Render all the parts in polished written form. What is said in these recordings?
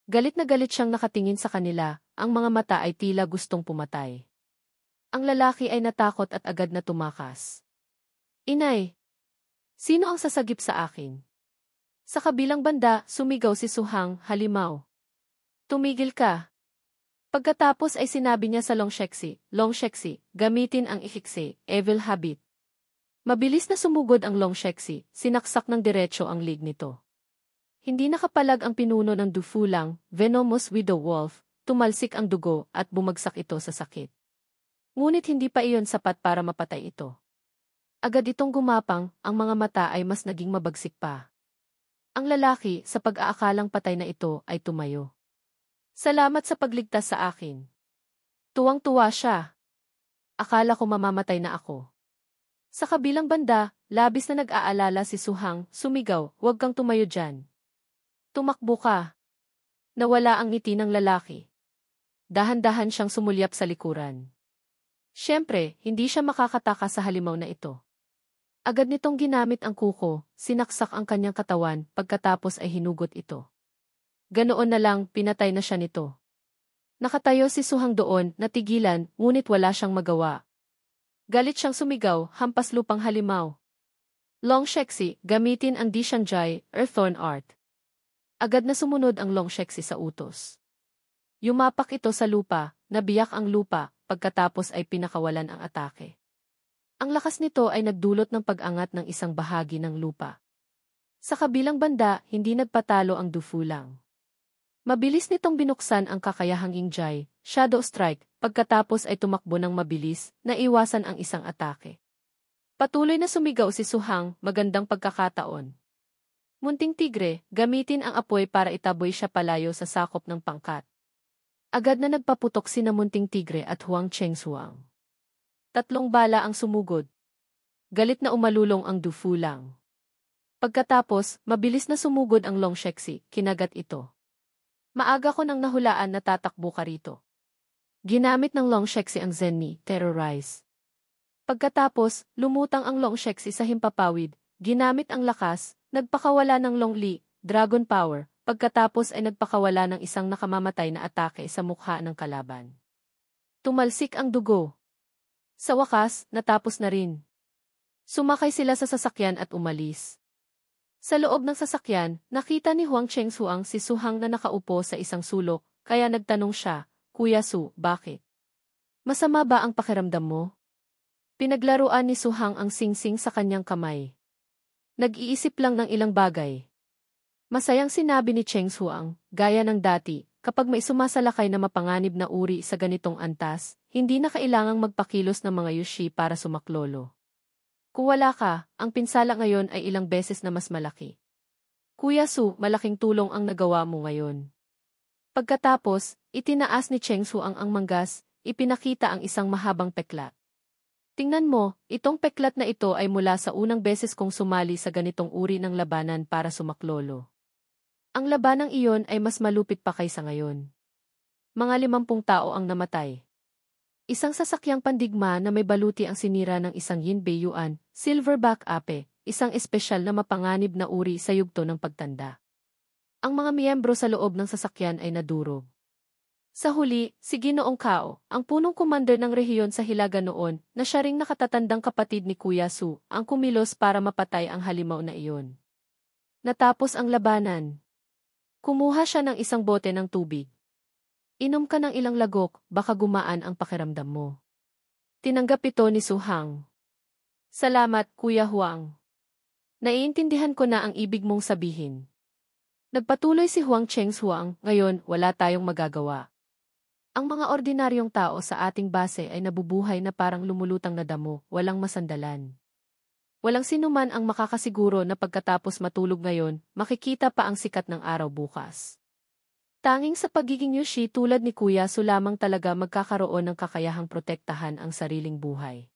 Galit na galit siyang nakatingin sa kanila, ang mga mata ay tila gustong pumatay. Ang lalaki ay natakot at agad na tumakas. Inay! Sino ang sasagip sa akin? Sa kabilang banda, sumigaw si Suhang, halimaw. Tumigil ka. Pagkatapos ay sinabi niya sa Longshexi, gamitin ang ikiksi, evil habit. Mabilis na sumugod ang Longshexi, sinaksak ng diretso ang lig nito. Hindi nakapalag ang pinuno ng Dufulang, venomous widow wolf, tumalsik ang dugo at bumagsak ito sa sakit. Ngunit hindi pa iyon sapat para mapatay ito. Agad itong gumapang, ang mga mata ay mas naging mabagsik pa. Ang lalaki, sa pag-aakalang patay na ito, ay tumayo. Salamat sa pagligtas sa akin. Tuwang-tuwa siya. Akala ko mamamatay na ako. Sa kabilang banda, labis na nag-aalala si Suhang, sumigaw, huwag kang tumayo dyan. Tumakbo ka. Nawala ang ngiti ng lalaki. Dahan-dahan siyang sumulyap sa likuran. Siyempre, hindi siya makakataka sa halimaw na ito. Agad nitong ginamit ang kuko, sinaksak ang kanyang katawan, pagkatapos ay hinugot ito. Ganoon na lang, pinatay na siya nito. Nakatayo si Suhang doon, natigilan, ngunit wala siyang magawa. Galit siyang sumigaw, hampas lupang halimaw. Longshexi, gamitin ang Dishanjai, Earththorn Art. Agad na sumunod ang Longshexi sa utos. Yumapak ito sa lupa, nabiyak ang lupa, pagkatapos ay pinakawalan ang atake. Ang lakas nito ay nagdulot ng pag-angat ng isang bahagi ng lupa. Sa kabilang banda, hindi nagpatalo ang Dufulang. Mabilis nitong binuksan ang kakayahang Ingjai, Shadow Strike, pagkatapos ay tumakbo ng mabilis, naiwasan ang isang atake. Patuloy na sumigaw si Suhang, magandang pagkakataon. Munting tigre, gamitin ang apoy para itaboy siya palayo sa sakop ng pangkat. Agad na nagpaputok sina Munting Tigre at Huang Chengsuang. 3 bala ang sumugod. Galit na umalulong ang Dufulang. Pagkatapos, mabilis na sumugod ang Longshexi, kinagat ito. Maaga ko nang nahulaan na tatakbo ka rito. Ginamit ng Longshexi ang Zenni, terrorize. Pagkatapos, lumutang ang Longshexi sa himpapawid, ginamit ang lakas, nagpakawala ng Longli, Dragon Power, pagkatapos ay nagpakawala ng isang nakamamatay na atake sa mukha ng kalaban. Tumalsik ang dugo. Sa wakas, natapos na rin. Sumakay sila sa sasakyan at umalis. Sa loob ng sasakyan, nakita ni Huang Chengsuang si Suhang na nakaupo sa isang sulok, kaya nagtanong siya, Kuya Su, bakit? Masama ba ang pakiramdam mo? Pinaglaruan ni Suhang ang singsing sa kanyang kamay. Nag-iisip lang ng ilang bagay. Masayang sinabi ni Chengsuang, gaya ng dati, kapag may sumasalakay na mapanganib na uri sa ganitong antas, hindi na kailangang magpakilos ng mga yushi para sumaklolo. Kung wala ka, ang pinsala ngayon ay ilang beses na mas malaki. Kuya Su, malaking tulong ang nagawa mo ngayon. Pagkatapos, itinaas ni Chengsuang ang manggas, ipinakita ang isang mahabang peklat. Tingnan mo, itong peklat na ito ay mula sa unang beses kong sumali sa ganitong uri ng labanan para sumaklolo. Ang labanang iyon ay mas malupit pa kaysa ngayon. Mga 50 tao ang namatay. Isang sasakyang pandigma na may baluti ang sinira ng isang Yinbei Yuan, silverback ape, isang espesyal na mapanganib na uri sa yugto ng pagtanda. Ang mga miyembro sa loob ng sasakyan ay nadurog. Sa huli, si Ginoong Kao, ang punong commander ng rehiyon sa Hilaga noon, na siya ring nakatatandang kapatid ni Kuya Su, ang kumilos para mapatay ang halimaw na iyon. Natapos ang labanan. Kumuha siya ng isang bote ng tubig. Inom ka ng ilang lagok, baka gumaan ang pakiramdam mo. Tinanggap ito ni Suhang. Salamat, Kuya Huang. Naiintindihan ko na ang ibig mong sabihin. Nagpatuloy si Huang Chengsuang, ngayon wala tayong magagawa. Ang mga ordinaryong tao sa ating base ay nabubuhay na parang lumulutang na damo, walang masandalan. Walang sinuman ang makakasiguro na pagkatapos matulog ngayon, makikita pa ang sikat ng araw bukas. Tanging sa pagiging yushi tulad ni Kuya Su lamang talaga magkakaroon ng kakayahang protektahan ang sariling buhay.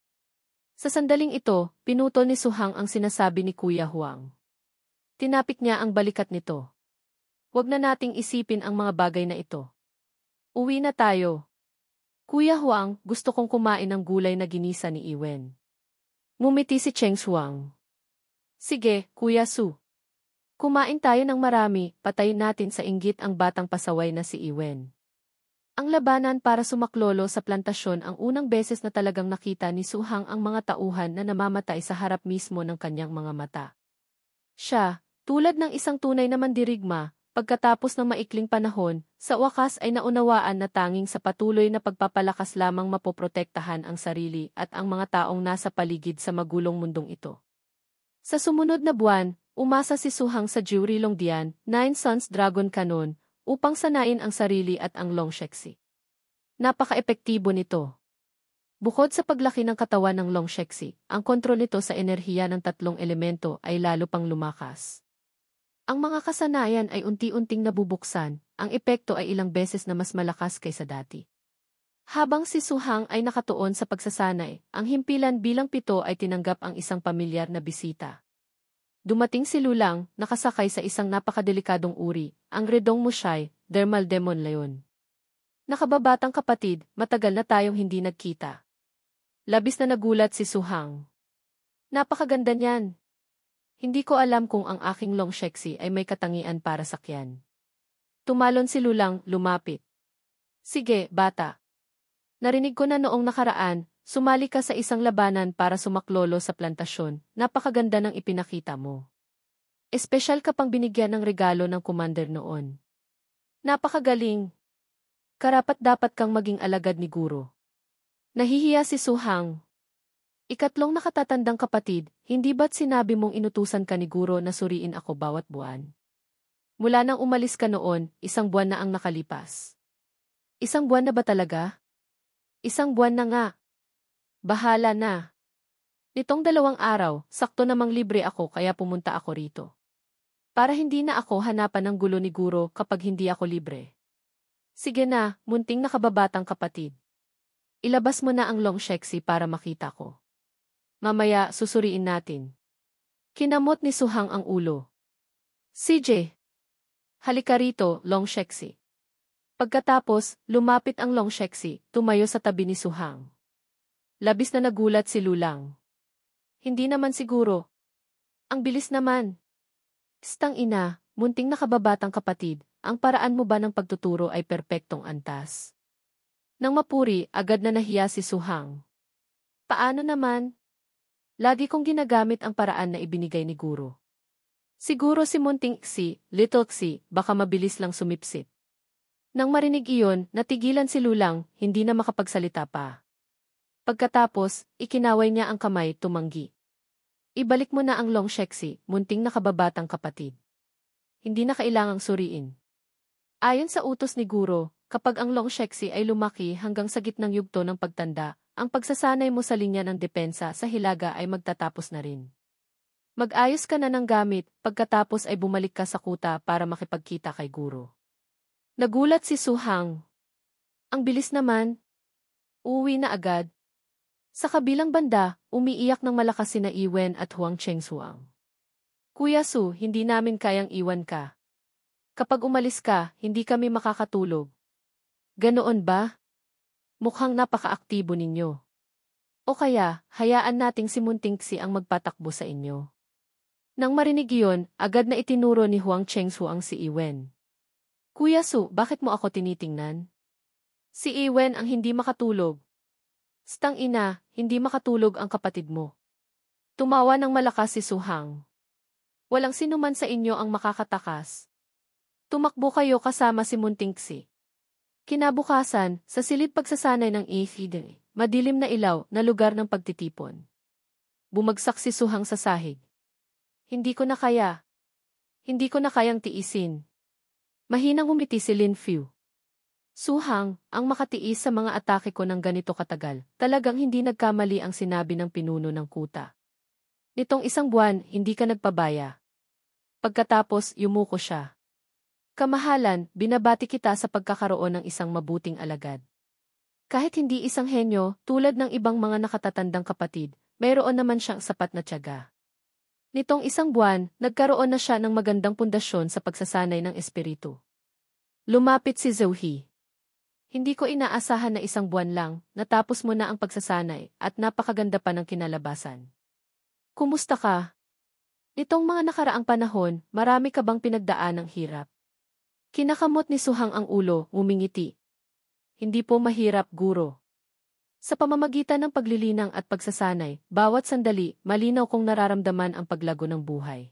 Sa sandaling ito, pinutol ni Suhang ang sinasabi ni Kuya Huang. Tinapik niya ang balikat nito. Huwag na nating isipin ang mga bagay na ito. Uwi na tayo. Kuya Huang, gusto kong kumain ng gulay na ginisa ni Iwen. Ngumiti si Chengsuang. Sige, Kuya Su. Kumain tayo ng marami, patayin natin sa inggit ang batang pasaway na si Iwen. Ang labanan para sumaklolo sa plantasyon ang unang beses na talagang nakita ni Suhang ang mga tauhan na namamatay sa harap mismo ng kanyang mga mata. Siya, tulad ng isang tunay na mandirigma, pagkatapos ng maikling panahon, sa wakas ay naunawaan na tanging sa patuloy na pagpapalakas lamang mapoprotektahan ang sarili at ang mga taong nasa paligid sa magulong mundong ito. Sa sumunod na buwan, umasa si Suhang sa Juri Longdian, Nine Sons Dragon Cannon, upang sanain ang sarili at ang Longsheksi. Napaka-epektibo nito. Bukod sa paglaki ng katawan ng Longsheksi, ang kontrol nito sa enerhiya ng tatlong elemento ay lalo pang lumakas. Ang mga kasanayan ay unti-unting nabubuksan, ang epekto ay ilang beses na mas malakas kaysa dati. Habang si Suhang ay nakatuon sa pagsasanay, ang himpilan bilang 7 ay tinanggap ang isang pamilyar na bisita. Dumating si Lulang, nakasakay sa isang napakadelikadong uri, ang Redong Mushai, Dermal Demon Leon. Nakababatang kapatid, matagal na tayong hindi nagkita. Labis na nagulat si Suhang. Napakaganda niyan. Hindi ko alam kung ang aking Longsheksi ay may katangian para sakyan. Tumalon si Lulang, lumapit. Sige, bata. Narinig ko na noong nakaraan, sumali ka sa isang labanan para sumaklolo sa plantasyon, napakaganda ng ipinakita mo. Espesyal ka pang binigyan ng regalo ng commander noon. Napakagaling. Karapat-dapat kang maging alagad ni Guro. Nahihiya si Suhang. Ikatlong nakatatandang kapatid, hindi ba't sinabi mong inutusan ka ni Guro na suriin ako bawat buwan? Mula nang umalis ka noon, 1 buwan na ang nakalipas. 1 buwan na ba talaga? 1 buwan na nga. Bahala na. Nitong 2 araw, sakto namang libre ako kaya pumunta ako rito. Para hindi na ako hanapan ng gulo ni Guro kapag hindi ako libre. Sige na, munting nakababatang kapatid. Ilabas mo na ang Longsheksi para makita ko. Mamaya, susuriin natin. Kinamot ni Suhang ang ulo. CJ. Halika rito, Longsheksi. Pagkatapos, lumapit ang Longsheksi, tumayo sa tabi ni Suhang. Labis na nagulat si Lulang. Hindi naman siguro. Ang bilis naman. Stang ina, munting nakababatang kapatid, ang paraan mo ba ng pagtuturo ay perpektong antas? Nang mapuri, agad na nahiya si Suhang. Paano naman? Lagi kong ginagamit ang paraan na ibinigay ni Guro. Siguro si Munting Xi, Little Xi, baka mabilis lang sumipsit. Nang marinig iyon, natigilan si Lulang, hindi na makapagsalita pa. Pagkatapos, ikinaway niya ang kamay, tumanggi. Ibalik mo na ang Longsheksi, munting nakababatang kapatid. Hindi na kailangang suriin. Ayon sa utos ni Guro, kapag ang Longsheksi ay lumaki hanggang sa gitnang yugto ng pagtanda, ang pagsasanay mo sa linya ng depensa sa hilaga ay magtatapos na rin. Mag-ayos ka na ng gamit, pagkatapos ay bumalik ka sa kuta para makipagkita kay Guro. Nagulat si Suhang. Ang bilis naman. Uwi na agad. Sa kabilang banda, umiiyak ng malakas sina Iwen at Huang Chengsuang. Kuya Su, hindi namin kayang iwan ka. Kapag umalis ka, hindi kami makakatulog. Ganoon ba? Mukhang napaka-aktibo ninyo. O kaya, hayaan nating si Munting Xi ang magpatakbo sa inyo. Nang marinig iyon, agad na itinuro ni Huang Chengsuang si Iwen. Kuya Su, bakit mo ako tinitingnan? Si Iwen ang hindi makatulog. Stang ina, hindi makatulog ang kapatid mo. Tumawa ng malakas si Suhang. Walang sinuman sa inyo ang makakatakas. Tumakbo kayo kasama si Munting Xi. Kinabukasan, sa silid pagsasanay ng Ifide, madilim na ilaw na lugar ng pagtitipon. Bumagsak si Suhang sa sahig. Hindi ko na kaya. Hindi ko na kayang tiisin. Mahinang umiti si Lin Fu. Suhang, ang makatiis sa mga atake ko ng ganito katagal, talagang hindi nagkamali ang sinabi ng pinuno ng kuta. Nitong 1 buwan, hindi ka nagpabaya. Pagkatapos, yumuko siya. Kamahalan, binabati kita sa pagkakaroon ng isang mabuting alagad. Kahit hindi isang henyo, tulad ng ibang mga nakatatandang kapatid, mayroon naman siyang sapat na tiyaga. Nitong 1 buwan, nagkaroon na siya ng magandang pundasyon sa pagsasanay ng espiritu. Lumapit si Zhouhi. Hindi ko inaasahan na 1 buwan lang, natapos mo na ang pagsasanay, at napakaganda pa ng kinalabasan. Kumusta ka? Nitong mga nakaraang panahon, marami ka bang pinagdaan ng hirap? Kinakamot ni Suhang ang ulo, ngumingiti. Hindi po mahirap, guro. Sa pamamagitan ng paglilinang at pagsasanay, bawat sandali, malinaw kong nararamdaman ang paglago ng buhay.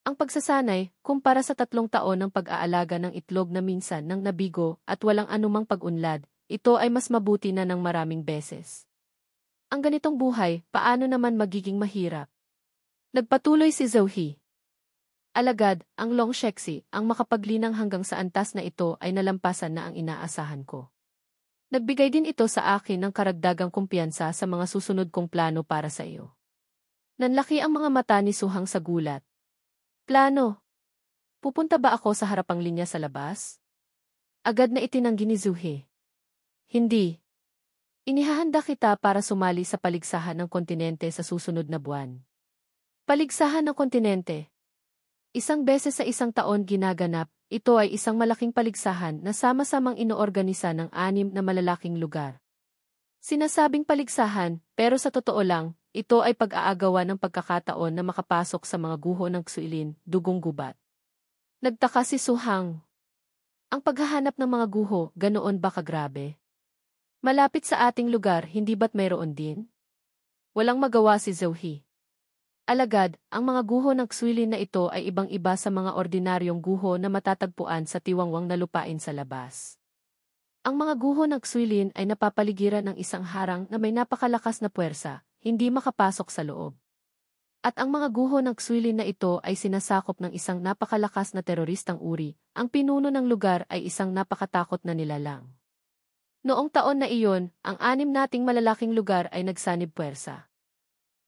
Ang pagsasanay, kumpara sa 3 taon ng pag-aalaga ng itlog na minsan nang nabigo at walang anumang pag-unlad, ito ay mas mabuti na ng maraming beses. Ang ganitong buhay, paano naman magiging mahirap? Nagpatuloy si Zouhi. Alagad, ang Long Sheksi, ang makapaglinang hanggang sa antas na ito ay nalampasan na ang inaasahan ko. Nagbigay din ito sa akin ng karagdagang kumpiyansa sa mga susunod kong plano para sa iyo. Nanlaki ang mga mata ni Suhang sa gulat. Plano? Pupunta ba ako sa harapang linya sa labas? Agad na itinanggi ni Zouhi. Hindi. Inihahanda kita para sumali sa paligsahan ng kontinente sa susunod na buwan. Paligsahan ng kontinente. Isang beses sa 1 taon ginaganap, ito ay isang malaking paligsahan na sama-samang inoorganisa ng 6 na malalaking lugar. Sinasabing paligsahan, pero sa totoo lang, ito ay pag-aagawa ng pagkakataon na makapasok sa mga guho ng Xuilin, dugong gubat. Nagtaka si Suhang. Ang paghahanap ng mga guho, ganoon ba kagrabe? Malapit sa ating lugar, hindi ba't mayroon din? Walang magawa si Zouhi. Alagad, ang mga guho ng Xuilin na ito ay ibang-iba sa mga ordinaryong guho na matatagpuan sa tiwangwang na lupain sa labas. Ang mga guho ng Xuilin ay napapaligiran ng isang harang na may napakalakas na puwersa, hindi makapasok sa loob. At ang mga guho ng Xuilin na ito ay sinasakop ng isang napakalakas na teroristang uri, ang pinuno ng lugar ay isang napakatakot na nilalang. Noong taon na iyon, ang 6 nating malalaking lugar ay nagsanib puwersa.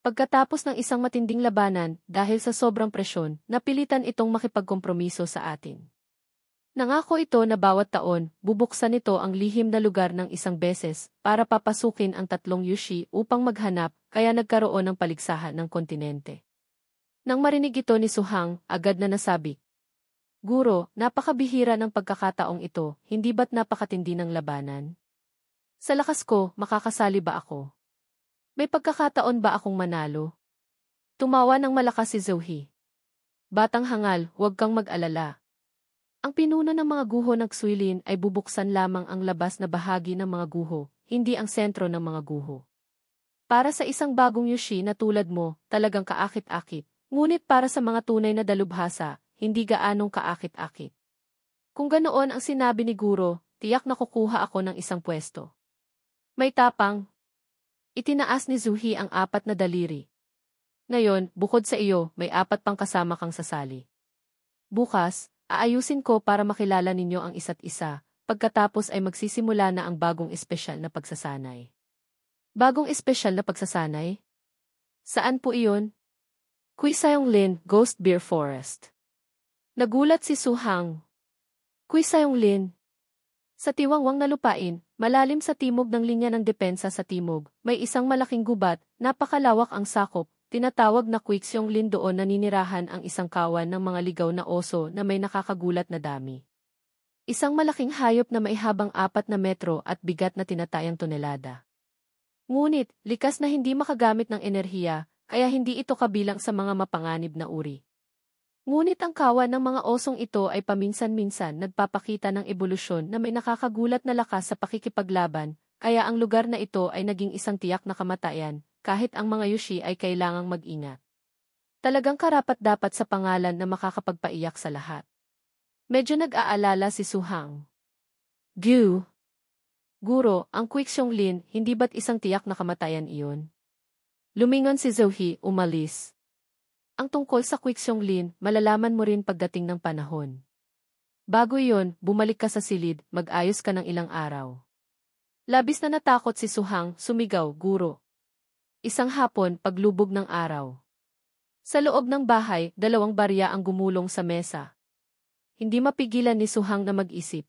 Pagkatapos ng isang matinding labanan, dahil sa sobrang presyon, napilitan itong makipagkompromiso sa atin. Nangako ito na bawat taon, bubuksan nito ang lihim na lugar ng isang beses para papasukin ang 3 yushi upang maghanap, kaya nagkaroon ng paligsahan ng kontinente. Nang marinig ito ni Suhang, agad na nasabi, Guro, napakabihira ng pagkakataong ito, hindi ba't napakatindi ng labanan? Sa lakas ko, makakasali ba ako? May pagkakataon ba akong manalo? Tumawa ng malakas si Zouhi. Batang hangal, huwag kang mag-alala. Ang pinuno ng mga guho ng Xuilin ay bubuksan lamang ang labas na bahagi ng mga guho, hindi ang sentro ng mga guho. Para sa isang bagong yushi na tulad mo, talagang kaakit-akit. Ngunit para sa mga tunay na dalubhasa, hindi gaanong kaakit-akit. Kung ganoon ang sinabi ni Guro, tiyak na kukuha ako ng isang pwesto. May tapang. Itinaas ni Zouhi ang 4 na daliri. Ngayon, bukod sa iyo, may 4 pang kasama kang sasali. Bukas, aayusin ko para makilala ninyo ang isa't isa, pagkatapos ay magsisimula na ang bagong espesyal na pagsasanay. Bagong espesyal na pagsasanay? Saan po iyon? Quisayong Ghost Bear Forest. Nagulat si Suhang. Quisayong Sa tiwangwang na lupain, malalim sa timog ng linya ng depensa sa timog, may isang malaking gubat, napakalawak ang sakop, tinatawag na Quixyonglin doon naninirahan ang isang kawan ng mga ligaw na oso na may nakakagulat na dami. Isang malaking hayop na may habang 4 na metro at bigat na tinatayang tonelada. Ngunit, likas na hindi makagamit ng enerhiya, kaya hindi ito kabilang sa mga mapanganib na uri. Ngunit ang kawan ng mga osong ito ay paminsan-minsan nagpapakita ng ebolusyon na may nakakagulat na lakas sa pakikipaglaban, kaya ang lugar na ito ay naging isang tiyak na kamatayan, kahit ang mga yushi ay kailangang mag-ingat. Talagang karapat-dapat sa pangalan na makakapagpaiyak sa lahat. Medyo nag-aalala si Suhang. Guro, ang Quixyonglin, hindi ba't isang tiyak na kamatayan iyon? Lumingon si Zouhi, umalis. Ang tungkol sa Quixyonglin, malalaman mo rin pagdating ng panahon. Bago iyon, bumalik ka sa silid, mag-ayos ka ng ilang araw. Labis na natakot si Suhang, sumigaw, Guro. Isang hapon, paglubog ng araw. Sa loob ng bahay, 2 barya ang gumulong sa mesa. Hindi mapigilan ni Suhang na mag-isip.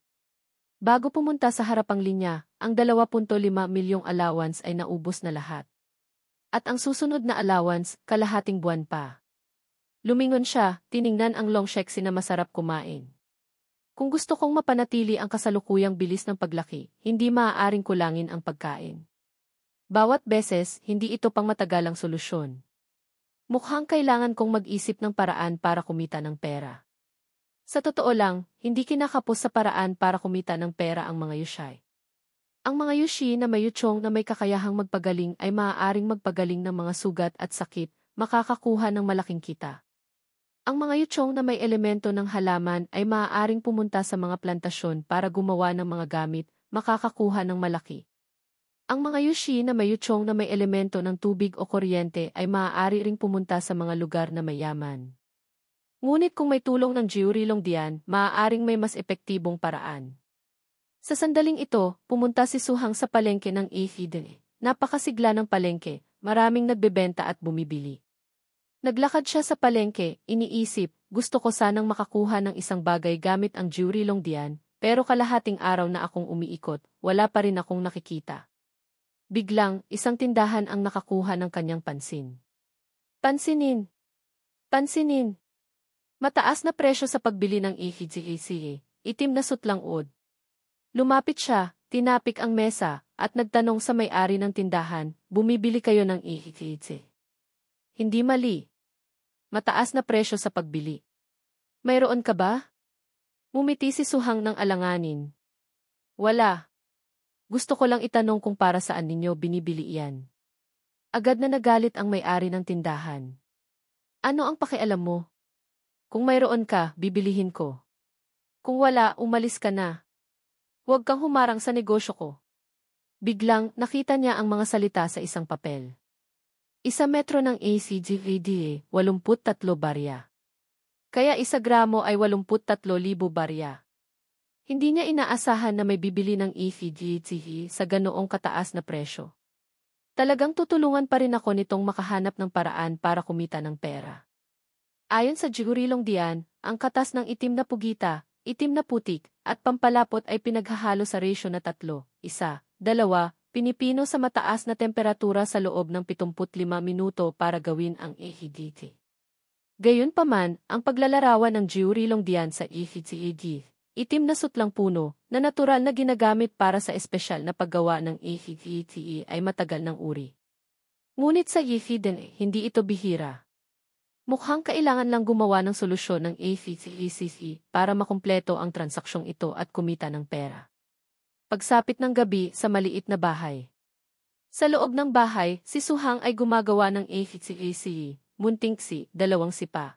Bago pumunta sa harapang linya, ang 2.5 milyong allowance ay naubos na lahat. At ang susunod na allowance, kalahating buwan pa. Lumingon siya, tiningnan ang Long Sheksi na masarap kumain. Kung gusto kong mapanatili ang kasalukuyang bilis ng paglaki, hindi maaaring kulangin ang pagkain. Bawat beses, hindi ito pang matagalang solusyon. Mukhang kailangan kong mag-isip ng paraan para kumita ng pera. Sa totoo lang, hindi kinakapos sa paraan para kumita ng pera ang mga yushai. Ang mga yushi na may yuchong na may kakayahang magpagaling ay maaaring magpagaling ng mga sugat at sakit, makakakuha ng malaking kita. Ang mga yuchong na may elemento ng halaman ay maaaring pumunta sa mga plantasyon para gumawa ng mga gamit, makakakuha ng malaki. Ang mga yushi na may yuchong na may elemento ng tubig o kuryente ay maaari ring pumunta sa mga lugar na mayaman. Ngunit kung may tulong ng Jiurilong diyan, maaaring may mas epektibong paraan. Sa sandaling ito, pumunta si Suhang sa palengke ng Ihide. Napakasigla ng palengke, maraming nagbebenta at bumibili. Naglakad siya sa palengke, iniisip, gusto ko sanang makakuha ng isang bagay gamit ang Jiurilong diyan, pero kalahating araw na akong umiikot, wala pa rin akong nakikita. Biglang, isang tindahan ang nakakuha ng kanyang pansin. Pansinin! Pansinin! Mataas na presyo sa pagbili ng Ihide, itim na sutlang ud. Lumapit siya, tinapik ang mesa, at nagtanong sa may-ari ng tindahan, bumibili kayo ng Ihide. Hindi mali. Mataas na presyo sa pagbili. Mayroon ka ba? Mumiti si Suhang ng alanganin. Wala. Gusto ko lang itanong kung para saan ninyo binibili iyan. Agad na nagalit ang may-ari ng tindahan. Ano ang pakialam mo? Kung mayroon ka, bibilihin ko. Kung wala, umalis ka na. Huwag kang humarang sa negosyo ko. Biglang, nakita niya ang mga salita sa isang papel. 1 metro ng ACGVD, 83 barya. Kaya 1 gramo ay 83,000 barya. Hindi niya inaasahan na may bibili ng ACGV sa ganoong kataas na presyo. Talagang tutulungan pa rin ako nitong makahanap ng paraan para kumita ng pera. Ayon sa Jiurilong diyan, ang katas ng itim na pugita, itim na putik, at pampalapot ay pinaghahalo sa ratio na 3, 1, 2, pinipino sa mataas na temperatura sa loob ng 75 minuto para gawin ang EHDT. Gayunpaman, ang paglalarawan ng Jiurilong diyan sa EHDT, itim na sutlang puno, na natural na ginagamit para sa espesyal na paggawa ng EHDT ay matagal ng uri. Ngunit sa EHDT, hindi ito bihira. Mukhang kailangan lang gumawa ng solusyon ng ACCECC para makumpleto ang transaksyong ito at kumita ng pera. Pagsapit ng gabi sa maliit na bahay. Sa loob ng bahay, si Suhang ay gumagawa ng ACCECC, munting si, 2 sipa.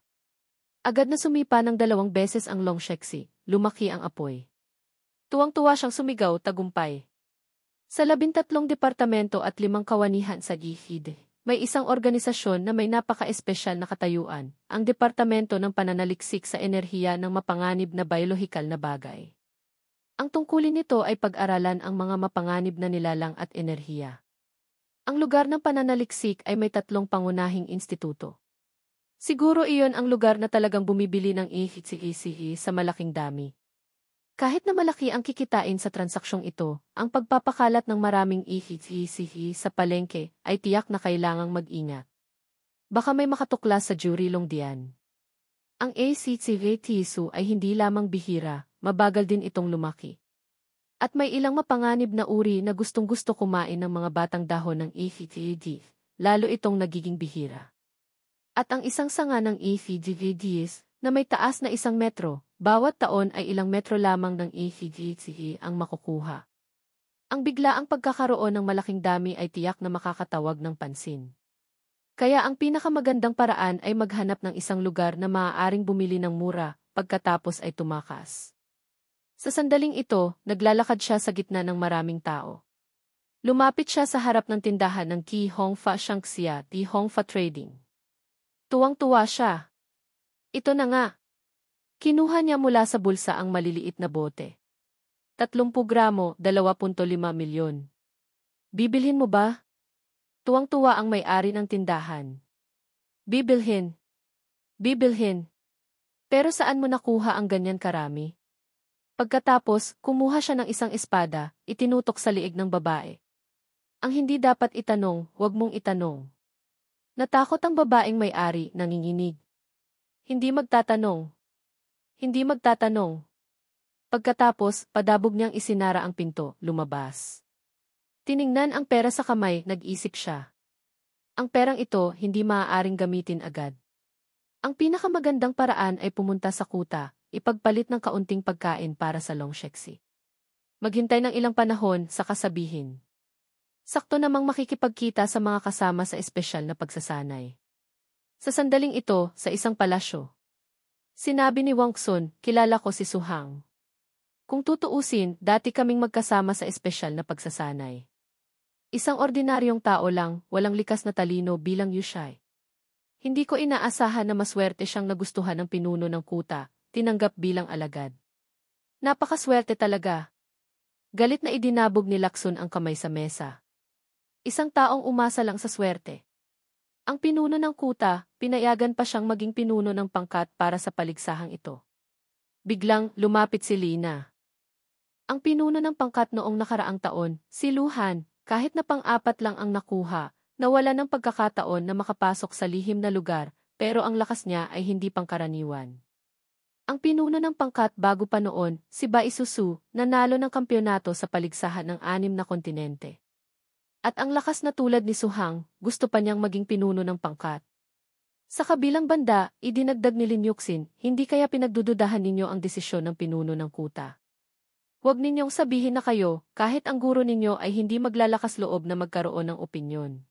Agad na sumipa ng 2 beses ang longsheksi, lumaki ang apoy. Tuwang-tuwa siyang sumigaw, tagumpay. Sa 13 departamento at 5 kawanihan sa GHID. May isang organisasyon na may napaka-espesyal na katayuan, ang Departamento ng Pananaliksik sa Enerhiya ng Mapanganib na Biolohikal na Bagay. Ang tungkulin nito ay pag-aralan ang mga mapanganib na nilalang at enerhiya. Ang lugar ng pananaliksik ay may 3 pangunahing instituto. Siguro iyon ang lugar na talagang bumibili ng EHCECE sa malaking dami. Kahit na malaki ang kikitain sa transaksyong ito, ang pagpapakalat ng maraming EHCECE sa palengke ay tiyak na kailangang mag-ingat. Baka may makatuklas sa Jiurilong diyan. Ang ACCVTSU ay hindi lamang bihira, mabagal din itong lumaki. At may ilang mapanganib na uri na gustong-gusto kumain ng mga batang dahon ng EHCED, lalo itong nagiging bihira. At ang isang sanga ng EHCEDs na may taas na 1 metro, bawat taon ay ilang metro lamang ng EHCED ang makukuha. Ang biglaang pagkakaroon ng malaking dami ay tiyak na makakatawag ng pansin. Kaya ang pinakamagandang paraan ay maghanap ng isang lugar na maaaring bumili ng mura, pagkatapos ay tumakas. Sa sandaling ito, naglalakad siya sa gitna ng maraming tao. Lumapit siya sa harap ng tindahan ng Ki Hongfa Shangxia, Ki Hongfa Trading. Tuwang-tuwa siya. Ito na nga. Kinuha niya mula sa bulsa ang maliliit na bote. 30 gramo, 2.5 milyon. Bibilhin mo ba? Tuwang-tuwa ang may-ari ng tindahan. Bibilhin. Bibilhin. Pero saan mo nakuha ang ganyan karami? Pagkatapos, kumuha siya ng isang espada, itinutok sa liig ng babae. Ang hindi dapat itanong, huwag mong itanong. Natakot ang babaeng may-ari, nanginginig. Hindi magtatanong. Hindi magtatanong. Pagkatapos, padabog niyang isinara ang pinto, lumabas. Tiningnan ang pera sa kamay, nag-isip siya. Ang perang ito hindi maaaring gamitin agad. Ang pinakamagandang paraan ay pumunta sa kuta, ipagpalit ng kaunting pagkain para sa Longshexi. Maghintay ng ilang panahon sa kasabihin. Sakto namang makikipagkita sa mga kasama sa espesyal na pagsasanay. Sa sandaling ito, sa isang palasyo. Sinabi ni Wang Xun, kilala ko si Su Hang. Kung tutuusin, dati kaming magkasama sa espesyal na pagsasanay. Isang ordinaryong tao lang, walang likas na talino bilang Yushai. Hindi ko inaasahan na maswerte siyang nagustuhan ng pinuno ng kuta, tinanggap bilang alagad. Napakaswerte talaga. Galit na idinabog ni Lacson ang kamay sa mesa. Isang taong umasa lang sa swerte. Ang pinuno ng kuta, pinayagan pa siyang maging pinuno ng pangkat para sa paligsahang ito. Biglang lumapit si Lina. Ang pinuno ng pangkat noong nakaraang taon, si Luhan, kahit na pang-apat lang ang nakuha, nawala ng pagkakataon na makapasok sa lihim na lugar, pero ang lakas niya ay hindi pangkaraniwan. Ang pinuno ng pangkat bago pa noon, si Bai Susu, nanalo ng kampyonato sa paligsahan ng 6 na kontinente. At ang lakas na tulad ni Su Hang, gusto pa niyang maging pinuno ng pangkat. Sa kabilang banda, idinagdag ni Lin Yuxin, hindi kaya pinagdududahan ninyo ang desisyon ng pinuno ng kuta. Huwag ninyong sabihin na kayo, kahit ang guro ninyo ay hindi maglalakas loob na magkaroon ng opinyon.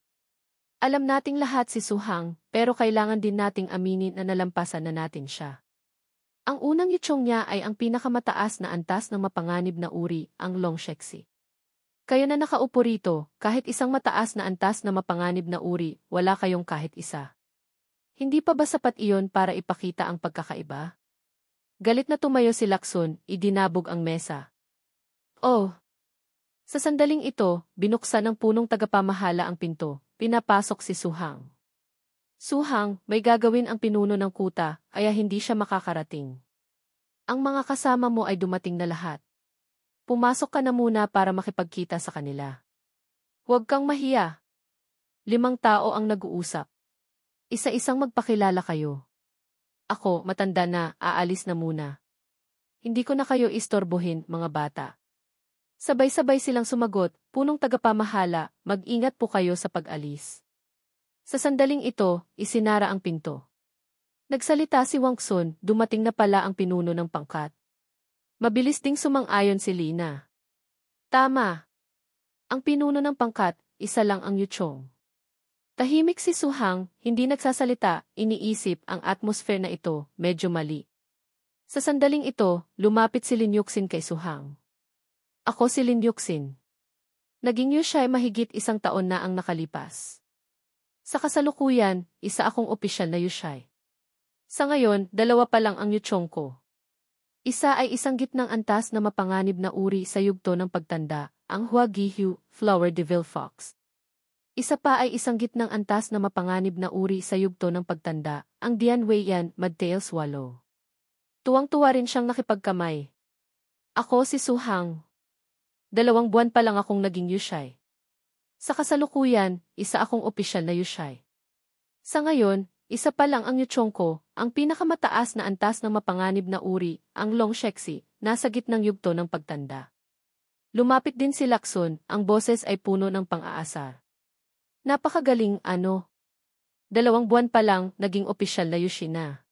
Alam nating lahat si Su Hang, pero kailangan din nating aminin na nalampasan na natin siya. Ang unang yutsong niya ay ang pinakamataas na antas ng mapanganib na uri, ang Longshexi. Kayo na nakaupo rito, kahit isang mataas na antas na mapanganib na uri, wala kayong kahit isa. Hindi pa ba sapat iyon para ipakita ang pagkakaiba? Galit na tumayo si Lacson, idinabog ang mesa. Oh! Sa sandaling ito, binuksan ng punong tagapamahala ang pinto, pinapasok si Su Hang. Su Hang, may gagawin ang pinuno ng kuta, kaya hindi siya makakarating. Ang mga kasama mo ay dumating na lahat. Pumasok ka na muna para makipagkita sa kanila. Huwag kang mahiya. 5 tao ang nag-uusap. Isa-isang magpakilala kayo. Ako, matanda na, aalis na muna. Hindi ko na kayo istorbohin, mga bata. Sabay-sabay silang sumagot, punong tagapamahala, mag-ingat po kayo sa pag-alis. Sa sandaling ito, isinara ang pinto. Nagsalita si Wang Xun, dumating na pala ang pinuno ng pangkat. Mabilis ding sumang-ayon si Lina. Tama. Ang pinuno ng pangkat, isa lang ang yutsong. Tahimik si Su Hang, hindi nagsasalita, iniisip ang atmosphere na ito, medyo mali. Sa sandaling ito, lumapit si Lin Yuxin kay Su Hang. Ako si Lin Yuxin. Naging Yushai mahigit 1 taon na ang nakalipas. Sa kasalukuyan, isa akong opisyal na Yushai. Sa ngayon, 2 pa lang ang yutsong ko. Isa ay isang gitnang antas na mapanganib na uri sa yugto ng pagtanda, ang Hua Gihu, Flower Devil Fox. Isa pa ay isang gitnang antas na mapanganib na uri sa yugto ng pagtanda, ang Dian Weiyan, Mudtail Swallow. Tuwang-tuwa rin siyang nakipagkamay. Ako si Su Hang. 2 buwan pa lang akong naging Yushai. Sa kasalukuyan, isa akong opisyal na Yushai. Sa ngayon, isa pa lang ang yutsong ko, ang pinakamataas na antas ng mapanganib na uri, ang Longshexi, nasa gitnang yugto ng pagtanda. Lumapit din si Lacson, ang boses ay puno ng pang-aasar. Napakagaling, ano? 2 buwan pa lang, naging opisyal na Yushi na.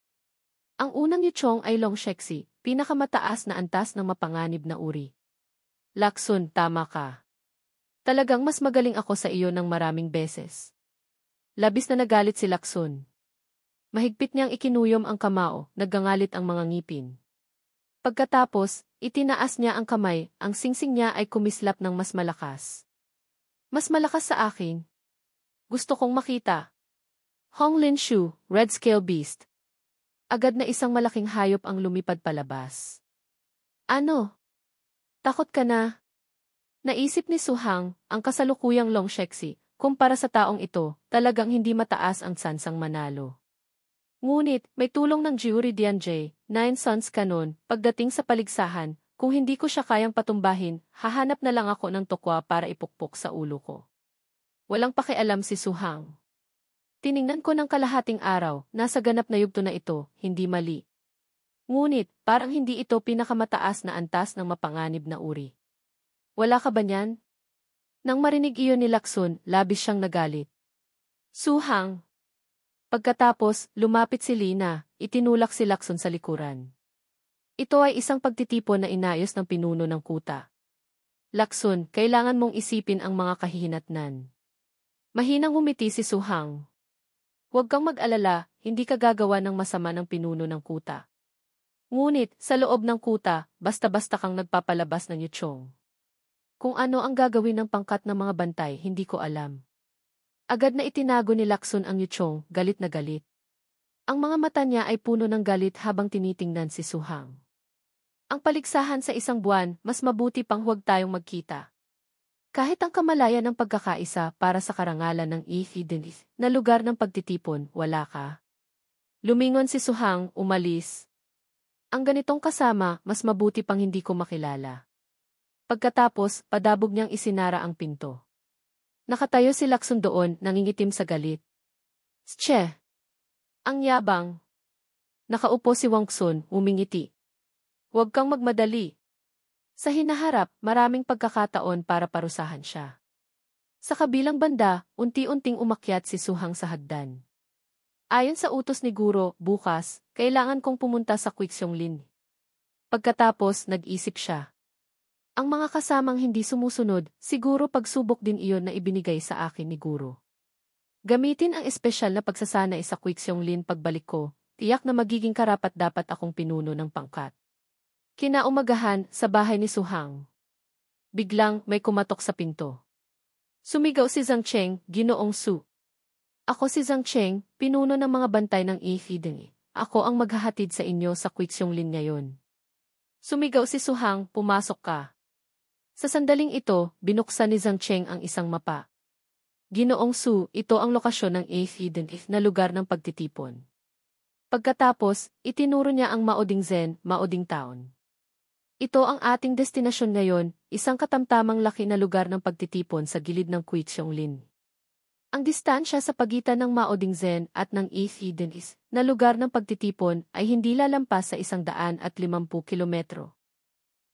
Ang unang yutsong ay Longshexi, pinakamataas na antas ng mapanganib na uri. Lacson, tama ka. Talagang mas magaling ako sa iyo ng maraming beses. Labis na nagalit si Lacson. Mahigpit niyang ikinuyom ang kamao, naggangalit ang mga ngipin. Pagkatapos, itinaas niya ang kamay, ang singsing niya ay kumislap ng mas malakas. Mas malakas sa akin. Gusto kong makita. Hong Lin Shu, Red Scale Beast. Agad na isang malaking hayop ang lumipad palabas. Ano? Takot ka na? Naisip ni Su Hang, ang kasalukuyang Longshexi, kumpara sa taong ito, talagang hindi mataas ang tsansang manalo. Ngunit, may tulong ng Jiuri Dianjay, 9 Sons Canon, pagdating sa paligsahan, kung hindi ko siya kayang patumbahin, hahanap na lang ako ng tokwa para ipukpok sa ulo ko. Walang pakialam si Su Hang. Tiningnan ko ng kalahating araw, nasa ganap na yugto na ito, hindi mali. Ngunit, parang hindi ito pinakamataas na antas ng mapanganib na uri. Wala ka ba niyan? Nang marinig iyon ni Lacson, labis siyang nagalit. Suhang. Pagkatapos, lumapit si Lina, itinulak si Lakson sa likuran. Ito ay isang pagtitipon na inayos ng pinuno ng kuta. Lakson, kailangan mong isipin ang mga kahihinatnan. Mahinang ngumiti si Suhang. Huwag kang mag-alala, hindi ka gagawa ng masama ng pinuno ng kuta. Ngunit, sa loob ng kuta, basta-basta kang nagpapalabas ng yutsong. Kung ano ang gagawin ng pangkat ng mga bantay, hindi ko alam. Agad na itinago ni Lakson ang yutsong, galit na galit. Ang mga mata niya ay puno ng galit habang tinitingnan si Suhang. Ang paligsahan sa isang buwan, mas mabuti pang huwag tayong magkita. Kahit ang kamalayan ng pagkakaisa para sa karangalan ng Ifidens na lugar ng pagtitipon, wala ka. Lumingon si Suhang, umalis. Ang ganitong kasama, mas mabuti pang hindi ko makilala. Pagkatapos, padabog niyang isinara ang pinto. Nakatayo si Lakson doon, nangingitim sa galit. Tske! Ang yabang. Nakaupo si Wangsun, umingiti. Huwag kang magmadali. Sa hinaharap, maraming pagkakataon para parusahan siya. Sa kabilang banda, unti-unting umakyat si Suhang sa hagdan. Ayon sa utos ni Guro, bukas, kailangan kong pumunta sa Quixionglin. Pagkatapos, nag-isip siya. Ang mga kasamang hindi sumusunod, siguro pagsubok din iyon na ibinigay sa akin ni Guro. Gamitin ang espesyal na pagsasanay sa Quixionglin pagbalik ko, tiyak na magiging karapat-dapat akong pinuno ng pangkat. Kinaumagahan, sa bahay ni Suhang. Biglang, may kumatok sa pinto. Sumigaw si Zhang Cheng, Ginoong Su. Ako si Zhang Cheng, pinuno ng mga bantay ng Ifiden. Ako ang maghahatid sa inyo sa Quixionglin ngayon. Sumigaw si Suhang, pumasok ka. Sa sandaling ito, binuksan ni Zhang Cheng ang isang mapa. Ginoong Su, ito ang lokasyon ng Ifiden na lugar ng pagtitipon. Pagkatapos, itinuro niya ang Maoding Zen, Maoding Town. Ito ang ating destinasyon ngayon, isang katamtamang laki na lugar ng pagtitipon sa gilid ng Quixionglin. Ang distansya sa pagitan ng Maoding Zen at ng Ifiden na lugar ng pagtitipon ay hindi lalampas sa 150 kilometro.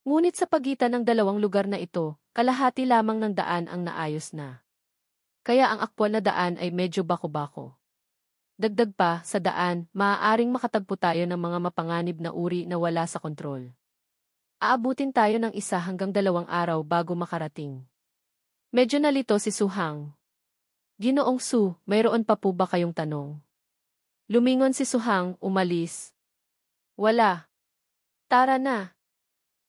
Ngunit sa pagitan ng dalawang lugar na ito, kalahati lamang ng daan ang naayos na. Kaya ang aktwal na daan ay medyo bako-bako. Dagdag pa, sa daan, maaaring makatagpo tayo ng mga mapanganib na uri na wala sa kontrol. Aabutin tayo ng 1 hanggang 2 araw bago makarating. Medyo nalito si Suhang. Ginoong Su, mayroon pa po ba kayong tanong? Lumingon si Suhang, umalis. Wala. Tara na.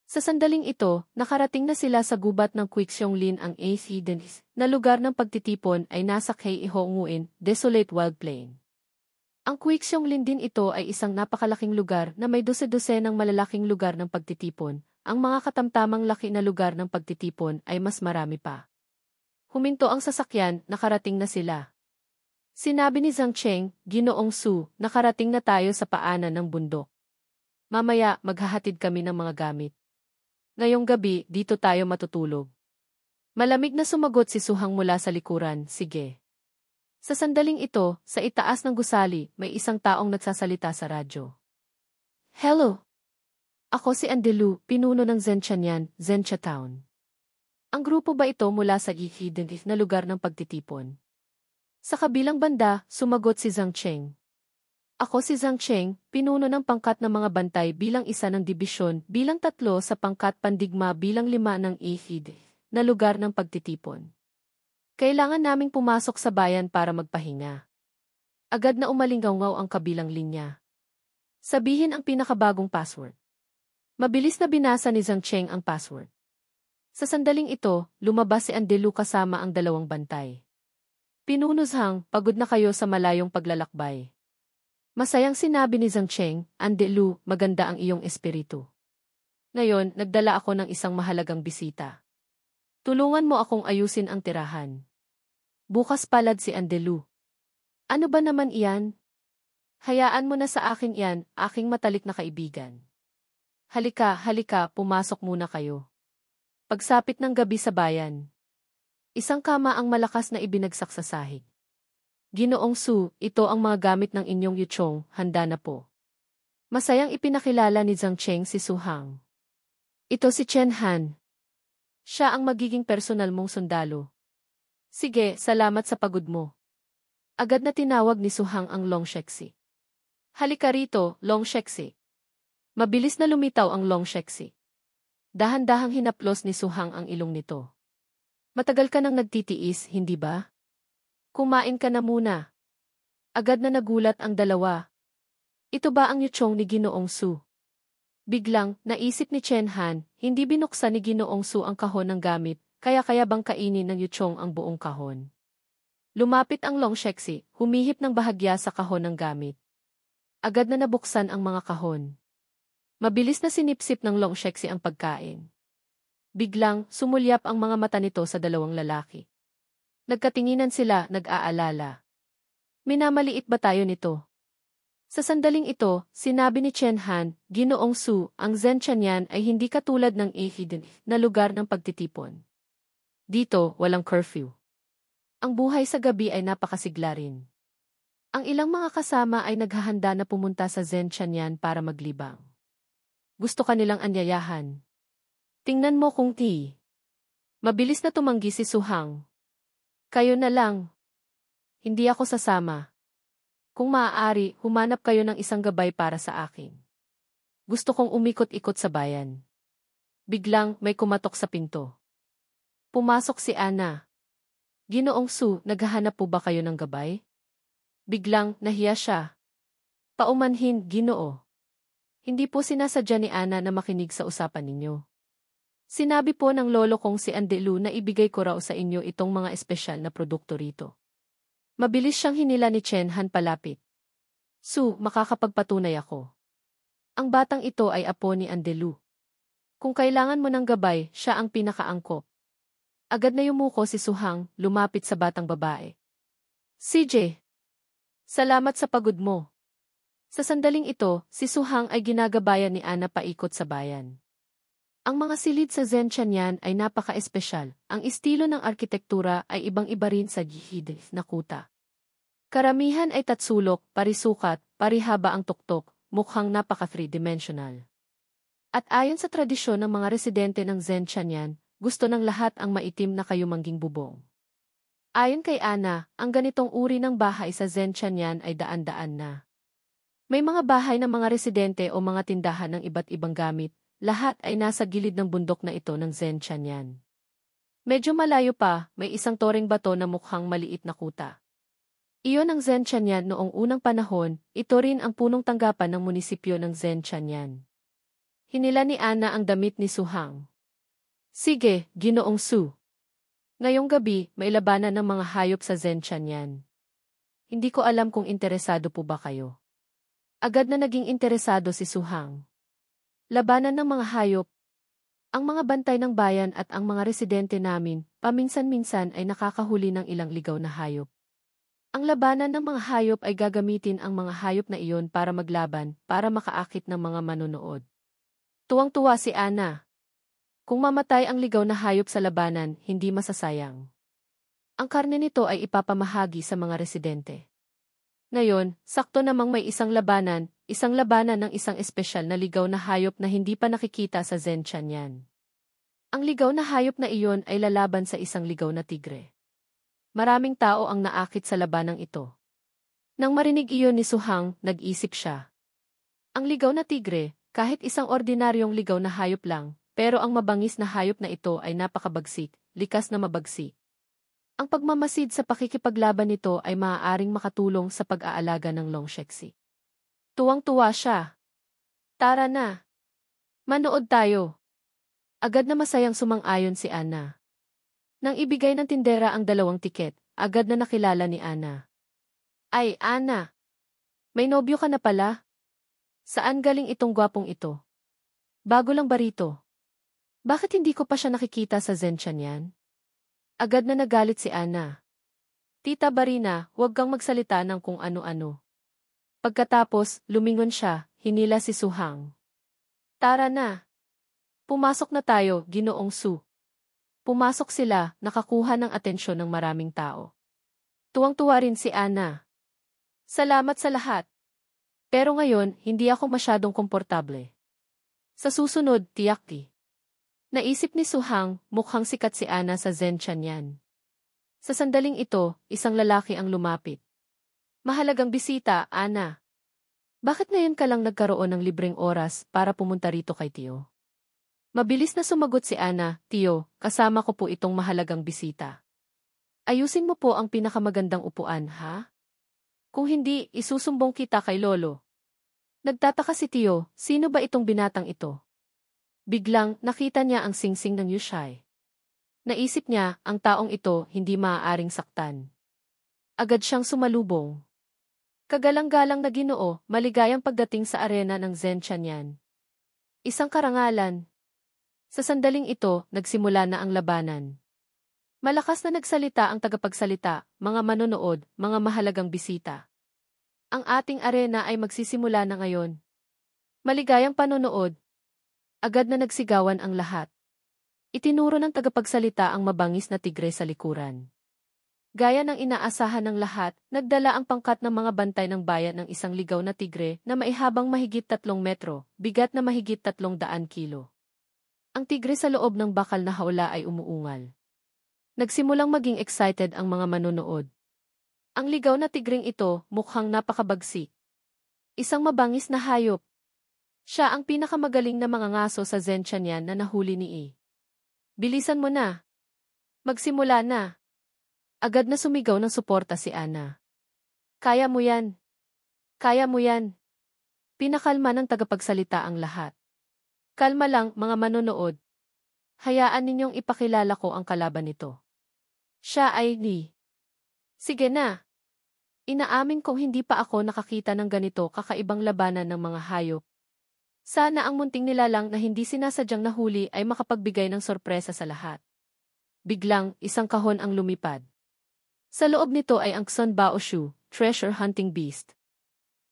Sa sandaling ito, nakarating na sila sa gubat ng Quixionglin. Ang Ifiden na lugar ng pagtitipon ay nasa Kaihonguin, Desolate Wild Plain. Ang Quixionglin din ito ay isang napakalaking lugar na may dose-dose ng malalaking lugar ng pagtitipon. Ang mga katamtamang laki na lugar ng pagtitipon ay mas marami pa. Huminto ang sasakyan, nakarating na sila. Sinabi ni Zhang Cheng, Ginoong Su, nakarating na tayo sa paanan ng bundok. Mamaya, maghahatid kami ng mga gamit. Ngayong gabi, dito tayo matutulog. Malamig na sumagot si Suhang mula sa likuran, sige. Sa sandaling ito, sa itaas ng gusali, may isang taong nagsasalita sa radyo. Hello! Ako si Andelu, pinuno ng Zhenchanian, Zhencha Town. Ang grupo ba ito mula sa Ifiden na lugar ng pagtitipon? Sa kabilang banda, sumagot si Zhang Cheng. Ako si Zhang Cheng, pinuno ng pangkat ng mga bantay bilang isa ng dibisyon, bilang 3 sa pangkat pandigma bilang 5 ng Ifiden na lugar ng pagtitipon. Kailangan naming pumasok sa bayan para magpahinga. Agad na umalingaw ang kabilang linya. Sabihin ang pinakabagong password. Mabilis na binasa ni Zhang Cheng ang password. Sa sandaling ito, lumabas si Andelu kasama ang 2 bantay. Pinuno Zhang, pagod na kayo sa malayong paglalakbay. Masayang sinabi ni Zhang Cheng, Andelu, maganda ang iyong espiritu. Ngayon, nagdala ako ng isang mahalagang bisita. Tulungan mo akong ayusin ang tirahan. Bukas palad si Andelu. Ano ba naman iyan? Hayaan mo na sa akin iyan, aking matalik na kaibigan. Halika, pumasok muna kayo. Pagsapit ng gabi sa bayan. Isang kama ang malakas na ibinagsak sa sahig. Ginoong Su, ito ang mga gamit ng inyong yutsong, handa na po. Masayang ipinakilala ni Zhang Cheng si Suhang. Ito si Chen Han. Siya ang magiging personal mong sundalo. Sige, salamat sa pagod mo. Agad na tinawag ni Suhang ang Longshexi. Halika rito, Longshexi. Mabilis na lumitaw ang Longshexi. Dahan-dahang hinaplos ni Suhang ang ilong nito. Matagal ka nang nagtitiis, hindi ba? Kumain ka na muna. Agad na nagulat ang dalawa. Ito ba ang yutsong ni Ginoong Su? Biglang, naisip ni Chen Han, hindi binuksan ni Ginoong Su ang kahon ng gamit, kaya bang kainin ng yutsong ang buong kahon. Lumapit ang Longshexi, humihip ng bahagya sa kahon ng gamit. Agad na nabuksan ang mga kahon. Mabilis na sinipsip ng Longshexi ang pagkain. Biglang, sumulyap ang mga mata nito sa dalawang lalaki. Nagkatinginan sila, nag-aalala. Minamaliit ba tayo nito? Sa sandaling ito, sinabi ni Chen Han, Ginoong Su, ang Zenchanyan ay hindi katulad ng Ehiden na lugar ng pagtitipon. Dito, walang curfew. Ang buhay sa gabi ay napakasigla rin. Ang ilang mga kasama ay naghahanda na pumunta sa Zenchanyan para maglibang. Gusto kanilang anyayahan. Tingnan mo kung Mabilis na tumanggi si Suhang. Kayo na lang. Hindi ako sasama. Kung maaari, humanap kayo ng isang gabay para sa akin. Gusto kong umikot-ikot sa bayan. Biglang may kumatok sa pinto. Pumasok si Ana. Ginoong Su, naghahanap po ba kayo ng gabay? Biglang, nahiya siya. Paumanhin, Ginoo. Hindi po sinasadya ni Ana na makinig sa usapan ninyo. Sinabi po ng lolo kong si Andelu na ibigay ko raw sa inyo itong mga espesyal na produkto rito. Mabilis siyang hinila ni Chen Han palapit. Su, makakapagpatunay ako. Ang batang ito ay apo ni Andelu. Kung kailangan mo ng gabay, siya ang pinakaangkop. Agad na yumuko si Suhang, lumapit sa batang babae. CJ, salamat sa pagod mo. Sa sandaling ito, si Suhang ay ginagabayan ni Ana paikot sa bayan. Ang mga silid sa Zenchanyan ay napaka-espesyal. Ang estilo ng arkitektura ay ibang-iba rin sa Jihid na kuta. Karamihan ay tatsulok, parisukat, parihaba ang tuktok, mukhang napaka-three-dimensional. At ayon sa tradisyon ng mga residente ng Zenchanyan, gusto ng lahat ang maitim na kayumangging bubong. Ayon kay Ana, ang ganitong uri ng bahay sa Zenchanyan ay daan-daan na. May mga bahay ng mga residente o mga tindahan ng iba't ibang gamit, lahat ay nasa gilid ng bundok na ito ng Zenchanyan. Medyo malayo pa, may isang toreng bato na mukhang maliit na kuta. Iyon ang Zenchanyan noong unang panahon, ito rin ang punong tanggapan ng munisipyo ng Zenchanyan. Hinila ni Ana ang damit ni Suhang. Sige, Ginoong Su. Ngayong gabi, may labanan ng mga hayop sa Zenchanyan. Hindi ko alam kung interesado po ba kayo. Agad na naging interesado si Suhang. Labanan ng mga hayop. Ang mga bantay ng bayan at ang mga residente namin, paminsan-minsan ay nakakahuli ng ilang ligaw na hayop. Ang labanan ng mga hayop ay gagamitin ang mga hayop na iyon para maglaban, para makaakit ng mga manonood. Tuwang-tuwa si Ana. Kung mamatay ang ligaw na hayop sa labanan, hindi masasayang. Ang karne nito ay ipapamahagi sa mga residente. Ngayon, sakto namang may isang labanan ng isang espesyal na ligaw na hayop na hindi pa nakikita sa Zenchanyan. Ang ligaw na hayop na iyon ay lalaban sa isang ligaw na tigre. Maraming tao ang naakit sa labanang ito. Nang marinig iyon ni Suhang, nag-isip siya. Ang ligaw na tigre, kahit isang ordinaryong ligaw na hayop lang, pero ang mabangis na hayop na ito ay napakabagsik, likas na mabagsik. Ang pagmamasid sa pakikipaglaban nito ay maaaring makatulong sa pag-aalaga ng Longshexi. Tuwang-tuwa siya. Tara na. Manood tayo. Agad na masayang sumang-ayon si Ana. Nang ibigay ng tindera ang 2 tiket, agad na nakilala ni Ana. Ay, Ana. May nobyo ka na pala? Saan galing itong gwapong ito? Bago lang ba rito? Bakit hindi ko pa siya nakikita sa Zenchanyan? Agad na nagalit si Ana. Tita Barina, huwag kang magsalita ng kung ano-ano. Pagkatapos, lumingon siya, hinila si Suhang. Tara na. Pumasok na tayo, Ginoong Su. Pumasok sila, nakakuha ng atensyon ng maraming tao. Tuwang-tuwa rin si Ana. Salamat sa lahat. Pero ngayon, hindi ako masyadong komportable. Sa susunod, tiyak ti. Naisip ni Suhang, mukhang sikat si Ana sa Zenchanyan. Sa sandaling ito, isang lalaki ang lumapit. Mahalagang bisita, Ana. Bakit ngayon ka lang nagkaroon ng libreng oras para pumunta rito kay Tio? Mabilis na sumagot si Ana, Tio, kasama ko po itong mahalagang bisita. Ayusin mo po ang pinakamagandang upuan, ha? Kung hindi, isusumbong kita kay Lolo. Nagtataka si Tio, sino ba itong binatang ito? Biglang, nakita niya ang singsing ng Yushai. Naisip niya, ang taong ito, hindi maaaring saktan. Agad siyang sumalubong. Kagalang-galang na Ginoo, maligayang pagdating sa arena ng Zen Chanyan. Isang karangalan. Sa sandaling ito, nagsimula na ang labanan. Malakas na nagsalita ang tagapagsalita, mga manonood, mga mahalagang bisita. Ang ating arena ay magsisimula na ngayon. Maligayang panonood. Agad na nagsigawan ang lahat. Itinuro ng tagapagsalita ang mabangis na tigre sa likuran. Gaya ng inaasahan ng lahat, nagdala ang pangkat ng mga bantay ng bayan ng isang ligaw na tigre na maihabang mahigit 3 metro, bigat na mahigit 300 kilo. Ang tigre sa loob ng bakal na hawla ay umuungal. Nagsimulang maging excited ang mga manonood. Ang ligaw na tigreng ito mukhang napakabagsik. Isang mabangis na hayop. Siya ang pinakamagaling na mangangaso sa Zen Chanyan na nahuli ni E. Bilisan mo na. Magsimula na. Agad na sumigaw ng suporta si Ana. Kaya mo yan. Kaya mo yan. Pinakalma ng tagapagsalita ang lahat. Kalma lang, mga manonood. Hayaan ninyong ipakilala ko ang kalaban nito. Siya ay ni. Sige na. Inaamin kong hindi pa ako nakakita ng ganito kakaibang labanan ng mga hayop. Sana ang munting nilalang na hindi sinasadyang nahuli ay makapagbigay ng sorpresa sa lahat. Biglang, isang kahon ang lumipad. Sa loob nito ay ang Xun Baoshu, treasure hunting beast.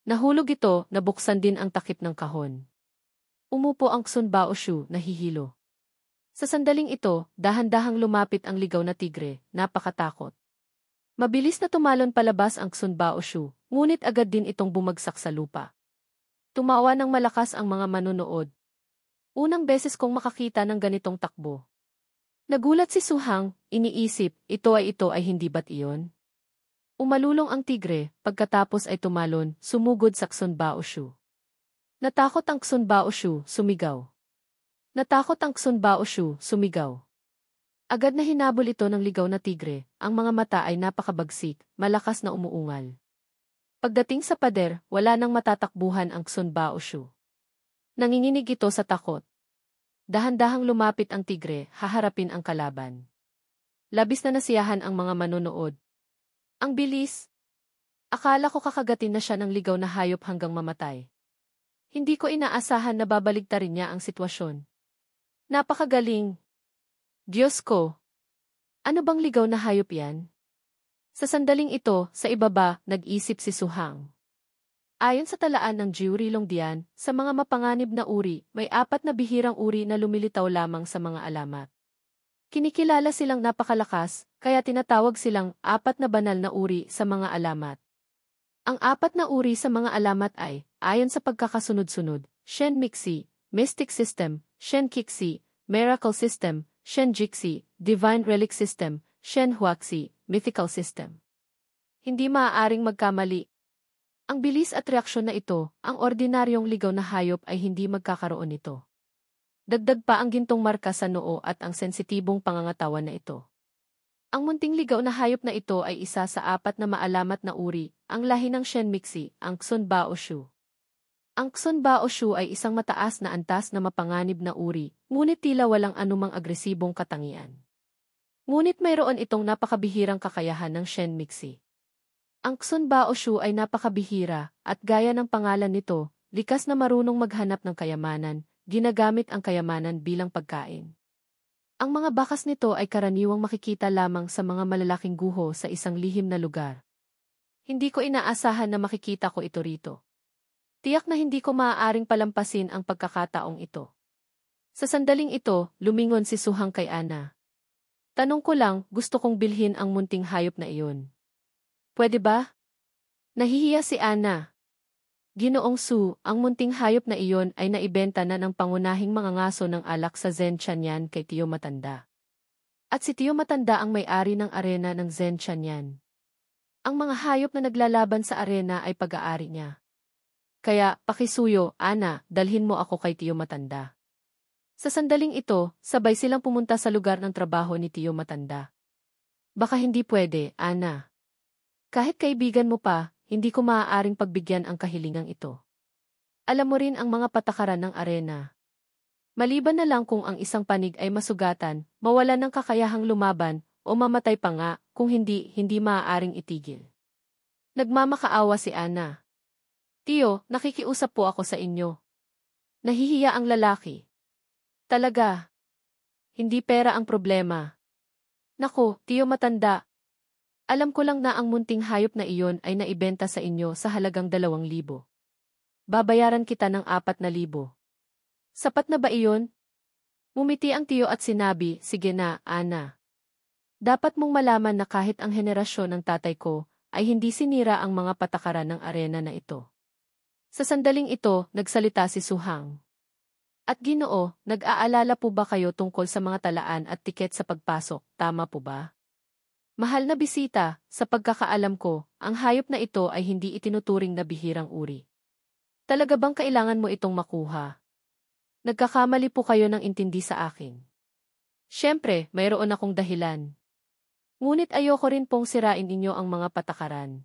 Nahulog ito, nabuksan din ang takip ng kahon. Umupo ang Xun Baoshu, nahihilo. Sa sandaling ito, dahan-dahang lumapit ang ligaw na tigre, napakatakot. Mabilis na tumalon palabas ang Xun Baoshu, ngunit agad din itong bumagsak sa lupa. Tumawa ng malakas ang mga manonood. Unang beses kong makakita ng ganitong takbo. Nagulat si Suhang, iniisip, ito ay hindi ba't iyon? Umalulong ang tigre, pagkatapos ay tumalon, sumugod sa Xun Baoshu. Natakot ang Xun Baoshu, sumigaw. Natakot ang Xun Baoshu, sumigaw. Agad na hinabol ito ng ligaw na tigre, ang mga mata ay napakabagsik, malakas na umuungal. Pagdating sa pader, wala nang matatakbuhan ang Xun Baoshu. Nanginginig ito sa takot. Dahan-dahang lumapit ang tigre, haharapin ang kalaban. Labis na nasiyahan ang mga manonood. Ang bilis! Akala ko kakagatin na siya ng ligaw na hayop hanggang mamatay. Hindi ko inaasahan na babaligtarin niya ang sitwasyon. Napakagaling! Diyos ko! Ano bang ligaw na hayop yan? Sa sandaling ito, sa ibaba, nag-isip si Suhang. Ayon sa talaan ng Jiuri Longdian, sa mga mapanganib na uri, may 4 na bihirang uri na lumilitaw lamang sa mga alamat. Kinikilala silang napakalakas, kaya tinatawag silang 4 na banal na uri sa mga alamat. Ang 4 na uri sa mga alamat ay, ayon sa pagkakasunod-sunod, Shen Mixi, Mystic System, Shen Kixi, Miracle System, Shen Jixi, Divine Relic System, Shen Huaxi, Mythical System. Hindi maaaring magkamali. Ang bilis at reaksyon na ito, ang ordinaryong ligaw na hayop ay hindi magkakaroon nito. Dagdag pa ang gintong marka sa noo at ang sensitibong pangangatawan na ito. Ang munting ligaw na hayop na ito ay isa sa 4 na maalamat na uri, ang lahi ng Shen Mixi, ang Xun Baoshu. Ang Xun Baoshu ay isang mataas na antas na mapanganib na uri, ngunit tila walang anumang agresibong katangian. Ngunit mayroon itong napakabihirang kakayahan ng Shen Mixi. Ang Xun Baoshu ay napakabihira, at gaya ng pangalan nito, likas na marunong maghanap ng kayamanan, ginagamit ang kayamanan bilang pagkain. Ang mga bakas nito ay karaniwang makikita lamang sa mga malalaking guho sa isang lihim na lugar. Hindi ko inaasahan na makikita ko ito rito. Tiyak na hindi ko maaaring palampasin ang pagkakataong ito. Sa sandaling ito, lumingon si Suhang kay Ana. Tanong ko lang, gusto kong bilhin ang munting hayop na iyon. Pwede ba? Nahihiya si Ana. Ginoong Su, ang munting hayop na iyon ay naibenta na ng pangunahing mga ngaso ng alak sa Zen Chanyan kay Tio Matanda. At si Tio Matanda ang may-ari ng arena ng Zen Chanyan. Ang mga hayop na naglalaban sa arena ay pag-aari niya. Kaya, pakisuyo, Ana, dalhin mo ako kay Tiyo Matanda. Sa sandaling ito, sabay silang pumunta sa lugar ng trabaho ni Tiyo Matanda. Baka hindi pwede, Ana. Kahit kaibigan mo pa, hindi ko maaaring pagbigyan ang kahilingang ito. Alam mo rin ang mga patakaran ng arena. Maliban na lang kung ang isang panig ay masugatan, mawalan ng kakayahang lumaban, o mamatay pa nga, kung hindi maaaring itigil. Nagmamakaawa si Ana. Tiyo, nakikiusap po ako sa inyo. Nahihiya ang lalaki. Talaga. Hindi pera ang problema. Naku, Tiyo Matanda. Alam ko lang na ang munting hayop na iyon ay naibenta sa inyo sa halagang 2,000. Babayaran kita ng 4,000. Sapat na ba iyon? Ngumiti ang tiyo at sinabi, sige na, Ana. Dapat mong malaman na kahit ang henerasyon ng tatay ko, ay hindi sinira ang mga patakaran ng arena na ito. Sa sandaling ito, nagsalita si Suhang. At Ginoo, nag-aalala po ba kayo tungkol sa mga talaan at tiket sa pagpasok, tama po ba? Mahal na bisita, sa pagkakaalam ko, ang hayop na ito ay hindi itinuturing na bihirang uri. Talaga bang kailangan mo itong makuha? Nagkakamali po kayo ng intindi sa akin. Siyempre, mayroon akong dahilan. Ngunit ayoko rin pong sirain inyo ang mga patakaran.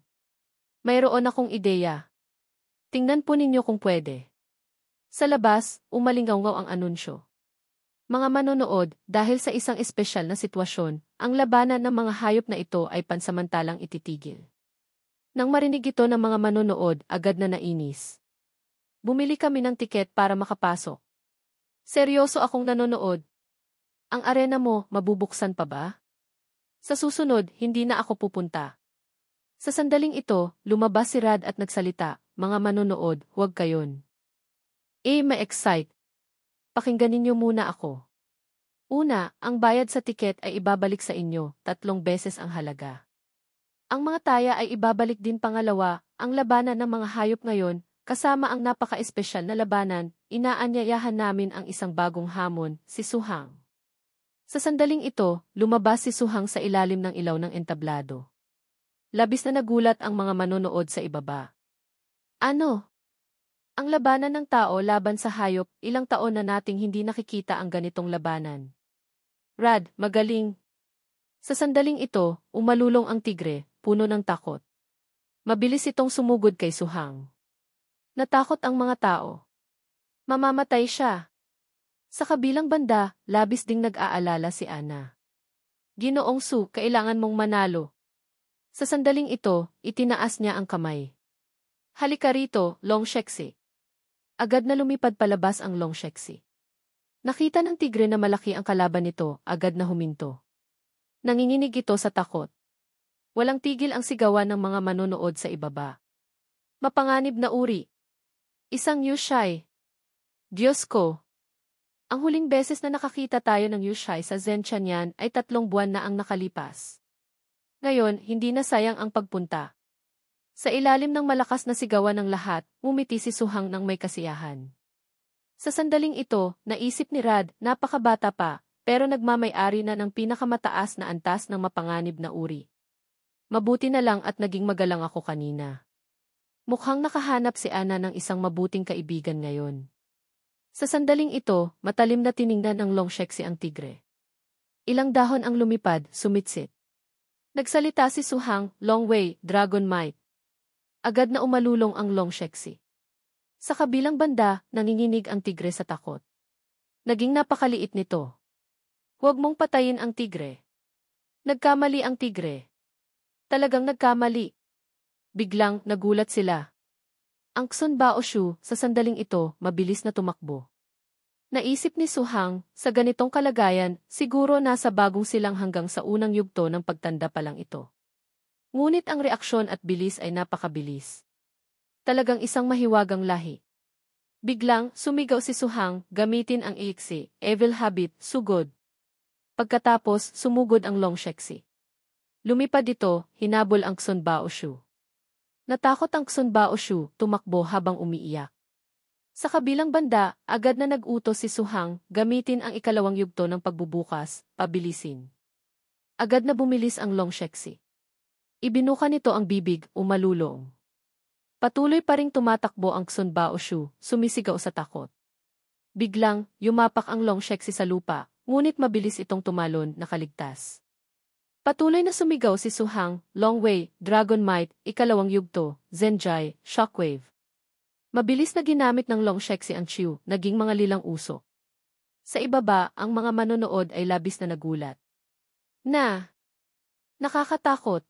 Mayroon akong ideya. Tingnan po ninyo kung pwede. Sa labas, umalingaw-ngaw ang anunsyo. Mga manonood, dahil sa isang espesyal na sitwasyon, ang labanan ng mga hayop na ito ay pansamantalang ititigil. Nang marinig ito ng mga manonood, agad na nainis. Bumili kami ng tiket para makapasok. Seryoso akong nanonood. Ang arena mo, mabubuksan pa ba? Sa susunod, hindi na ako pupunta. Sa sandaling ito, lumabas si Rad at nagsalita, mga manonood, huwag kayon. Ma-excite. Pakinggan ninyo muna ako. Una, ang bayad sa tiket ay ibabalik sa inyo, 3 beses ang halaga. Ang mga taya ay ibabalik din pangalawa, ang labanan ng mga hayop ngayon, kasama ang napaka-espesyal na labanan, inaanyayahan namin ang isang bagong hamon, si Suhang. Sa sandaling ito, lumabas si Suhang sa ilalim ng ilaw ng entablado. Labis na nagulat ang mga manonood sa ibaba. Ano? Ang labanan ng tao laban sa hayop, ilang taon na nating hindi nakikita ang ganitong labanan. Rad, magaling. Sa sandaling ito, umalulong ang tigre, puno ng takot. Mabilis itong sumugod kay Suhang. Natakot ang mga tao. Mamamatay siya. Sa kabilang banda, labis ding nag-aalala si Ana. Ginoong Su, kailangan mong manalo. Sa sandaling ito, itinaas niya ang kamay. Halika rito, Long Sheksi. Agad na lumipad palabas ang Long Sheksi. Nakita ng tigre na malaki ang kalaban nito, agad na huminto. Nanginginig ito sa takot. Walang tigil ang sigawan ng mga manonood sa ibaba. Mapanganib na uri. Isang Yushai. Diyos ko. Ang huling beses na nakakita tayo ng Yushai sa Zhentianyan ay 3 buwan na ang nakalipas. Ngayon, hindi na sayang ang pagpunta. Sa ilalim ng malakas na sigawan ng lahat, ngumiti si Suhang ng may kasiyahan. Sa sandaling ito, naisip ni Rad, napakabata pa, pero nagmamay-ari na ng pinakamataas na antas ng mapanganib na uri. Mabuti na lang at naging magalang ako kanina. Mukhang nakahanap si Ana ng isang mabuting kaibigan ngayon. Sa sandaling ito, matalim na tiningnan ng Long Sheksi ang tigre. Ilang dahon ang lumipad, sumitsit. Nagsalita si Suhang, Long Wei, Dragon Might. Agad na umalulong ang Long Sheksi. Sa kabilang banda, nanginginig ang tigre sa takot. Naging napakaliit nito. Huwag mong patayin ang tigre. Nagkamali ang tigre. Talagang nagkamali. Biglang, nagulat sila. Ang Xun Baoshu, sa sandaling ito, mabilis na tumakbo. Naisip ni Suhang, sa ganitong kalagayan, siguro nasa bagong silang hanggang sa unang yugto ng pagtanda pa lang ito. Ngunit ang reaksyon at bilis ay napakabilis. Talagang isang mahiwagang lahi. Biglang, sumigaw si Suhang, gamitin ang iksi, evil habit, sugod. Pagkatapos, sumugod ang Long Sheksi. Lumipad ito, hinabol ang Xun Baoshu. Natakot ang Xun Baoshu, tumakbo habang umiiyak. Sa kabilang banda, agad na nag-utos si Suhang, gamitin ang ikalawang yugto ng pagbubukas, pabilisin. Agad na bumilis ang Long Sheksi. Ibinuka nito ang bibig, umalulong. Patuloy pa ring tumatakbo ang Xun Baoshu, sumisigaw sa takot. Biglang, yumapak ang Long Shexi sa lupa, ngunit mabilis itong tumalon, nakaligtas. Patuloy na sumigaw si Su Hang, Long Wei, Dragon Might, ikalawang yugto, Zenjai, Shockwave. Mabilis na ginamit ng Long Shexi ang Chiu, naging mga lilang usok. Sa ibaba, ang mga manonood ay labis na nagulat. Nakakatakot.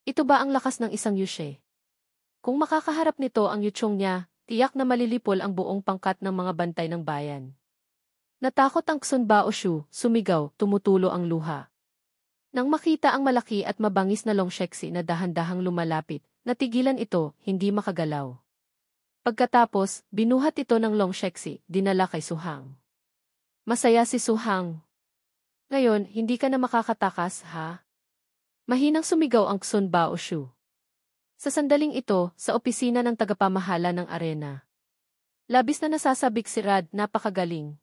Ito ba ang lakas ng isang Yushe? Kung makakaharap nito ang yuchong niya, tiyak na malilipol ang buong pangkat ng mga bantay ng bayan. Natakot ang Xun Baoshu, sumigaw, tumutulo ang luha. Nang makita ang malaki at mabangis na Long Shexi na dahan-dahang lumalapit, natigilan ito, hindi makagalaw. Pagkatapos, binuhat ito ng Long Shexi, dinala kay Su Hang. Masaya si Su Hang. Ngayon, hindi ka na makakatakas, ha? Mahinang sumigaw ang Xun Baoshu. Sa sandaling ito, sa opisina ng tagapamahala ng arena. Labis na nasasabik si Rad, napakagaling.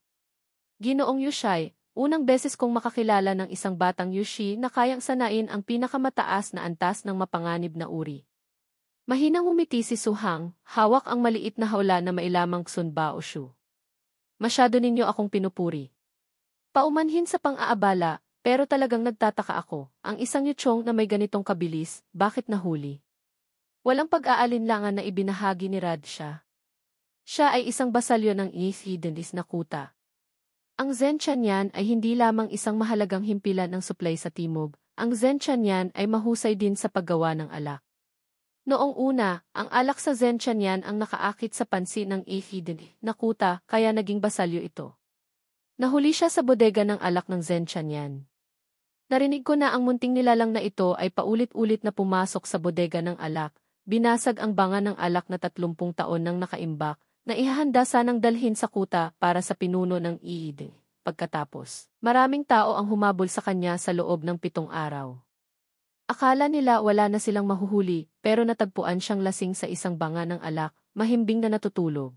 Ginoong Yushai, unang beses kong makakilala ng isang batang Yushi na kayang sanain ang pinakamataas na antas ng mapanganib na uri. Mahinang umiti si Su Hang, hawak ang maliit na hawla na mailamang Xun Baoshu. Masyado ninyo akong pinupuri. Paumanhin sa pang-aabala, pero talagang nagtataka ako, ang isang yuchong na may ganitong kabilis, bakit nahuli? Walang pag-aalinlangan na ibinahagi ni Rad siya. Siya ay isang basalyo ng Hidden na kuta. Ang Zenchan yan ay hindi lamang isang mahalagang himpilan ng supply sa timog, ang Zenchan yan ay mahusay din sa paggawa ng alak. Noong una, ang alak sa Zenchan yan ang nakaakit sa pansin ng Hidden na kuta, kaya naging basalyo ito. Nahuli siya sa bodega ng alak ng Zenchan yan. Narinig ko na ang munting nilalang na ito ay paulit-ulit na pumasok sa bodega ng alak, binasag ang banga ng alak na 30 taon nang nakaimbak, na ihahanda sanang dalhin sa kuta para sa pinuno ng Iide. Pagkatapos, maraming tao ang humabol sa kanya sa loob ng 7 araw. Akala nila wala na silang mahuhuli, pero natagpuan siyang lasing sa isang banga ng alak, mahimbing na natutulog.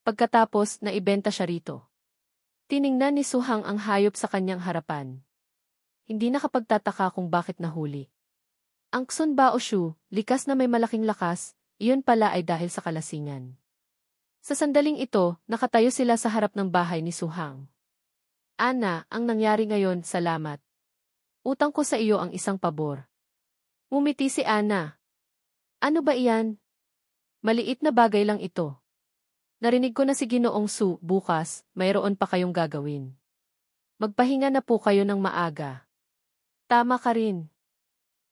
Pagkatapos, naibenta siya rito. Tiningnan ni Su Hang ang hayop sa kanyang harapan. Hindi nakapagtataka kung bakit nahuli. Ang Xun Baoshu, likas na may malaking lakas, iyon pala ay dahil sa kalasingan. Sa sandaling ito, nakatayo sila sa harap ng bahay ni Su Hang. Ana, ang nangyari ngayon, salamat. Utang ko sa iyo ang isang pabor. Ngumiti si Ana. Ano ba iyan? Maliit na bagay lang ito. Narinig ko na si Ginoong Su, bukas, mayroon pa kayong gagawin. Magpahinga na po kayo ng maaga. Tama ka rin.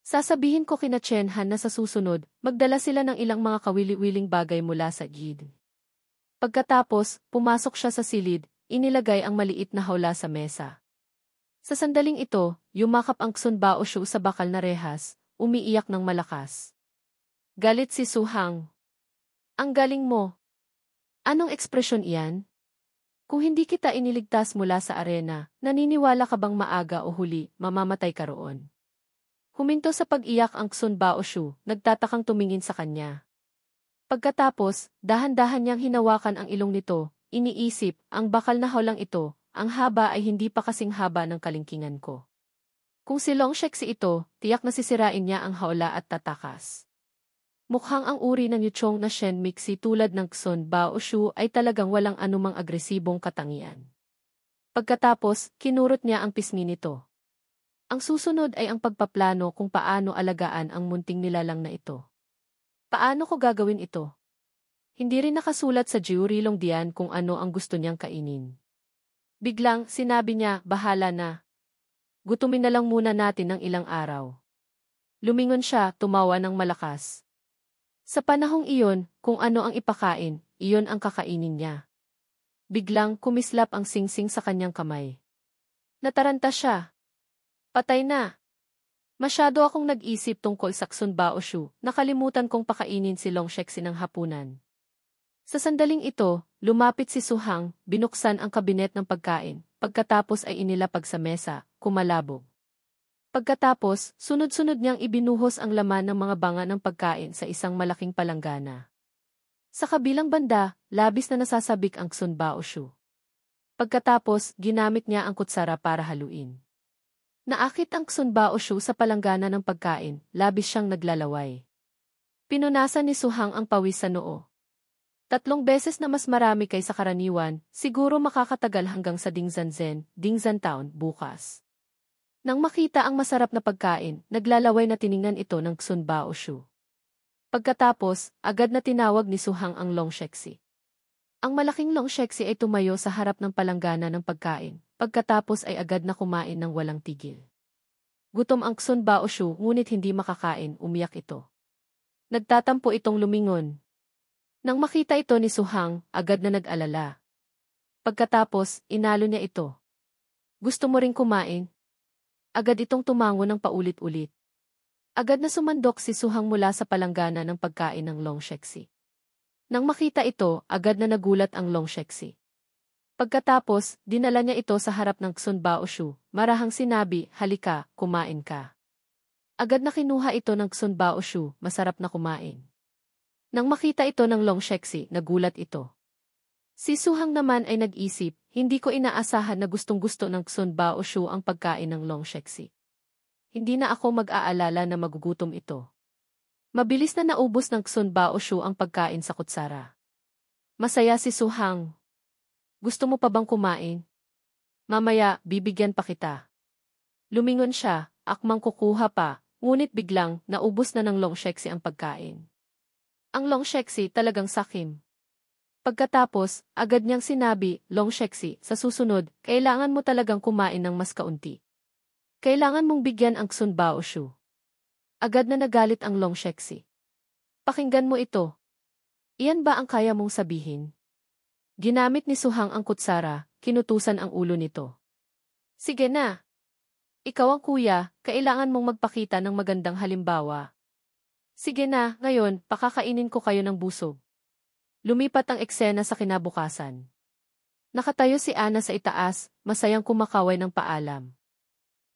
Sasabihin ko kina Chen Han na sa susunod, magdala sila ng ilang mga kawili-wiling bagay mula sa gid. Pagkatapos, pumasok siya sa silid, inilagay ang maliit na hawla sa mesa. Sa sandaling ito, yumakap ang Xun Baoshu sa bakal na rehas, umiiyak ng malakas. Galit si Su Hang. Ang galing mo. Anong ekspresyon iyan? Kung hindi kita iniligtas mula sa arena, naniniwala ka bang maaga o huli, mamamatay ka roon? Huminto sa pag-iyak ang Xun Baoshu, nagtatakang tumingin sa kanya. Pagkatapos, dahan-dahan niyang hinawakan ang ilong nito, iniisip, ang bakal na hawlang ito, ang haba ay hindi pa kasing haba ng kalingkingan ko. Kung si Long Shexi ito, tiyak na sisirain niya ang hawla at tatakas. Mukhang ang uri ng yuchong na Shen Mixi tulad ng Xun Baoshu ay talagang walang anumang agresibong katangian. Pagkatapos, kinurot niya ang pisngi nito. Ang susunod ay ang pagpaplano kung paano alagaan ang munting nilalang na ito. Paano ko gagawin ito? Hindi rin nakasulat sa Jiurilong diyan kung ano ang gusto niyang kainin. Biglang, sinabi niya, bahala na. Gutumin na lang muna natin ng ilang araw. Lumingon siya, tumawa ng malakas. Sa panahong iyon, kung ano ang ipakain, iyon ang kakainin niya. Biglang kumislap ang singsing sa kanyang kamay. Nataranta siya. Patay na. Masyado akong nag-isip tungkol sa Xun Baoshu, nakalimutan kong pakainin si Long Shexi ng hapunan. Sa sandaling ito, lumapit si Su Hang, binuksan ang kabinet ng pagkain, pagkatapos ay inilapag sa mesa, kumalabog. Pagkatapos, sunod-sunod niyang ibinuhos ang laman ng mga banga ng pagkain sa isang malaking palanggana. Sa kabilang banda, labis na nasasabik ang Xun Baoshu. Pagkatapos, ginamit niya ang kutsara para haluin. Naakit ang Xun Baoshu sa palanggana ng pagkain, labis siyang naglalaway. Pinunasan ni Suhang ang pawis sa noo. 3 beses na mas marami kaysa karaniwan, siguro makakatagal hanggang sa Dingzan Town bukas. Nang makita ang masarap na pagkain, naglalaway na tiningnan ito ng Xun Baoshu. Pagkatapos, agad na tinawag ni Suhang ang Longsheksi. Ang malaking Longsheksi ay tumayo sa harap ng palanggana ng pagkain, pagkatapos ay agad na kumain ng walang tigil. Gutom ang Xun Baoshu ngunit hindi makakain, umiyak ito. Nagtatampo itong lumingon. Nang makita ito ni Suhang, agad na nag-alala. Pagkatapos, inalo niya ito. Gusto mo ring kumain? Agad itong tumango ng paulit-ulit. Agad na sumandok si Suhang mula sa palanggana ng pagkain ng Longsheksi. Nang makita ito, agad na nagulat ang Longsheksi. Pagkatapos, dinala niya ito sa harap ng Xun Baoshu, marahang sinabi, halika, kumain ka. Agad na kinuha ito ng Xun Baoshu, masarap na kumain. Nang makita ito ng Longsheksi, nagulat ito. Si Suhang naman ay nag-isip, hindi ko inaasahan na gustong-gusto ng Xun Baoshu ang pagkain ng Longsheksi. Hindi na ako mag-aalala na magugutom ito. Mabilis na naubos ng Xun Baoshu ang pagkain sa kutsara. Masaya si Suhang. Gusto mo pa bang kumain? Mamaya, bibigyan pa kita. Lumingon siya, akmang kukuha pa, ngunit biglang, naubos na ng Longsheksi ang pagkain. Ang Longsheksi talagang sakim. Pagkatapos, agad niyang sinabi, Longsheksi, sa susunod, kailangan mo talagang kumain ng mas kaunti. Kailangan mong bigyan ang Xun Baoshu. Agad na nagalit ang Longsheksi. Pakinggan mo ito. Iyan ba ang kaya mong sabihin? Ginamit ni Suhang ang kutsara, kinutusan ang ulo nito. Sige na. Ikaw ang kuya, kailangan mong magpakita ng magandang halimbawa. Sige na, ngayon, pakakainin ko kayo ng busog. Lumipat ang eksena sa kinabukasan. Nakatayo si Ana sa itaas, masayang kumakaway ng paalam.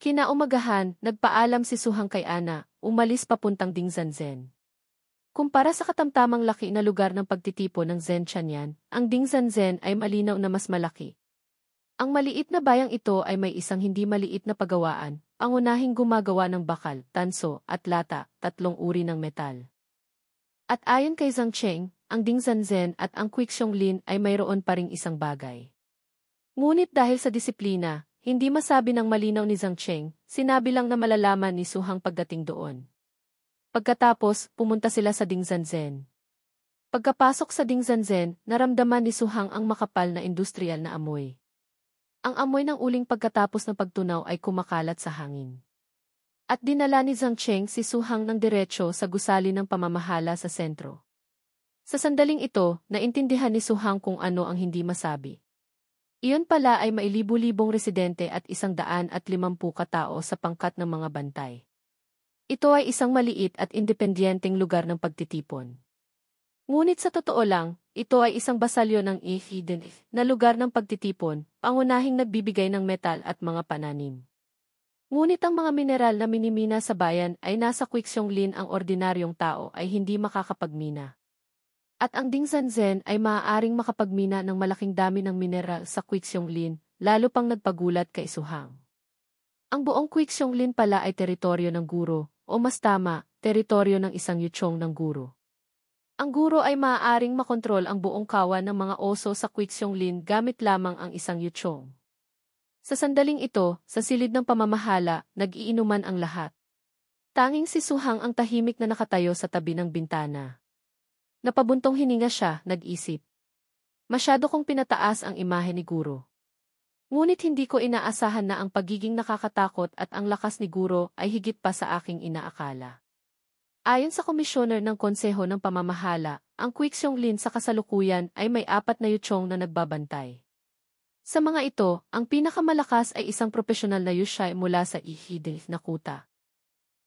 Kinaumagahan, nagpaalam si Suhang kay Ana, umalis papuntang Dingzan. Kumpara sa katamtamang laki na lugar ng pagtitipon ng Zhenjiang, ang Dingzan ay malinaw na mas malaki. Ang maliit na bayang ito ay may isang hindi maliit na pagawaan, pangunahing gumagawa ng bakal, tanso, at lata, 3 uri ng metal. At ayon kay Zhang Cheng, ang Dingzan at ang Quixiong ay mayroon pa ring isang bagay. Ngunit dahil sa disiplina, hindi masabi ng malinaw ni Zhang Cheng, sinabi lang na malalaman ni Suhang pagdating doon. Pagkatapos, pumunta sila sa Dingzan. Pagkapasok sa Dingzan, naramdaman ni Suhang ang makapal na industrial na amoy. Ang amoy ng uling pagkatapos ng pagtunaw ay kumakalat sa hangin. At dinala ni Zhang Cheng si Suhang ng diretso sa gusali ng pamamahala sa sentro. Sa sandaling ito, naintindihan ni Suhang kung ano ang hindi masabi. Iyon pala ay may libu-libong residente at 150 katao sa pangkat ng mga bantay. Ito ay isang maliit at independenteng lugar ng pagtitipon. Ngunit sa totoo lang, ito ay isang basalyo ng Ihiden na lugar ng pagtitipon, pangunahing nagbibigay ng metal at mga pananim. Ngunit ang mga mineral na minimina sa bayan ay nasa Quixiong ang ordinaryong tao ay hindi makakapagmina. At ang Dingzan ay maaaring makapagmina ng malaking dami ng mineral sa Quixiong lalo pang nagpagulat kay Suhang. Ang buong Quixiong pala ay teritoryo ng guro, o mas tama, teritoryo ng isang yuchong ng guro. Ang guro ay maaaring makontrol ang buong kawan ng mga oso sa Quixiong gamit lamang ang isang yuchong. Sa sandaling ito, sa silid ng pamamahala, nag-iinuman ang lahat. Tanging si Suhang ang tahimik na nakatayo sa tabi ng bintana. Napabuntong hininga siya, nag-isip. Masyado kong pinataas ang imahe ni guro. Ngunit hindi ko inaasahan na ang pagiging nakakatakot at ang lakas ni guro ay higit pa sa aking inaakala. Ayon sa komisyoner ng Konseho ng Pamamahala, ang Quixiong sa kasalukuyan ay may 4 na yuchong na nagbabantay. Sa mga ito, ang pinakamalakas ay isang profesional na yushai mula sa Ihide na kuta.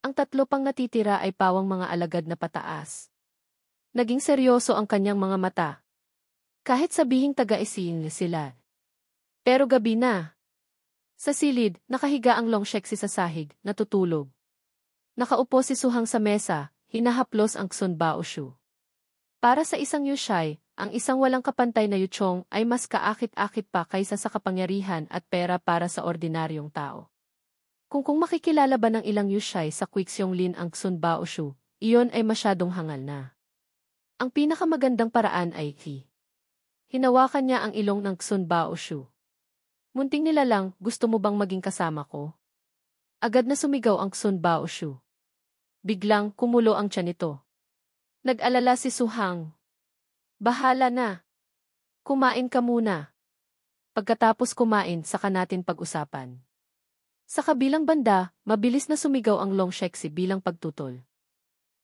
Ang 3 pang natitira ay pawang mga alagad na pataas. Naging seryoso ang kanyang mga mata. Kahit sabihing taga-isin sila. Pero gabi na. Sa silid, nakahiga ang Longsheksi sa sahig, natutulog. Nakaupo si Suhang sa mesa, hinahaplos ang Xun Baoshu. Para sa isang yushai, ang isang walang kapantay na yuchong ay mas kaakit-akit pa kaysa sa kapangyarihan at pera para sa ordinaryong tao. Kung makikilala ba ng ilang Yushai sa Kwiksyonglin ang Xun Baoshu, iyon ay masyadong hangal na. Ang pinakamagandang paraan ay hinawakan niya ang ilong ng Xun Baoshu. Munting nilalang, gusto mo bang maging kasama ko? Agad na sumigaw ang Xun Baoshu. Biglang kumulo ang tiyan nito. Nag-alala si Suhang. Bahala na. Kumain ka muna. Pagkatapos kumain, saka natin pag-usapan. Sa kabilang banda, mabilis na sumigaw ang Long Shexi bilang pagtutol.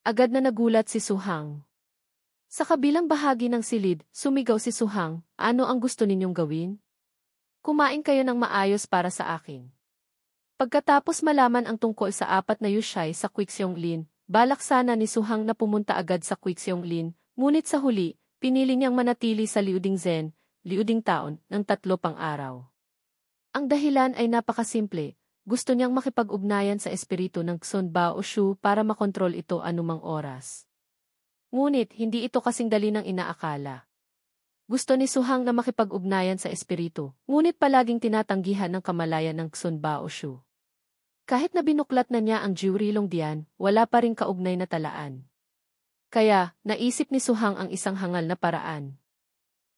Agad na nagulat si Suhang. Sa kabilang bahagi ng silid, sumigaw si Suhang, ano ang gusto ninyong gawin? Kumain kayo ng maayos para sa akin. Pagkatapos malaman ang tungkol sa 4 na Yushai sa Kwiksyonglin, balak sana ni Suhang na pumunta agad sa Kwiksyonglin, ngunit sa huli, pinili niyang manatili sa Liudingzen, Liuding Town, ng 3 pang araw. Ang dahilan ay napakasimple. Gusto niyang makipag-ugnayan sa espiritu ng Xun Baoshu para makontrol ito anumang oras. Ngunit hindi ito kasing dali ng inaakala. Gusto ni Suhang na makipag-ugnayan sa espiritu, ngunit palaging tinatanggihan ng kamalayan ng Xun Baoshu. Kahit na binuklat na niya ang Jiurilong Dian, wala pa ring kaugnay na talaan. Kaya, naisip ni Suhang ang isang hangal na paraan.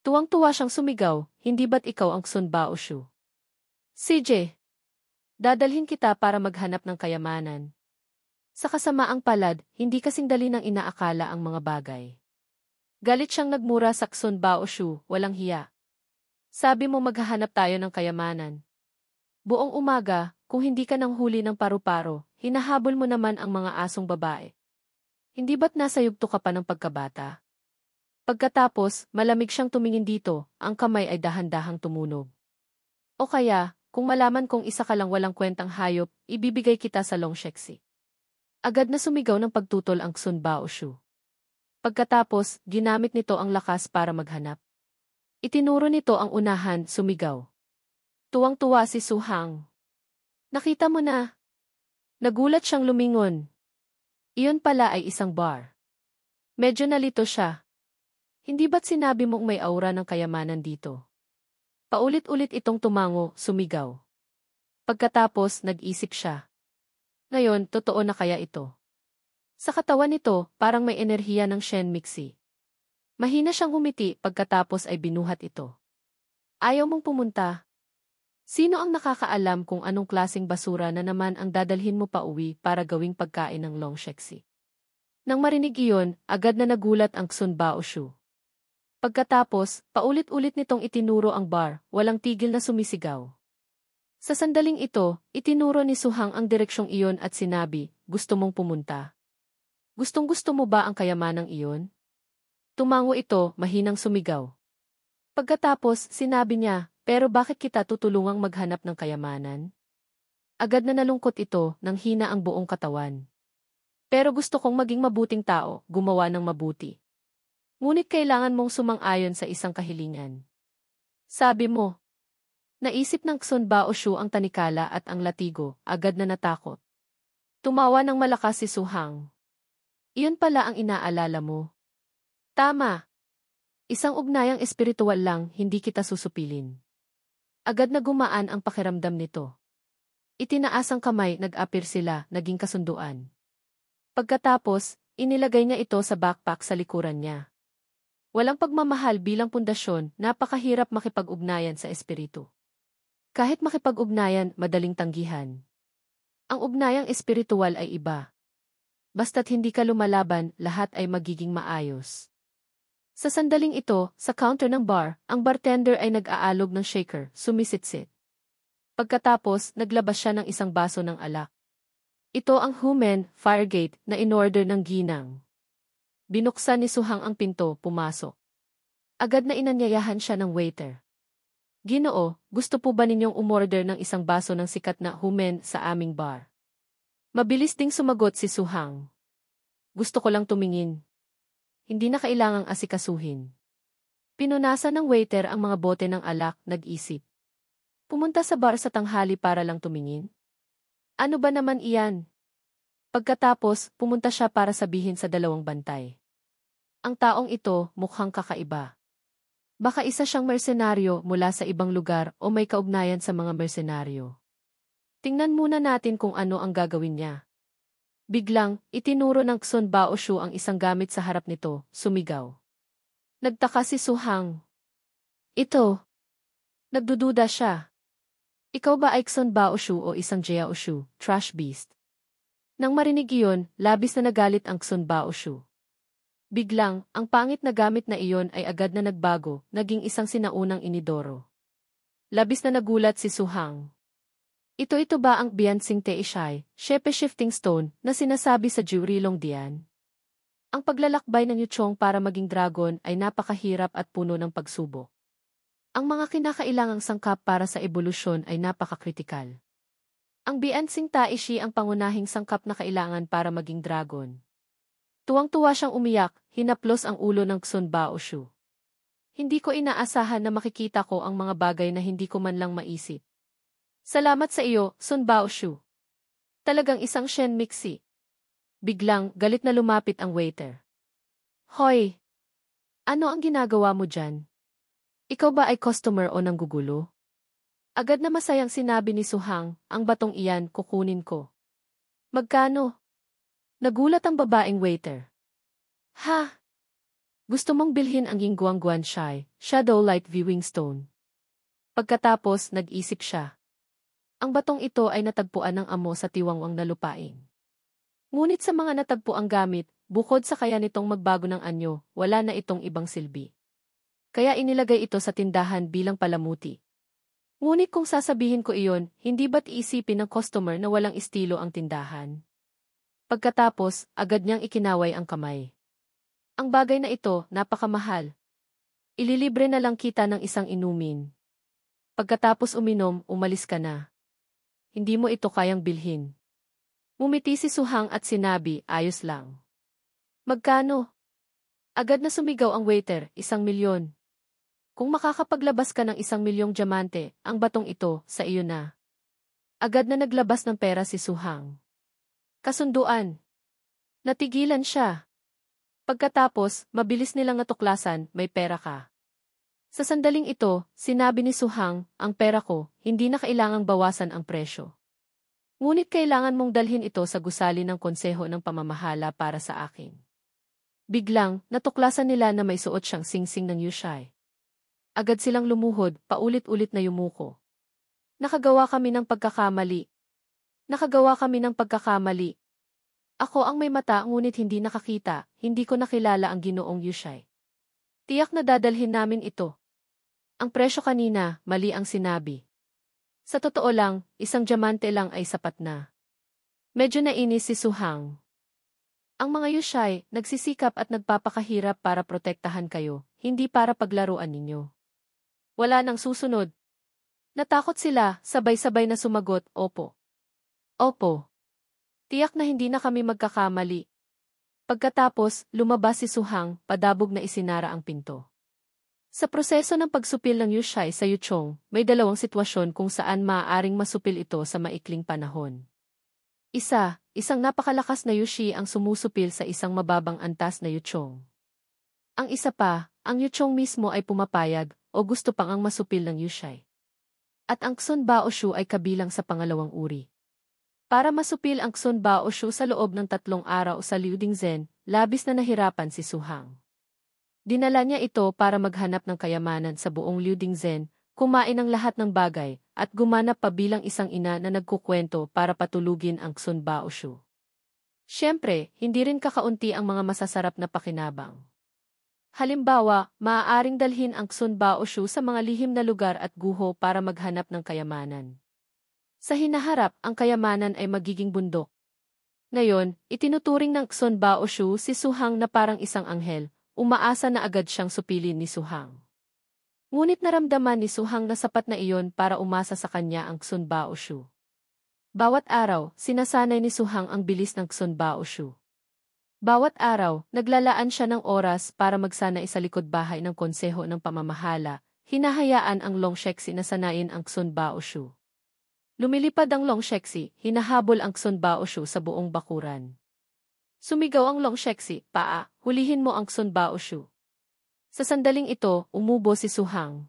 Tuwang-tuwa siyang sumigaw, hindi ba't ikaw ang Xun Baoshu? CJ! Dadalhin kita para maghanap ng kayamanan. Sa kasamaang palad, hindi kasing dali ng inaakala ang mga bagay. Galit siyang nagmura sa Xun Baoshu, walang hiya. Sabi mo maghahanap tayo ng kayamanan. Buong umaga, kung hindi ka nang huli ng paru-paro, hinahabol mo naman ang mga asong babae. Hindi ba't nasa yugto ka pa ng pagkabata? Pagkatapos, malamig siyang tumingin dito, ang kamay ay dahan-dahang tumunog. O kaya, kung malaman kong isa ka lang walang kwentang hayop, ibibigay kita sa Long Shexi. Agad na sumigaw ng pagtutol ang Xun Baoshu. Pagkatapos, ginamit nito ang lakas para maghanap. Itinuro nito ang unahan, sumigaw. Tuwang-tuwa si Suhang. Nakita mo na. Nagulat siyang lumingon. Iyon pala ay isang bar. Medyo nalito siya. Hindi ba't sinabi mong may aura ng kayamanan dito? Paulit-ulit itong tumango, sumigaw. Pagkatapos, nag-isip siya. Ngayon, totoo na kaya ito? Sa katawan nito, parang may enerhiya ng Shen Mixi. Mahina siyang humiti, pagkatapos ay binuhat ito. Ayaw mong pumunta? Sino ang nakakaalam kung anong klaseng basura na naman ang dadalhin mo pa uwi para gawing pagkain ng Long Shexi? Nang marinig iyon, agad na nagulat ang Xun Baoshu. Pagkatapos, paulit-ulit nitong itinuro ang bar, walang tigil na sumisigaw. Sa sandaling ito, itinuro ni Suhang ang direksyong iyon at sinabi, gusto mong pumunta? Gustong-gusto mo ba ang kayamanang iyon? Tumango ito, mahinang sumigaw. Pagkatapos, sinabi niya, pero bakit kita tutulungang maghanap ng kayamanan? Agad na nalungkot ito, nang hina ang buong katawan. Pero gusto kong maging mabuting tao, gumawa ng mabuti. Ngunit kailangan mong sumang-ayon sa isang kahilingan. Sabi mo. Naisip ng Xun Baoshu ang tanikala at ang latigo, agad na natakot. Tumawa ng malakas si Suhang. Iyon pala ang inaalala mo. Tama. Isang ugnayang espiritual lang, hindi kita susupilin. Agad na gumaan ang pakiramdam nito. Itinaas ang kamay, nag-apir sila, naging kasunduan. Pagkatapos, inilagay niya ito sa backpack sa likuran niya. Walang pagmamahal bilang pundasyon, napakahirap makipag-ugnayan sa espiritu. Kahit makipag-ugnayan, madaling tanggihan. Ang ugnayang espiritual ay iba. Basta't hindi ka lumalaban, lahat ay magiging maayos. Sa sandaling ito, sa counter ng bar, ang bartender ay nag-aalog ng shaker, sumisitsit. Pagkatapos, naglabas siya ng isang baso ng alak. Ito ang Humen, Firegate, na inorder ng ginang. Binuksan ni Suhang ang pinto, pumasok. Agad na inanyayahan siya ng waiter. Ginoo, gusto po ba ninyong umorder ng isang baso ng sikat na Humen sa aming bar? Mabilis ding sumagot si Suhang. Gusto ko lang tumingin. Hindi na kailangang asikasuhin. Pinunasan ng waiter ang mga bote ng alak, nag-isip. Pumunta sa bar sa tanghali para lang tumingin? Ano ba naman iyan? Pagkatapos, pumunta siya para sabihin sa dalawang bantay. Ang taong ito, mukhang kakaiba. Baka isa siyang mersenaryo mula sa ibang lugar o may kaugnayan sa mga mersenaryo. Tingnan muna natin kung ano ang gagawin niya. Biglang, itinuro ng Xun Baoshu ang isang gamit sa harap nito, sumigaw. Nagtaka si Su Hang. Ito. Nagdududa siya. Ikaw ba ay Xun Baoshu o isang Jiaoshu, trash beast? Nang marinig iyon, labis na nagalit ang Xun Baoshu. Biglang, ang pangit na gamit na iyon ay agad na nagbago, naging isang sinaunang inidoro. Labis na nagulat si Su Hang. Ito ba ang Biansing Teishai, Shepe Shifting Stone, na sinasabi sa Jurilong Dian? Ang paglalakbay ng Yuchong para maging dragon ay napakahirap at puno ng pagsubok. Ang mga kinakailangang sangkap para sa ebolusyon ay napakakritikal. Ang Biansing Taishi ang pangunahing sangkap na kailangan para maging dragon. Tuwang-tuwa siyang umiyak, hinaplos ang ulo ng Xun Baoshu. Hindi ko inaasahan na makikita ko ang mga bagay na hindi ko man lang maisip. Salamat sa iyo, Xun Baoshu. Talagang isang Shen Mixi. Biglang, galit na lumapit ang waiter. Hoy! Ano ang ginagawa mo dyan? Ikaw ba ay customer o nanggugulo? Agad na masayang sinabi ni Su Hang, ang batong iyan kukunin ko. Magkano? Nagulat ang babaeng waiter. Ha? Gusto mong bilhin ang Yingguang Guanshai, Shadow Light Viewing Stone. Pagkatapos, nag-isip siya. Ang batong ito ay natagpuan ng amo sa tiwangwang na lupain. Ngunit sa mga natagpuang gamit, bukod sa kaya nitong magbago ng anyo, wala na itong ibang silbi. Kaya inilagay ito sa tindahan bilang palamuti. Ngunit kung sasabihin ko iyon, hindi ba't iisipin ng customer na walang estilo ang tindahan? Pagkatapos, agad niyang ikinaway ang kamay. Ang bagay na ito, napakamahal. Ililibre na lang kita ng isang inumin. Pagkatapos uminom, umalis ka na. Hindi mo ito kayang bilhin. Ngumiti si Su Hang at sinabi, ayos lang. Magkano? Agad na sumigaw ang waiter, 1,000,000. Kung makakapaglabas ka ng 1,000,000 diamante, ang batong ito, sa iyo na. Agad na naglabas ng pera si Su Hang. Kasunduan. Natigilan siya. Pagkatapos, mabilis nilang natuklasan, may pera ka. Sa sandaling ito, sinabi ni Su Hang, ang pera ko, hindi na kailangang bawasan ang presyo. Ngunit kailangan mong dalhin ito sa gusali ng konseho ng pamamahala para sa akin. Biglang, natuklasan nila na may suot siyang singsing ng Yushai. Agad silang lumuhod, paulit-ulit na yumuko. Nakagawa kami ng pagkakamali. Nakagawa kami ng pagkakamali. Ako ang may mata ngunit hindi nakakita, hindi ko nakilala ang Ginoong Yushai. Tiyak na dadalhin namin ito. Ang presyo kanina, mali ang sinabi. Sa totoo lang, 1 diamante lang ay sapat na. Medyo nainis si Su Hang. Ang mga Yushai, nagsisikap at nagpapakahirap para protektahan kayo, hindi para paglaruan ninyo. Wala nang susunod. Natakot sila, sabay-sabay na sumagot, opo. Opo. Tiyak na hindi na kami magkakamali. Pagkatapos, lumabas si Su Hang, padabog na isinara ang pinto. Sa proseso ng pagsupil ng Yushai sa Yuchong, may dalawang sitwasyon kung saan maaaring masupil ito sa maikling panahon. Isang napakalakas na Yushi ang sumusupil sa isang mababang antas na Yuchong. Ang isa pa, ang Yuchong mismo ay pumapayag o gusto pang ang masupil ng Yushai. At ang Xun Baoshu ay kabilang sa pangalawang uri. Para masupil ang Xun Baoshu sa loob ng 3 araw sa Liudingzhen, labis na nahirapan si Su Hang. Dinala niya ito para maghanap ng kayamanan sa buong Liudingzhen, kumain ng lahat ng bagay, at gumanap pa bilang isang ina na nagkukwento para patulugin ang Xun Baoshu. Siyempre, hindi rin kakaunti ang mga masasarap na pakinabang. Halimbawa, maaaring dalhin ang Xun Baoshu sa mga lihim na lugar at guho para maghanap ng kayamanan. Sa hinaharap, ang kayamanan ay magiging bundok. Ngayon, itinuturing ng Xun Baoshu si Su Hang na parang isang anghel, umaasa na agad siyang supilin ni Su Hang. Ngunit naramdaman ni Su Hang na sapat na iyon para umasa sa kanya ang Xun Baoshu. Bawat araw, sinasanay ni Su Hang ang bilis ng Xun Baoshu. Bawat araw, naglalaan siya ng oras para magsanay sa likod bahay ng konseho ng pamamahala, hinahayaan ang Longsheksi na sanayin ang Xun Baoshu. Lumilipad ang Longsheksi, hinahabol ang Xun Baoshu sa buong bakuran. Sumigaw ang Longsheksi, paa, hulihin mo ang Xun Baoshu. Sa sandaling ito, umubo si Su Hang.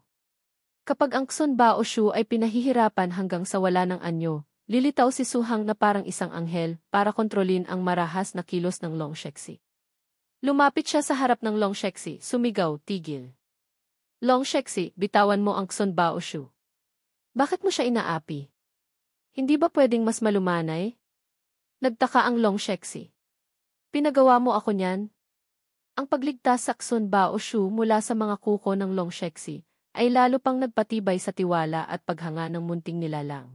Kapag ang Xun Baoshu ay pinahihirapan hanggang sa wala ng anyo, lilitaw si Suhang na parang isang anghel para kontrolin ang marahas na kilos ng Long Shexi. Lumapit siya sa harap ng Long Shexi, sumigaw, tigil. Long Shexi, bitawan mo ang Xun Baoshu. Bakit mo siya inaapi? Hindi ba pwedeng mas malumanay? Nagtaka ang Long Shexi. Pinagawa mo ako niyan? Ang pagligtas sa Xun Baoshu mula sa mga kuko ng Long Shexi ay lalo pang nagpatibay sa tiwala at paghanga ng munting nilalang.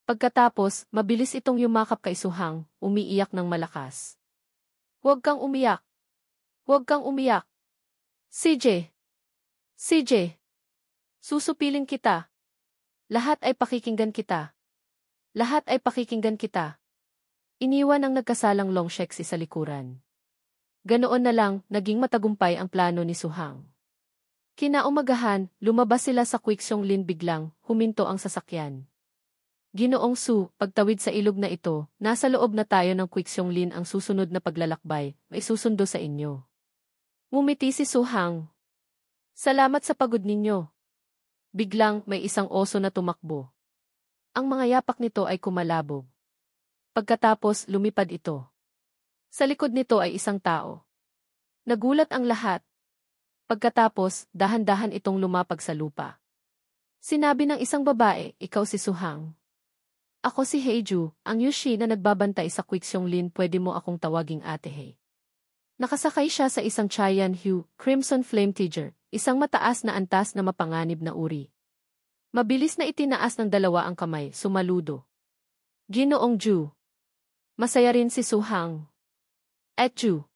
Pagkatapos, mabilis itong yumakap kay Suhang, umiiyak ng malakas. Huwag kang umiyak. Huwag kang umiyak. CJ. CJ. Susupiling kita. Lahat ay pakikinggan kita. Lahat ay pakikinggan kita. Iniwan ang nagkasalang Long Shexi sa likuran. Ganoon na lang, naging matagumpay ang plano ni Suhang. Kinaumagahan, lumabas sila sa Quixiong biglang, huminto ang sasakyan. Ginoong Su, pagtawid sa ilog na ito, nasa loob na tayo ng Quixiong ang susunod na paglalakbay, may susundo sa inyo. Ngumiti si Suhang. Salamat sa pagod ninyo. Biglang, may isang oso na tumakbo. Ang mga yapak nito ay kumalabog. Pagkatapos, lumipad ito. Sa likod nito ay isang tao. Nagulat ang lahat. Pagkatapos, dahan-dahan itong lumapag sa lupa. Sinabi ng isang babae, ikaw si Suhang. Ako si Heiju, ang Yushi na nagbabantay sa Quixiong pwede mo akong tawaging Ate He. Nakasakay siya sa isang Chaiyan Hue, Crimson Flame Tiger, isang mataas na antas na mapanganib na uri. Mabilis na itinaas ng dalawa ang kamay, sumaludo. Ginoong Ju. Masaya rin si Suhang. Etju.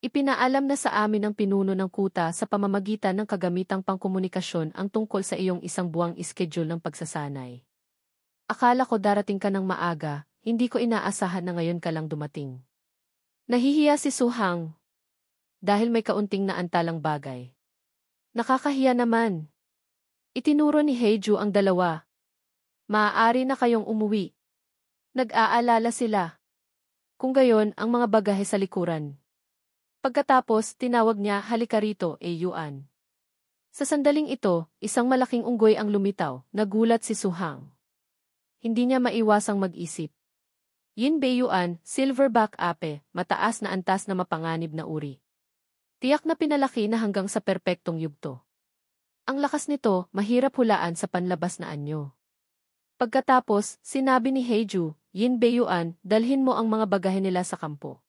Ipinaalam na sa amin ng pinuno ng kuta sa pamamagitan ng kagamitang pangkomunikasyon ang tungkol sa iyong isang buwang iskediul ng pagsasanay. Akala ko darating ka ng maaga, hindi ko inaasahan na ngayon ka lang dumating. Nahihiya si Suhang. Dahil may kaunting naantalang bagay. Nakakahiya naman. Itinuro ni Heiju ang dalawa. Maaari na kayong umuwi. Nag-aalala sila. Kung gayon ang mga bagahe sa likuran. Pagkatapos, tinawag niya, halika rito, Yuan. Sa sandaling ito, isang malaking unggoy ang lumitaw, nagulat si Suhang. Hindi niya maiwasang mag-isip. Yin Beiyuan, silverback ape, mataas na antas na mapanganib na uri. Tiyak na pinalaki na hanggang sa perpektong yugto. Ang lakas nito, mahirap hulaan sa panlabas na anyo. Pagkatapos, sinabi ni Heiju, Yin Beiyuan, dalhin mo ang mga bagahe nila sa kampo.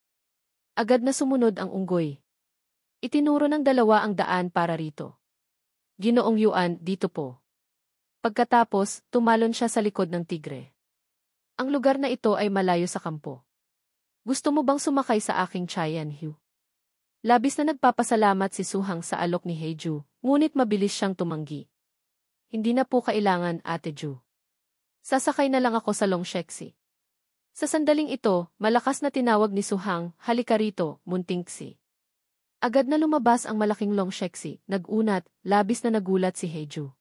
Agad na sumunod ang unggoy. Itinuro ng dalawa ang daan para rito. Ginoong Yuan, dito po. Pagkatapos, tumalon siya sa likod ng tigre. Ang lugar na ito ay malayo sa kampo. Gusto mo bang sumakay sa aking Chaiyan Hue? Labis na nagpapasalamat si Suhang sa alok ni Heiju, ngunit mabilis siyang tumanggi. Hindi na po kailangan, Ate Ju. Sasakay na lang ako sa Long Shexi. Sa sandaling ito, malakas na tinawag ni Suhang, halika rito, Muntingxi. Agad na lumabas ang malaking Long Shexi, nag-unat, labis na nagulat si Heiju.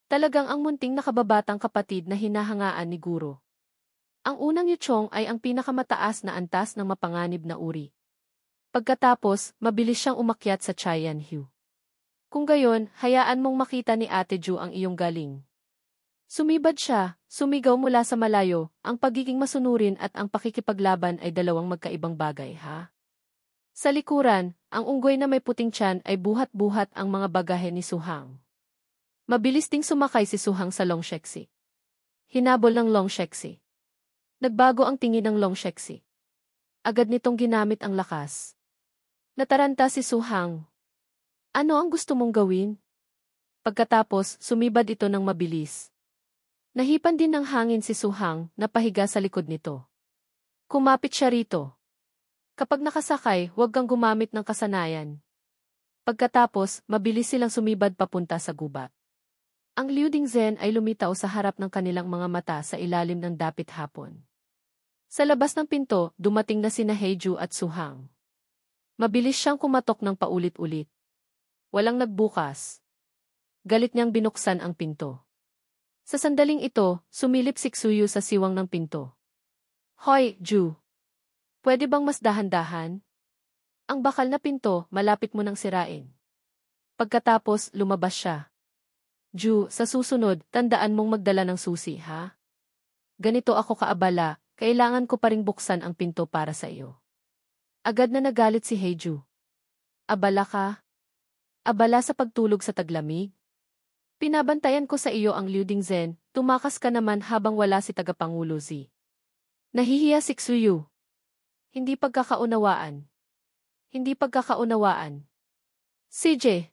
Talagang ang munting nakababatang kapatid na hinahangaan ni Guro. Ang unang yuchong ay ang pinakamataas na antas ng mapanganib na uri. Pagkatapos, mabilis siyang umakyat sa Chaiyan Hue. Kung gayon, hayaan mong makita ni Ate Ju ang iyong galing. Sumibad siya, sumigaw mula sa malayo, ang pagiging masunurin at ang pakikipaglaban ay dalawang magkaibang bagay, ha? Sa likuran, ang unggoy na may puting tiyan ay buhat-buhat ang mga bagahe ni Suhang. Mabilis ding sumakay si Suhang sa Long Shexi. Hinabol ng Long Shexi. Nagbago ang tingin ng Long Shexi. Agad nitong ginamit ang lakas. Nataranta si Suhang. Ano ang gusto mong gawin? Pagkatapos, sumibad ito ng mabilis. Nahipan din ng hangin si Suhang, na pahiga sa likod nito. Kumapit siya rito. Kapag nakasakay, huwag kang gumamit ng kasanayan. Pagkatapos, mabilis silang sumibad papunta sa gubat. Ang Liu Dingzhen ay lumitaw sa harap ng kanilang mga mata sa ilalim ng dapit hapon. Sa labas ng pinto, dumating na sina Heiju at Suhang. Mabilis siyang kumatok ng paulit-ulit. Walang nagbukas. Galit niyang binuksan ang pinto. Sa sandaling ito, sumilip si Xuyu sa siwang ng pinto. Hoy, Ju! Pwede bang mas dahan-dahan? Ang bakal na pinto, malapit mo nang sirain. Pagkatapos, lumabas siya. Ju, sa susunod, tandaan mong magdala ng susi, ha? ganito ako kaabala, kailangan ko pa ring buksan ang pinto para sa iyo. Agad na nagalit si Heju. Abala ka? Abala sa pagtulog sa taglamig? Pinabantayan ko sa iyo ang Liu Dingzhen, tumakas ka naman habang wala si Tagapangulo Zi. Nahihiya si Xuyu. Hindi pagkakaunawaan. Hindi pagkakaunawaan. CJ.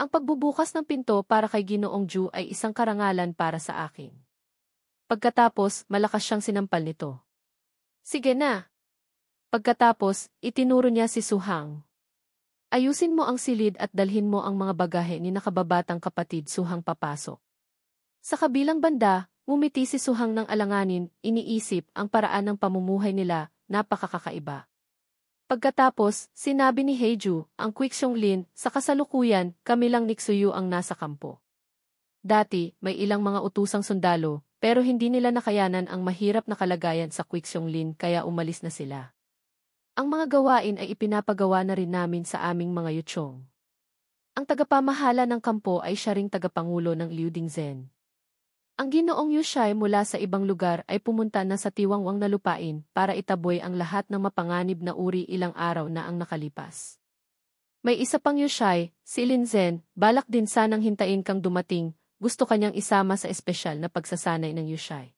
Ang pagbubukas ng pinto para kay Ginoong Ju ay isang karangalan para sa akin. Pagkatapos, malakas siyang sinampal nito. Sige na. Pagkatapos, itinuro niya si Suhang. Ayusin mo ang silid at dalhin mo ang mga bagahe ni nakababatang kapatid Suhang papasok. Sa kabilang banda, ngumiti si Suhang ng alanganin, iniisip ang paraan ng pamumuhay nila, napakakakaiba. Pagkatapos, sinabi ni Heju, ang Quixiong sa kasalukuyan, kami lang ni Xuyu ang nasa kampo. Dati, may ilang mga utusang sundalo, pero hindi nila nakayanan ang mahirap na kalagayan sa Quixiong kaya umalis na sila. Ang mga gawain ay ipinapagawa na rin namin sa aming mga yuchong. Ang tagapamahala ng kampo ay siya ring tagapangulo ng Liu Dingzhen. Ang Ginoong Yushai mula sa ibang lugar ay pumunta na sa tiwangwang na lupain para itaboy ang lahat ng mapanganib na uri ilang araw na ang nakalipas. May isa pang Yushai, si Linzen, balak din sanang hintayin kang dumating, gusto kanyang isama sa espesyal na pagsasanay ng Yushai.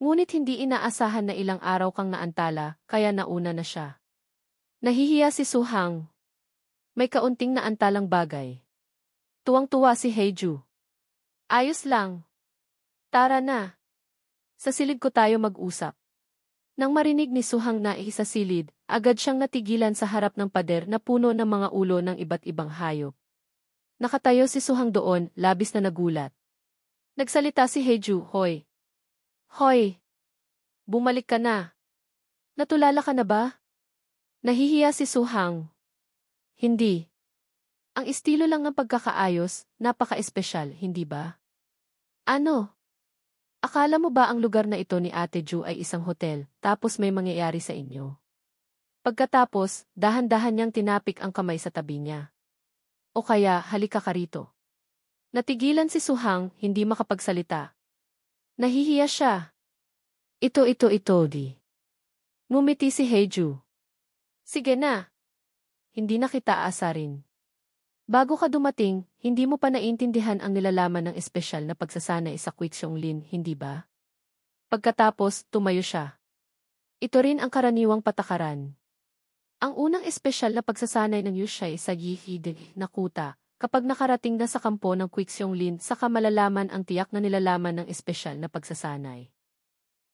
Ngunit hindi inaasahan na ilang araw kang naantala, kaya nauna na siya. Nahihiya si Suhang. May kaunting naantalang bagay. Tuwang-tuwa si Heju. Ayos lang. Tara na. Sa silid ko tayo mag-usap. Nang marinig ni Suhang na sa silid, agad siyang natigilan sa harap ng pader na puno ng mga ulo ng iba't ibang hayop. Nakatayo si Suhang doon, labis na nagulat. Nagsalita si Heju, Hoy. Hoy! Bumalik ka na. Natulala ka na ba? Nahihiya si Suhang. Hindi. Ang estilo lang ng pagkakaayos, napaka-espesyal, hindi ba? Ano? Akala mo ba ang lugar na ito ni Ate Ju ay isang hotel, tapos may mangyayari sa inyo? Pagkatapos, dahan-dahan niyang tinapik ang kamay sa tabi niya. O kaya, halika ka rito. Natigilan si Suhang, hindi makapagsalita. Nahihiya siya. Ito, di. Ngumiti si Heju. Sige na. Hindi na kita aasarin. Bago ka dumating, hindi mo pa naintindihan ang nilalaman ng espesyal na pagsasanay sa Quixiong, hindi ba? Pagkatapos, tumayo siya. Ito rin ang karaniwang patakaran. Ang unang espesyal na pagsasanay ng Yushai sa Yihide na kuta, kapag nakarating na sa kampo ng Quixiong saka malalaman ang tiyak na nilalaman ng espesyal na pagsasanay.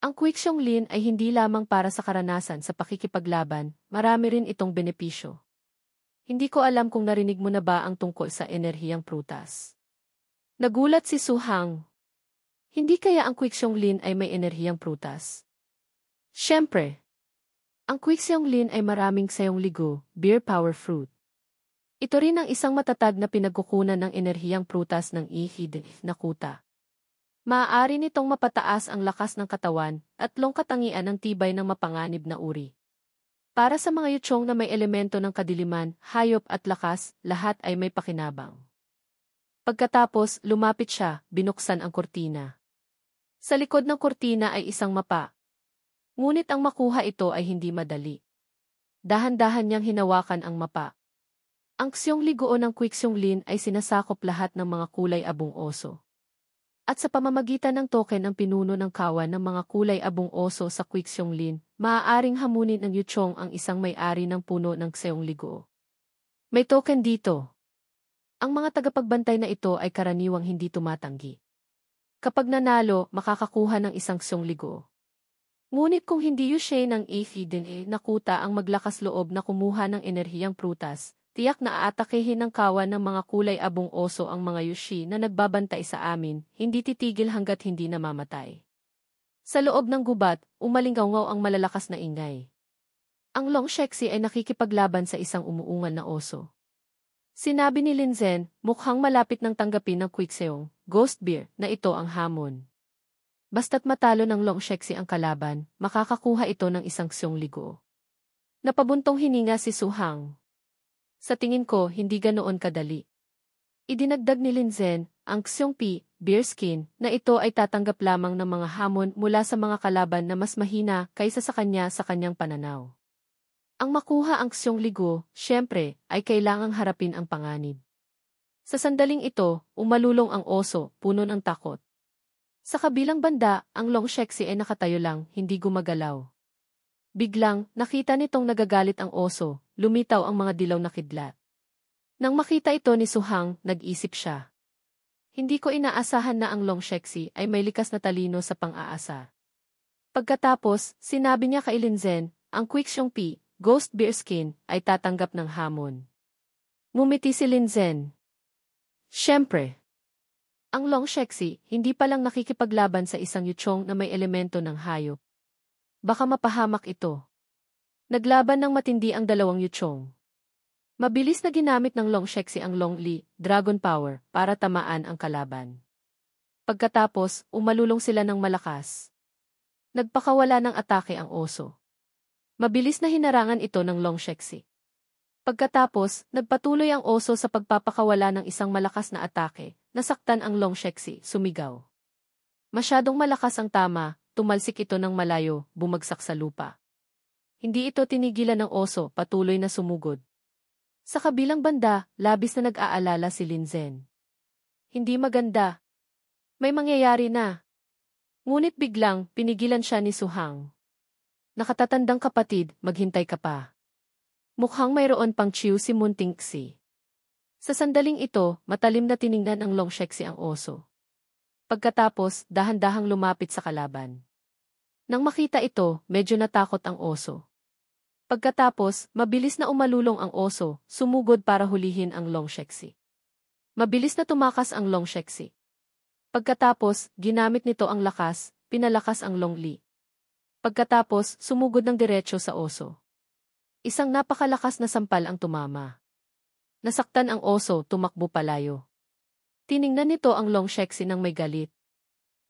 Ang Quixiong ay hindi lamang para sa karanasan sa pakikipaglaban, marami rin itong benepisyo. Hindi ko alam kung narinig mo na ba ang tungkol sa enerhiyang prutas. Nagulat si Suhang. Hindi kaya ang Quixiong ay may enerhiyang prutas? Siyempre. Ang Quixiong ay maraming sayong ligo, beer power fruit. Ito rin ang isang matatag na pinagkukunan ng enerhiyang prutas ng Ihid na kuta. Maaari nitong mapataas ang lakas ng katawan at katangian ng tibay ng mapanganib na uri. Para sa mga yuchong na may elemento ng kadiliman, hayop at lakas, lahat ay may pakinabang. Pagkatapos, lumapit siya, binuksan ang kurtina. Sa likod ng kurtina ay isang mapa. Ngunit ang makuha ito ay hindi madali. Dahan-dahan niyang hinawakan ang mapa. Ang Xiong Liguo ng Quixiong ay sinasakop lahat ng mga kulay abong oso. At sa pamamagitan ng token ng pinuno ng kawan ng mga kulay abong oso sa Quixiong, maaaring hamunin ng Yuchong ang isang may-ari ng puno ng Xiong Liguo. May token dito. Ang mga tagapagbantay na ito ay karaniwang hindi tumatanggi. Kapag nanalo, makakakuha ng isang Xiong Liguo. Ngunit kung hindi Yushai ng Ihid na kuta ang maglakas loob na kumuha ng enerhiyang prutas, tiyak na aatakehin ng kawan ng mga kulay abong oso ang mga Yushi na nagbabantay sa amin, hindi titigil hanggat hindi namamatay. Sa loob ng gubat, umalingaw ang malalakas na ingay. Ang Long Shexi ay nakikipaglaban sa isang umuungal na oso. Sinabi ni Linzen, mukhang malapit ng tanggapin ng Quixiong, Ghost Beer, na ito ang hamon. Basta't matalo ng Long Shexi ang kalaban, makakakuha ito ng isang Xiong Liguo. Napabuntong hininga si Suhang. Sa tingin ko, hindi ganoon kadali. Idinagdag ni Linzen, ang Xiong Pi, Bearskin, na ito ay tatanggap lamang ng mga hamon mula sa mga kalaban na mas mahina kaysa sa kanya sa kanyang pananaw. Ang makuha ang Xiong Ligo, syempre, ay kailangang harapin ang panganib. Sa sandaling ito, umalulong ang oso, puno ng takot. Sa kabilang banda, ang Long Shexi ay nakatayo lang, hindi gumagalaw. Biglang, nakita nitong nagagalit ang oso, lumitaw ang mga dilaw na kidlat. Nang makita ito ni Suhang, nag-isip siya. Hindi ko inaasahan na ang Long Shexi ay may likas na talino sa pang-aasa. Pagkatapos, sinabi niya kay Linzen, ang Quixiongpi, Ghost Bearskin, ay tatanggap ng hamon. Ngumiti si Linzen. Siyempre. Ang Long Shexi, hindi palang nakikipaglaban sa isang yuchong na may elemento ng hayop. Baka mapahamak ito. Naglaban ng matindi ang dalawang yuchong. Mabilis na ginamit ng Long Shexi ang Long Li, Dragon Power, para tamaan ang kalaban. Pagkatapos, umalulong sila ng malakas. Nagpakawala ng atake ang oso. Mabilis na hinarangan ito ng Long Shexi. Pagkatapos, nagpatuloy ang oso sa pagpapakawala ng isang malakas na atake, nasaktan ang Long Shexi, sumigaw. Masyadong malakas ang tama, tumalsik ito ng malayo, bumagsak sa lupa. Hindi ito tinigilan ng oso, patuloy na sumugod. Sa kabilang banda, labis na nag-aalala si Linzen. Hindi maganda. May mangyayari na. Ngunit biglang, pinigilan siya ni Suhang. Nakatatandang kapatid, maghintay ka pa. Mukhang mayroon pang chiw si Muntingxi. Sa sandaling ito, matalim na tiningnan ang Long Shexi ang oso. Pagkatapos, dahan-dahang lumapit sa kalaban. Nang makita ito, medyo natakot ang oso. Pagkatapos, mabilis na umalulong ang oso, sumugod para hulihin ang Long Shexi. Mabilis na tumakas ang Long Shexi. Pagkatapos, ginamit nito ang lakas, pinalakas ang Long Li. Pagkatapos, sumugod ng diretso sa oso. Isang napakalakas na sampal ang tumama. Nasaktan ang oso, tumakbo palayo. Tiningnan nito ang Long Shexi nang may galit.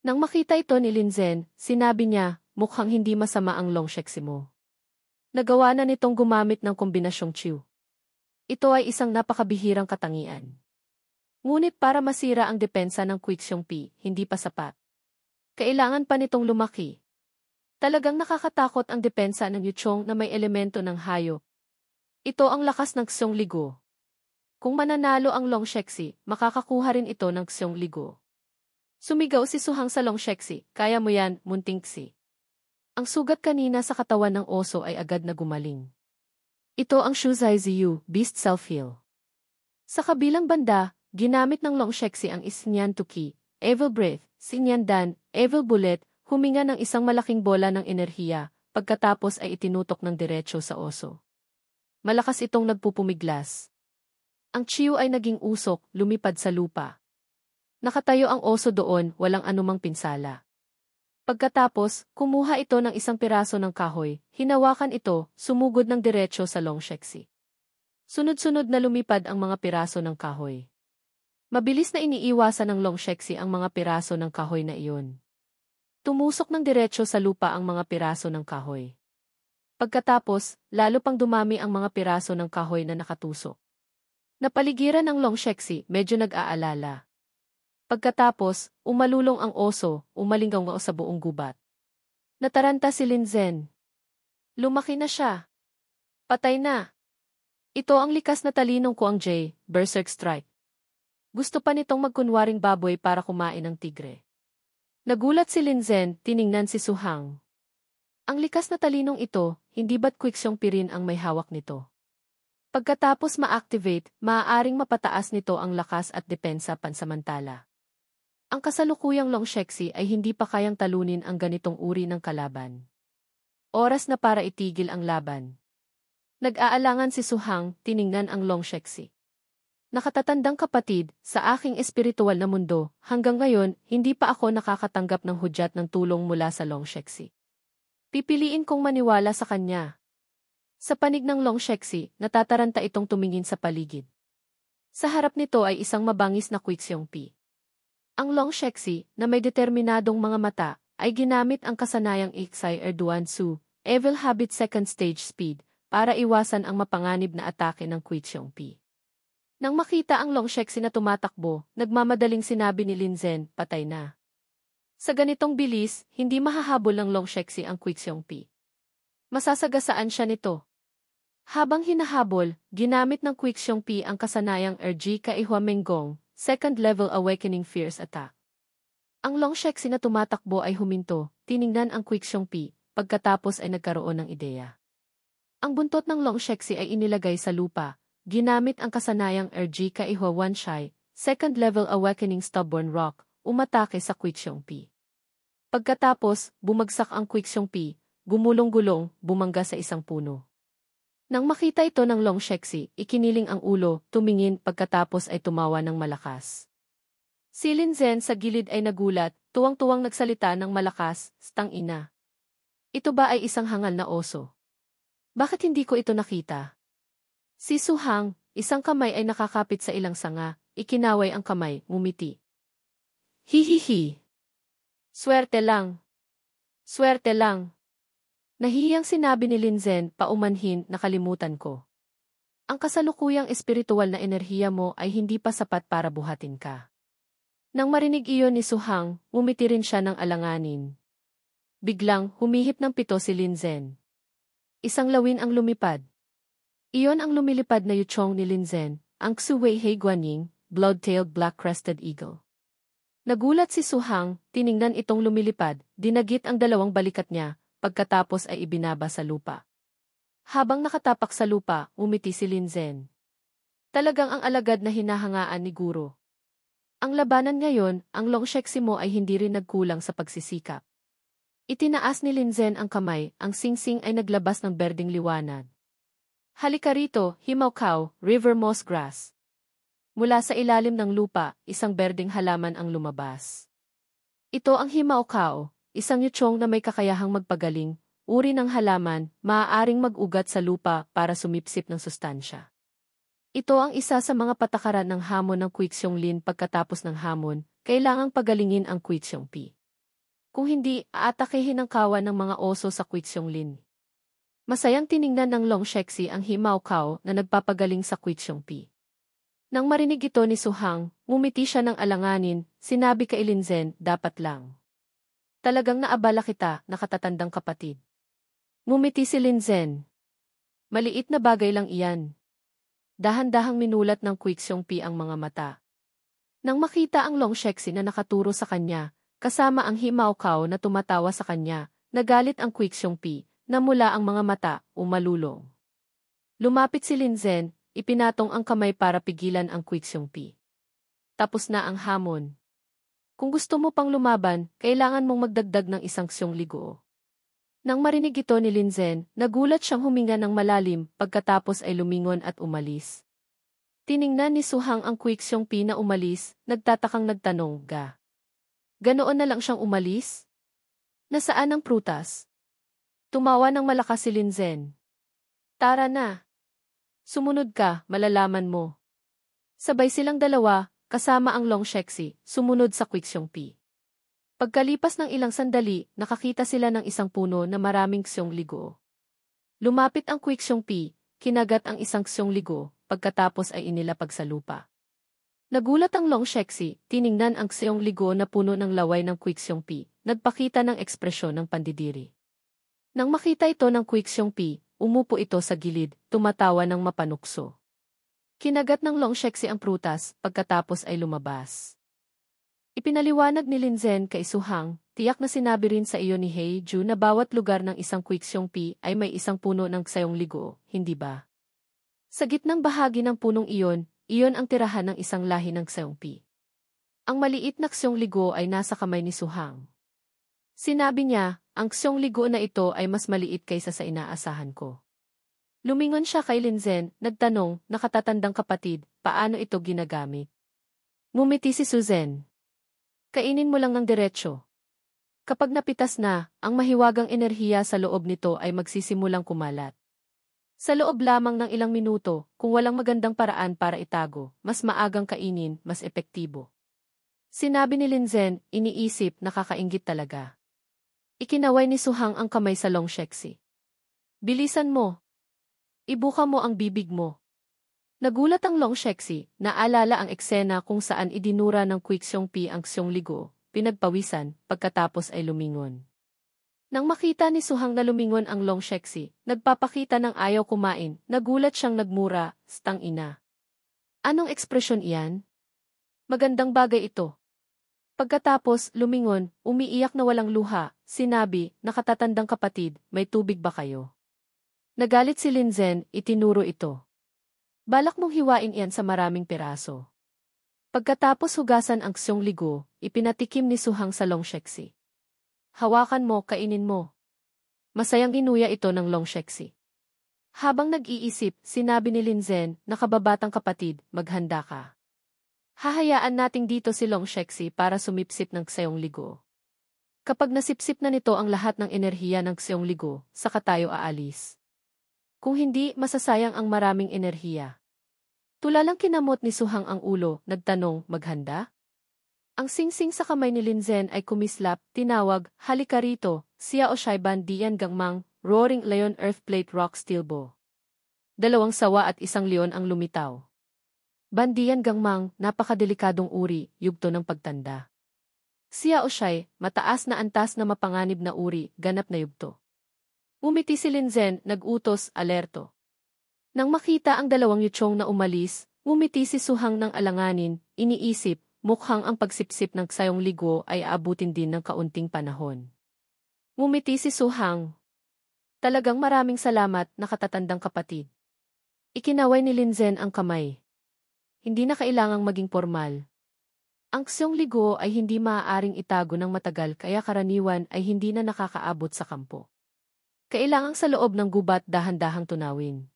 Nang makita ito ni Linzen, sinabi niya, mukhang hindi masama ang Long Shexi mo. Nagawa na nitong gumamit ng kombinasyong chiw. Ito ay isang napakabihirang katangian. Ngunit para masira ang depensa ng Quixiongpi, hindi pa sapat. Kailangan pa nitong lumaki. Talagang nakakatakot ang depensa ng yuchong na may elemento ng hayop. Ito ang lakas ng Xiong Ligo. Kung mananalo ang Long Shexi, makakakuha rin ito ng Xiong Ligo. Sumigaw si Suhang sa Long Shexi, kaya mo yan, Muntingxi. Ang sugat kanina sa katawan ng oso ay agad na gumaling. Ito ang Shuzai Ziyu, Beast Self-Heal. Sa kabilang banda, ginamit ng Long Shexi ang Isnyan Tuki, Evil Breath, Sinyan Dan, Evil Bullet, huminga ng isang malaking bola ng enerhiya, pagkatapos ay itinutok ng diretso sa oso. Malakas itong nagpupumiglas. Ang chiw ay naging usok, lumipad sa lupa. Nakatayo ang oso doon, walang anumang pinsala. Pagkatapos, kumuha ito ng isang piraso ng kahoy, hinawakan ito, sumugod ng diretso sa Long Shexi. Sunod-sunod na lumipad ang mga piraso ng kahoy. Mabilis na iniiwasan ng Long Shexi ang mga piraso ng kahoy na iyon. Tumusok ng diretso sa lupa ang mga piraso ng kahoy. Pagkatapos, lalo pang dumami ang mga piraso ng kahoy na nakatusok. Napaligiran ng Long Shexi, medyo nag-aalala. Pagkatapos, umalulong ang oso, umalinggaw sa buong gubat. Nataranta si Linzen. Lumaki na siya. Patay na. Ito ang likas na talinong Kuang J, Berserk Strike. Gusto pa nitong magkunwaring baboy para kumain ng tigre. Nagulat si Linzen, tiningnan si Suhang. Ang likas na talinong ito, hindi ba't Quixiongpi rin ang may hawak nito? Pagkatapos ma-activate, maaaring mapataas nito ang lakas at depensa pansamantala. Ang kasalukuyang Long Shexi ay hindi pa kayang talunin ang ganitong uri ng kalaban. Oras na para itigil ang laban. Nag-aalangan si Suhang, tiningnan ang Long Shexi. Nakatatandang kapatid, sa aking espiritual na mundo, hanggang ngayon, hindi pa ako nakakatanggap ng hudyat ng tulong mula sa Long Shexi. Pipiliin kong maniwala sa kanya. Sa panig ng Long Shexi, natataranta itong tumingin sa paligid. Sa harap nito ay isang mabangis na Quixiongpi. Ang Long Shexi, na may determinadong mga mata, ay ginamit ang kasanayang Iksai Erduansu, Evil Habit Second Stage Speed, para iwasan ang mapanganib na atake ng Quixiongpi. Nang makita ang Long Shexi na tumatakbo, nagmamadaling sinabi ni Linzen, patay na. Sa ganitong bilis, hindi mahahabol ng Long Shexi ang Quixiompy. Masasagasaan siya nito. Habang hinahabol, ginamit ng Quixiompy ang kasanayang Erji Kaihuamengong, second level awakening fierce attack. Ang Long Shexi na tumatakbo ay huminto, tiningnan ang Quixiompy, pagkatapos ay nagkaroon ng ideya. Ang buntot ng Long Shexi ay inilagay sa lupa, ginamit ang kasanayang Erji Kaihua Wanshai, second level awakening stubborn rock, umatake sa Quixiompy. Pagkatapos, bumagsak ang Quixiompy, gumulong-gulong, bumangga sa isang puno. Nang makita ito ng Long Shexi, ikiniling ang ulo, tumingin pagkatapos ay tumawa ng malakas. Si Linzen sa gilid ay nagulat, tuwang-tuwang nagsalita ng malakas, "Stang ina. Ito ba ay isang hangal na oso? Bakit hindi ko ito nakita?" Si Suhang, isang kamay ay nakakapit sa ilang sanga, ikinaway ang kamay, ngumiti. Hihihi. Swerte lang. Swerte lang. Nahihiyang sinabi ni Linzen, paumanhin, nakalimutan ko. Ang kasalukuyang espiritual na enerhiya mo ay hindi pa sapat para buhatin ka. Nang marinig iyon ni Suhang, ngumiti rin siya ng alanganin. Biglang, humihip ng pito si Linzen. Isang lawin ang lumipad. Iyon ang lumilipad na yuchong ni Linzen, ang Xuwei He Guanying, blood-tailed black-crested eagle. Nagulat si Suhang, tiningnan itong lumilipad, dinagit ang dalawang balikat niya, pagkatapos ay ibinaba sa lupa. Habang nakatapak sa lupa, umiti si Linzen. Talagang ang alagad na hinahangaan ni Guro. Ang labanan ngayon, ang Long Shexi mo ay hindi rin nagkulang sa pagsisikap. Itinaas ni Linzen ang kamay, ang singsing ay naglabas ng berdeng liwanag. Halika rito, Himawkaw, river moss grass. Mula sa ilalim ng lupa, isang berdeng halaman ang lumabas. Ito ang Himawkaw, isang yuchong na may kakayahang magpagaling, uri ng halaman, maaaring mag-ugat sa lupa para sumipsip ng sustansya. Ito ang isa sa mga patakaran ng hamon ng Quixionglin. Pagkatapos ng hamon, kailangang pagalingin ang Quixiompy. Kung hindi, aatakehin ng kawan ng mga oso sa Quixionglin. Masayang tiningnan ng Long Shexi ang Himawkaw na nagpapagaling sa Quixiompy. Nang marinig ito ni Suhang, ngumiti siya ng alanganin, sinabi kay Linzen, dapat lang. Talagang naabala kita, nakatatandang kapatid. Ngumiti si Linzen. Maliit na bagay lang iyan. Dahan-dahang minulat ng Quixiompy ang mga mata. Nang makita ang Long Shexi na nakaturo sa kanya, kasama ang Himawkaw na tumatawa sa kanya, nagalit ang Quixiompy, namula ang mga mata, umalulong. Lumapit si Linzen, ipinatong ang kamay para pigilan ang Quixiompy. Tapos na ang hamon. Kung gusto mo pang lumaban, kailangan mong magdagdag ng isang Xiong Ligo. Nang marinig ito ni Linzen, nagulat siyang huminga ng malalim, pagkatapos ay lumingon at umalis. Tiningnan ni Suhang ang Quixiompy na umalis, nagtatakang nagtanong, ga. Ganoon na lang siyang umalis? Nasaan ang prutas? Tumawa ng malakas si Linzen. Tara na. Sumunod ka, malalaman mo. Sabay silang dalawa, kasama ang Long Shexi, sumunod sa Quixiompy. Pagkalipas ng ilang sandali, nakakita sila ng isang puno na maraming Xiong Ligo. Lumapit ang Quixiompy, kinagat ang isang Xiong Ligo, pagkatapos ay inilapag sa lupa. Nagulat ang Long Shexi, tiningnan ang Xiong Ligo na puno ng laway ng Quixiompy, nagpakita ng ekspresyon ng pandidiri. Nang makita ito ng Quixiompy, umupo ito sa gilid, tumatawa ng mapanukso. Kinagat ng Long Shexi ang prutas, pagkatapos ay lumabas. Ipinaliwanag ni Linzen kay Suhang, tiyak na sinabi rin sa iyo ni Heiju na bawat lugar ng isang Quixiompy ay may isang puno ng Xiong Ligo, hindi ba? Sa gitnang bahagi ng punong iyon, iyon ang tirahan ng isang lahi ng Xiongpy. Ang maliit na Xiong Ligo ay nasa kamay ni Suhang. Sinabi niya, ang Xiong Ligo na ito ay mas maliit kaysa sa inaasahan ko. Lumingon siya kay Linzen, nagtanong, nakatatandang kapatid, paano ito ginagamit? Ngumiti si Suzen. Kainin mo lang ng diretsyo. Kapag napitas na, ang mahiwagang enerhiya sa loob nito ay magsisimulang kumalat. Sa loob lamang ng ilang minuto, kung walang magandang paraan para itago, mas maagang kainin, mas epektibo. Sinabi ni Linzen, iniisip, nakakainggit talaga. Ikinaway ni Suhang ang kamay sa Long Shexi. Bilisan mo. Ibuka mo ang bibig mo. Nagulat ang Long Shexi, naalala ang eksena kung saan idinura ng Quixiongpi ang Xiongligor, pinagpawisan, pagkatapos ay lumingon. Nang makita ni Su Hang na lumingon ang Long Shexi, nagpapakita ng ayaw kumain, nagulat siyang nagmura, "Stang ina. Anong ekspresyon iyan? Magandang bagay ito." Pagkatapos, lumingon, umiiyak na walang luha, sinabi, "Nakatatandang kapatid, may tubig ba kayo?" Nagalit si Lin Zhen, itinuro ito. "Balak mong hiwain iyan sa maraming piraso." Pagkatapos hugasan ang Xiongligor, ipinatikim ni Su Hang sa Long Shexi. "Hawakan mo, kainin mo." Masayang inuya ito ng Long Shexi. Habang nag-iisip, sinabi ni Lin Zhen, "Nakababatang kapatid, maghanda ka. Hahayaan nating dito si Long Shexi para sumipsip ng Xiongligor. Kapag nasipsip na nito ang lahat ng enerhiya ng Xiongligor, saka tayo aalis. Kung hindi, masasayang ang maraming enerhiya." Tulalang kinamot ni Su Hang ang ulo, nagtanong, "Maghanda?" Ang singsing sa kamay ni Lin Zhen ay kumislap, tinawag, "Halika rito, Xiao Shaiban Dian Gangmang, Roaring Lion Earthplate Rock Steel Bow." 2 sawa at 1 leon ang lumitaw. Bandian Gangmang, napakadelikadong uri, yugto ng pagtanda. Xiao Shai, mataas na antas na mapanganib na uri, ganap na yugto. Umiti si Lin Zhen, nag-utos, "Alerto." Nang makita ang 2 yuchong na umalis, umiti si Su Hang ng alanganin, iniisip, mukhang ang pagsipsip ng Xiongligor ay aabutin din ng kaunting panahon. Umiti si Su Hang. "Talagang maraming salamat, nakatatandang kapatid." Ikinaway ni Lin Zhen ang kamay. Hindi na kailangang maging formal. Ang Xiongligor ay hindi maaaring itago ng matagal kaya karaniwan ay hindi na nakakaabot sa kampo. Kailangang sa loob ng gubat dahan-dahang tunawin.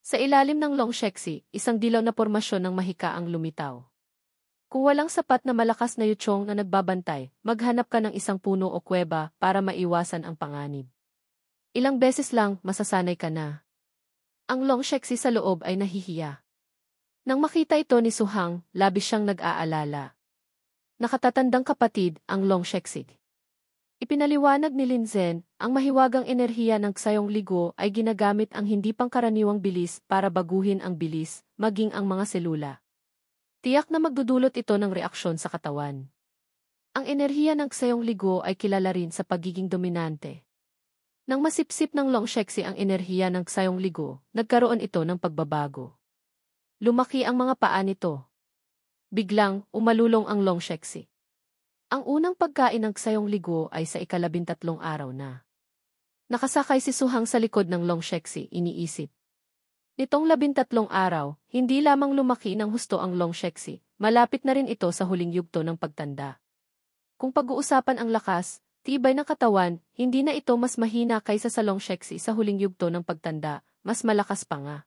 Sa ilalim ng Long Shexi, isang dilaw na pormasyon ng mahika ang lumitaw. Kung walang sapat na malakas na yuchong na nagbabantay, maghanap ka ng isang puno o kuweba para maiwasan ang panganib. Ilang beses lang, masasanay ka na. Ang Long Shexi sa loob ay nahihiya. Nang makita ito ni Su Hang, labis siyang nag-aalala. Nakatatandang kapatid, ang Long Shexi. Ipinaliwanag ni Lin Zhen, ang mahiwagang enerhiya ng Xiongligor ay ginagamit ang hindi pangkaraniwang bilis para baguhin ang bilis, maging ang mga selula. Tiyak na magdudulot ito ng reaksyon sa katawan. Ang enerhiya ng Xiongligor ay kilala rin sa pagiging dominante. Nang masipsip ng Long Shexi ang enerhiya ng Xiongligor, nagkaroon ito ng pagbabago. Lumaki ang mga paa nito. Biglang, umalulong ang Long Shexi. Ang unang pagkain ng Xiongligor ay sa 13 araw na. Nakasakay si Su Hang sa likod ng Long Shexi, iniisip. Nitong 13 araw, hindi lamang lumaki ng husto ang Long Shexi, malapit na rin ito sa huling yugto ng pagtanda. Kung pag-uusapan ang lakas, tibay ng katawan, hindi na ito mas mahina kaysa sa Long Shexi sa huling yugto ng pagtanda, mas malakas pa nga.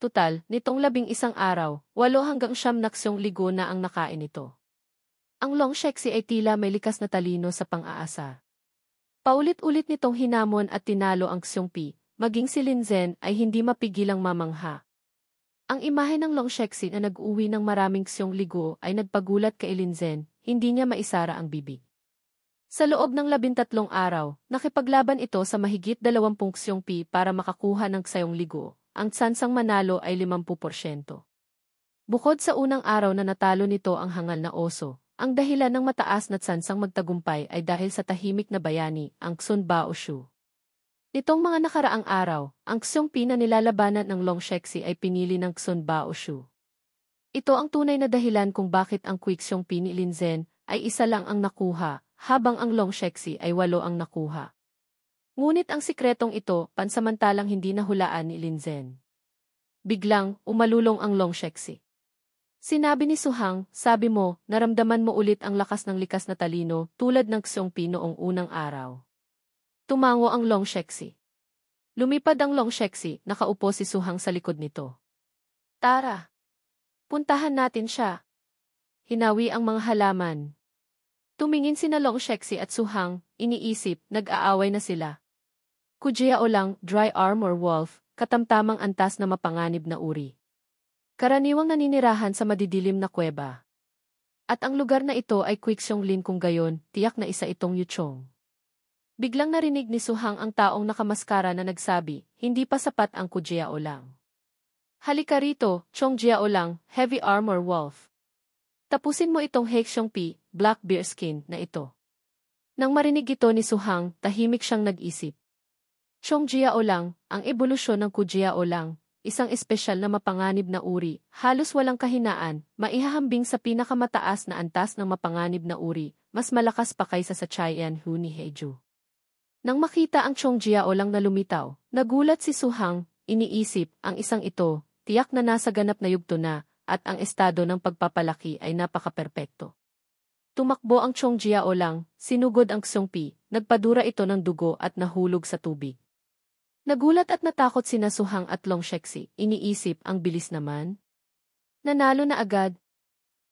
Tutal, nitong 11 araw, 8 hanggang 9 na Xiongligor na ang nakain ito. Ang Long Shexi ay tila may likas na talino sa pang-aasa. Paulit-ulit nitong hinamon at tinalo ang Xiongpi, maging si Lin Zhen ay hindi mapigilang mamangha. Ang imahe ng Long Shexi na nag-uwi ng maraming Xiongligor ay nagpagulat kay Lin Zhen, hindi niya maisara ang bibig. Sa loob ng 13 araw, nakipaglaban ito sa mahigit 20 Xiongpi para makakuha ng Xiongligor. Ang tsansang manalo ay 50%. Bukod sa unang araw na natalo nito ang hangal na oso, ang dahilan ng mataas na tsansang magtagumpay ay dahil sa tahimik na bayani, ang Xun Baoshu. Nitong mga nakaraang araw, ang Xiongpi na nilalabanan ng Long Shexi ay pinili ng Xun Baoshu. Ito ang tunay na dahilan kung bakit ang Quixiongpi ni Lin Zhen ay 1 lang ang nakuha, habang ang Long Shexi ay 8 ang nakuha. Ngunit ang sikretong ito, pansamantalang hindi nahulaan ni Lin Zhen. Biglang, umalulong ang Long Shexi. Sinabi ni Su Hang, "Sabi mo, naramdaman mo ulit ang lakas ng likas na talino tulad ng Xiongpi noong unang araw." Tumango ang Long Shexi. Lumipad ang Long Shexi, nakaupo si Su Hang sa likod nito. "Tara. Puntahan natin siya." Hinawi ang mga halaman. Tumingin sina Long Shexi at Su Hang, iniisip, nag-aaway na sila. Kujiao lang, dry armor wolf, katamtamang antas na mapanganib na uri. Karaniwang naninirahan sa madidilim na kuweba. At ang lugar na ito ay Quixiongling kung gayon, tiyak na isa itong yuchong. Biglang narinig ni Su Hang ang taong nakamaskara na nagsabi, "Hindi pa sapat ang Kujiao lang. Halika rito, Chong Jiaolang, Heavy Armor Wolf. Tapusin mo itong Hexyongpi, Black Bearskin, na ito. Nang marinig ito ni Suhang, tahimik siyang nag-isip. Chong Jiaolang, ang ebolusyon ng Ku Jiaolang, isang espesyal na mapanganib na uri, halos walang kahinaan, maihahambing sa pinakamataas na antas ng mapanganib na uri, mas malakas pa kaysa sa Chaiyan Hu ni Heju. Nang makita ang Chong Jiaolang na lumitaw, nagulat si Suhang, iniisip, ang isang ito, tiyak na nasa ganap na yugto na, at ang estado ng pagpapalaki ay napaka-perpekto. Tumakbo ang Chong Jiaolang, sinugod ang Xyongpi, nagpadura ito ng dugo at nahulog sa tubig. Nagulat at natakot sina Suhang at Long Shexi, iniisip, ang bilis naman. Nanalo na agad.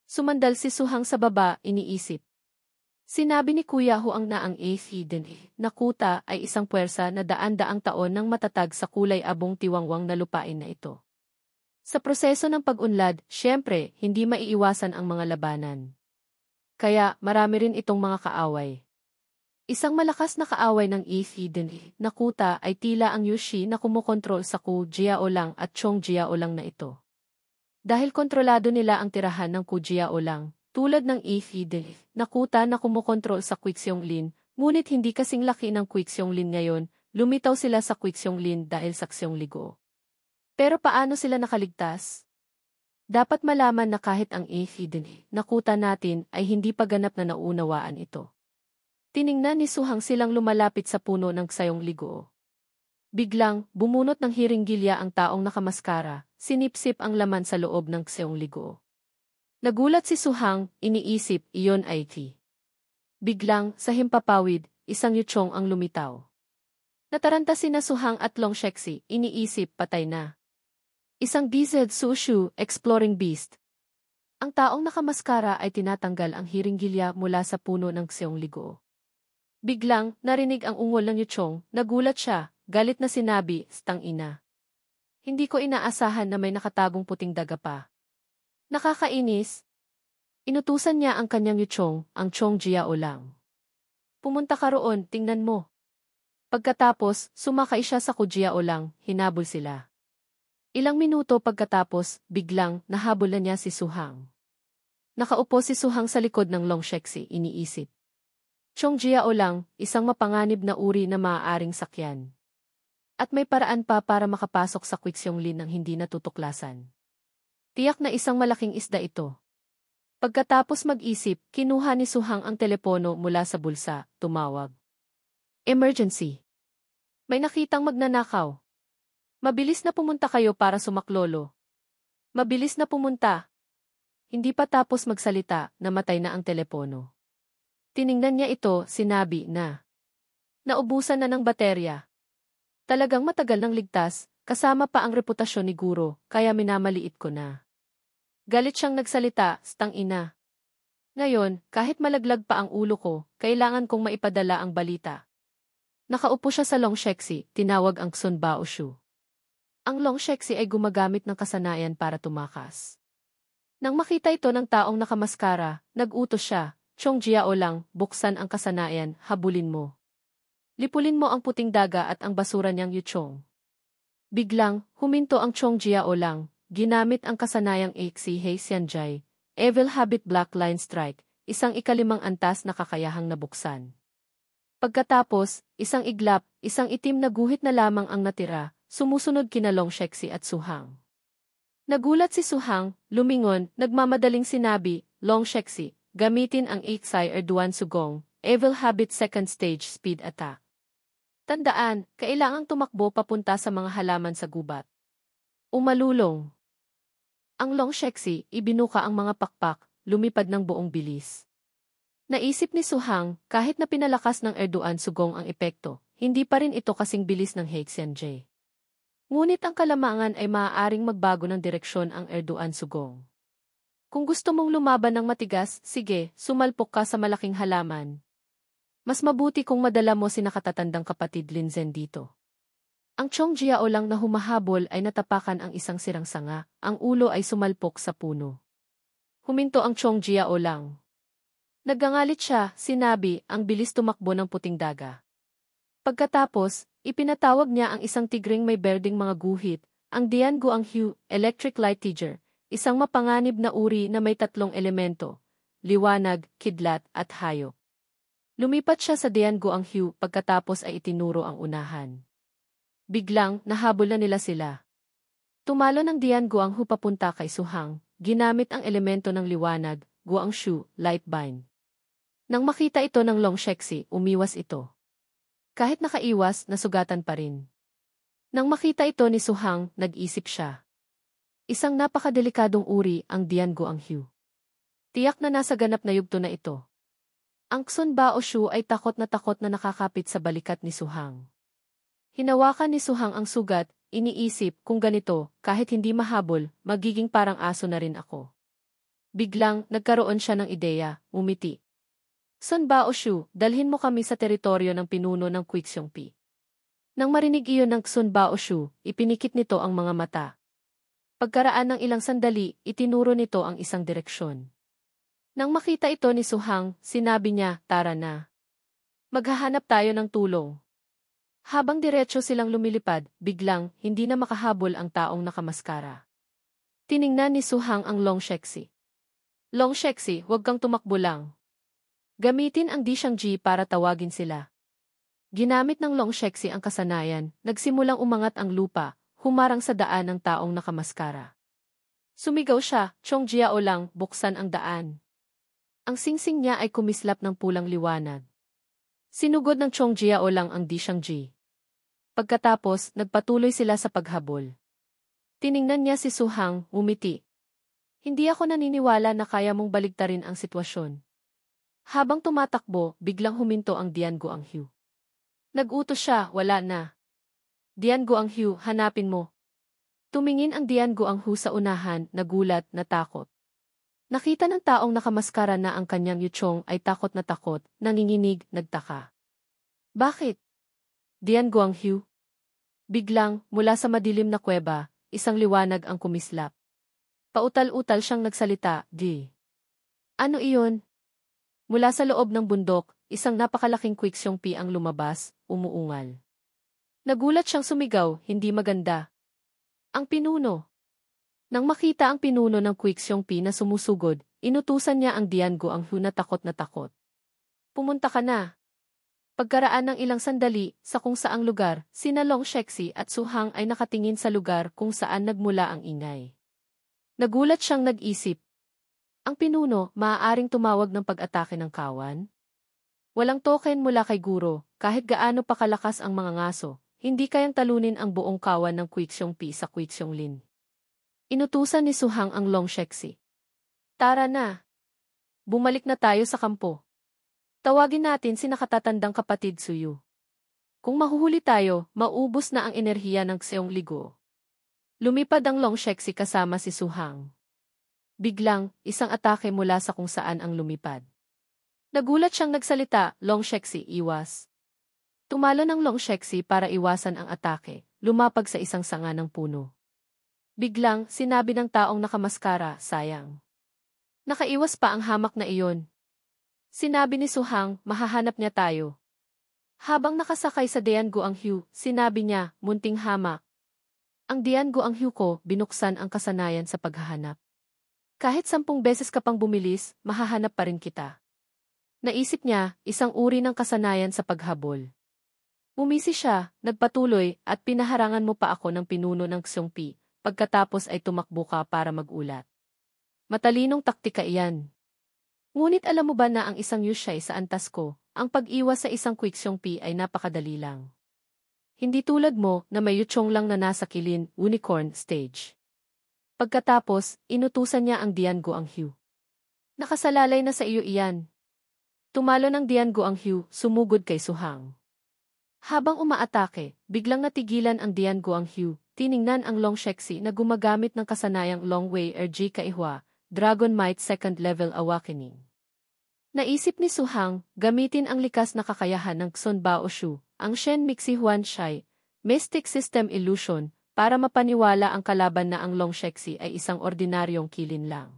Sumandal si Suhang sa baba, iniisip. Sinabi ni Kuya Hu ang naang hidden na kuta ay isang puwersa na daan-daang taon ng matatag sa kulay abong tiwangwang na lupain na ito. Sa proseso ng pag-unlad, syempre, hindi maiiwasan ang mga labanan. Kaya, marami rin itong mga kaaway. Isang malakas na kaaway ng hidden na kuta ay tila ang Yushi na kumukontrol sa Ku Jiaolang at Chong Jiaolang na ito. Dahil kontrolado nila ang tirahan ng Ku Jiaolang, tulad ng hidden na kuta na kumukontrol sa Quixionglin, ngunit hindi kasing laki ng Quixionglin ngayon, lumitaw sila sa Quixionglin dahil sa Xiongligo. Pero paano sila nakaligtas? Dapat malaman na kahit ang hidden na kuta natin ay hindi pa ganap na naunawaan ito. Tiningnan ni Suhang silang lumalapit sa puno ng Xiongligo. Biglang, bumunot ng hiringgilya ang taong nakamaskara, sinipsip ang laman sa loob ng Xiongligo. Nagulat si Suhang, iniisip, iyon ay Ti. Biglang, sa himpapawid, isang yuchong ang lumitaw. Nataranta sina Suhang at Long Shexi, iniisip, patay na. Isang BZ Sushu, Exploring Beast. Ang taong nakamaskara ay tinatanggal ang hiringgilya mula sa puno ng Xiongligo. Biglang, narinig ang ungol ng yuchong, nagulat siya, galit na sinabi, stang ina. Hindi ko inaasahan na may nakatagong puting daga pa. Nakakainis. Inutusan niya ang kanyang yuchong, ang Chong Jiaolang. Pumunta ka roon, tingnan mo. Pagkatapos, sumakay siya sa Ku Jiaolang, hinabol sila. Ilang minuto pagkatapos, biglang, nahabol na niya si Suhang. Nakaupo si Suhang sa likod ng Long Shexi, iniisip. Chong Jiaolang, isang mapanganib na uri na maaaring sakyan. At may paraan pa para makapasok sa Quixionglin ng hindi natutuklasan. Tiyak na isang malaking isda ito. Pagkatapos mag-isip, kinuha ni Suhang ang telepono mula sa bulsa, tumawag. Emergency. May nakitang magnanakaw. Mabilis na pumunta kayo para sumaklolo. Mabilis na pumunta. Hindi pa tapos magsalita, namatay na ang telepono. Tiningnan niya ito, sinabi na. Naubusan na ng baterya. Talagang matagal nang ligtas, kasama pa ang reputasyon ni Guro, kaya minamaliit ko na. Galit siyang nagsalita, stang ina. Ngayon, kahit malaglag pa ang ulo ko, kailangan kong maipadala ang balita. Nakaupo siya sa Long Shexi, tinawag ang Xun Baoshu. Ang Long Shexi ay gumagamit ng kasanayan para tumakas. Nang makita ito ng taong nakamaskara, nag-utos siya, Chong Jiaolang, buksan ang kasanayan, habulin mo. Lipulin mo ang puting daga at ang basura niyang yuchong. Biglang, huminto ang Chong Jiaolang, ginamit ang kasanayang Xi Hei Xianjai, Evil Habit Black Line Strike, isang ikalimang antas na kakayahang nabuksan. Pagkatapos, isang iglap, isang itim na guhit na lamang ang natira, sumusunod kina Long Shexi at Suhang. Nagulat si Suhang, lumingon, nagmamadaling sinabi, Long Shexi, gamitin ang Xi Erduan Sugong, Evil Habit Second Stage Speed Attack. Tandaan, kailangang tumakbo papunta sa mga halaman sa gubat. Umalulong. Ang Long Shexi, ibinuka ang mga pakpak, lumipad ng buong bilis. Naisip ni Suhang, kahit na pinalakas ng Erduan Sugong ang epekto, hindi pa rin ito kasing bilis ng Hexyonjay. Ngunit ang kalamangan ay maaaring magbago ng direksyon ang Erduan Sugong. Kung gusto mong lumaban ng matigas, sige, sumalpok ka sa malaking halaman. Mas mabuti kung madala mo si nakatatandang kapatid Linzen dito. Ang Chong Jiaolang na humahabol ay natapakan ang isang sirang sanga, ang ulo ay sumalpok sa puno. Huminto ang Chong Jiaolang. Naggangalit siya, sinabi, ang bilis tumakbo ng puting daga. Pagkatapos, ipinatawag niya ang isang tigring may berdeng mga guhit, ang Dian Guanghu Electric Light Tiger, isang mapanganib na uri na may tatlong elemento, liwanag, kidlat, at hayop. Lumipat siya sa Dian Guanghu pagkatapos ay itinuro ang unahan. Biglang, nahabol na nila sila. Tumalo ng Dian Guanghu papunta kay Su Hang, ginamit ang elemento ng liwanag, Guangxu, light bind. Nang makita ito ng Long Shexi, umiwas ito. Kahit nakaiwas, nasugatan pa rin. Nang makita ito ni Su Hang, nag-isip siya. Isang napakadelikadong uri ang Dian Guanghu. Tiyak na nasa ganap na yugto na ito. Ang Xun Baoshu ay takot na nakakapit sa balikat ni Su Hang. Hinawakan ni Su Hang ang sugat, iniisip kung ganito, kahit hindi mahabol, magiging parang aso na rin ako. Biglang, nagkaroon siya ng ideya, umiti. Sun Baoshu, dalhin mo kami sa teritoryo ng pinuno ng Quixongpi. Nang marinig iyon ng Sun Baoshu, ipinikit nito ang mga mata. Pagkaraan ng ilang sandali, itinuro nito ang isang direksyon. Nang makita ito ni Su Hang, sinabi niya, tara na. Maghahanap tayo ng tulong. Habang diretso silang lumilipad, biglang, hindi na makahabol ang taong nakamaskara. Tiningnan ni Su Hang ang Long Shexi. Long Shexi, huwag kang tumakbo lang. Gamitin ang Dishangji para tawagin sila. Ginamit ng Long Shexi ang kasanayan, nagsimulang umangat ang lupa, humarang sa daan ng taong nakamaskara. Sumigaw siya, Chongjiao lang, buksan ang daan. Ang singsing niya ay kumislap ng pulang liwanag. Sinugod ng Chongjiao lang ang Dishangji. Pagkatapos, nagpatuloy sila sa paghabol. Tiningnan niya si Su Hang, umiti. Hindi ako naniniwala na kaya mong baligtarin ang sitwasyon. Habang tumatakbo, biglang huminto ang Dian Guanghu. Nag-utos siya, wala na. Dian Guanghu, hanapin mo. Tumingin ang Dian Guanghu sa unahan, nagulat, natakot. Nakita ng taong nakamaskara na ang kanyang yuchong ay takot, nanginginig, nagtaka. Bakit? Dian Guanghu? Biglang, mula sa madilim na kuweba, isang liwanag ang kumislap. Pautal-utal siyang nagsalita, di. Ano iyon? Mula sa loob ng bundok, isang napakalaking Quixongpi ang lumabas, umuungal. Nagulat siyang sumigaw, hindi maganda. Ang pinuno. Nang makita ang pinuno ng Quixongpi na sumusugod, inutusan niya ang Dian Guanghu na takot. Pumunta ka na. Pagkaraan ng ilang sandali, sa kung saang lugar, sina Long Shexi at Su Hang ay nakatingin sa lugar kung saan nagmula ang ingay. Nagulat siyang nag-isip. Ang pinuno, maaaring tumawag ng pag-atake ng kawan? Walang token mula kay Guro, kahit gaano pa kalakas ang mga ngaso, hindi kayang talunin ang buong kawan ng Quixongpi sa Quixonglin. Inutusan ni Su Hang ang Long Shexi. Tara na. Bumalik na tayo sa kampo. Tawagin natin si nakatatandang kapatid Suyu. Kung mahuhuli tayo, maubos na ang enerhiya ng Xeongligo. Lumipad ang Long Shexi kasama si Su Hang. Biglang, isang atake mula sa kung saan ang lumipad. Nagulat siyang nagsalita, Long Shexi, iwas. Tumalo ng Long Shexi para iwasan ang atake, lumapag sa isang sanga ng puno. Biglang, sinabi ng taong nakamaskara, sayang. Nakaiwas pa ang hamak na iyon. Sinabi ni Su Hang, mahahanap niya tayo. Habang nakasakay sa Dian Guanghu, sinabi niya, munting hamak. Ang Dian Guanghu ko, binuksan ang kasanayan sa paghahanap. Kahit 10 beses ka pang bumilis, mahahanap pa rin kita. Naisip niya, isang uri ng kasanayan sa paghabol. Umisi siya, nagpatuloy, at pinaharangan mo pa ako ng pinuno ng Xongpi, pagkatapos ay tumakbo ka para magulat. Matalinong taktika iyan. Ngunit alam mo ba na ang isang yushai sa antas ko, ang pag-iwas sa isang Quixongpi ay napakadali lang. Hindi tulad mo na may yuchong lang na nasa kilin, unicorn stage. Pagkatapos, inutusan niya ang Dian Guanghu. Nakasalalay na sa iyo iyan. Tumalo ng Dian Guanghu, sumugod kay Su Hang. Habang umaatake, biglang natigilan ang Dian Guanghu, tiningnan ang Long Shexi na gumagamit ng kasanayang Long Wei Erji Kaihwa, Dragon Might Second Level Awakening. Naisip ni Su Hang, gamitin ang likas na kakayahan ng Xun Baoshu, ang Shen Mixi Huan Shai, Mystic System Illusion, para mapaniwala ang kalaban na ang Long Shexi ay isang ordinaryong kilin lang.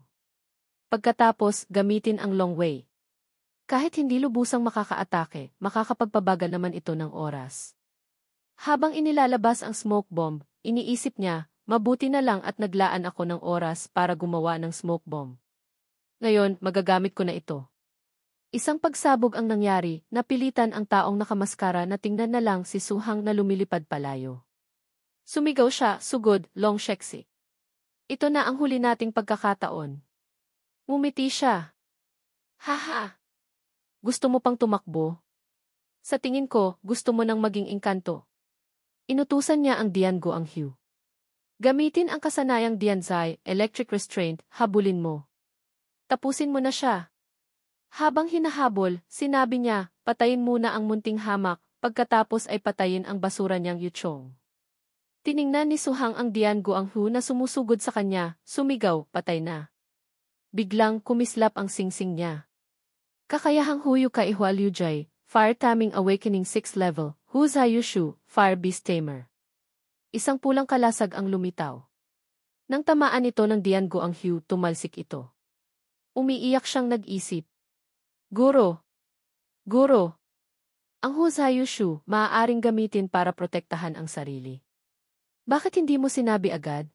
Pagkatapos, gamitin ang Long Wei. Kahit hindi lubusang makakaatake, makakapagpabagal naman ito ng oras. Habang inilalabas ang smoke bomb, iniisip niya, mabuti na lang at naglaan ako ng oras para gumawa ng smoke bomb. Ngayon, magagamit ko na ito. Isang pagsabog ang nangyari, napilitan ang taong nakamaskara na tingnan na lang si Suhang na lumilipad palayo. Sumigaw siya, sugod, Long Shexi. Ito na ang huli nating pagkakataon. Ngumiti siya. Haha. Gusto mo pang tumakbo? Sa tingin ko, gusto mo nang maging engkanto. Inutusan niya ang Diango ang Hugh. Gamitin ang kasanayang Dianzai, electric restraint, habulin mo. Tapusin mo na siya. Habang hinahabol, sinabi niya, patayin muna ang munting hamak, pagkatapos ay patayin ang basura niyang Yuchong. Tiningnan ni Suhang ang Diango ang Hu na sumusugod sa kanya, sumigaw, patay na. Biglang kumislap ang singsing niya. Kakayahang Huyu ka Ihwalyujay, Fire Taming Awakening 6th Level, Hu Zayushu, Fire Beast Tamer. Isang pulang kalasag ang lumitaw. Nang tamaan ito ng Diango ang Hu, tumalsik ito. Umiiyak siyang nag-isip. Guro! Guro! Ang Hu Zayushu, maaaring gamitin para protektahan ang sarili. Bakit hindi mo sinabi agad?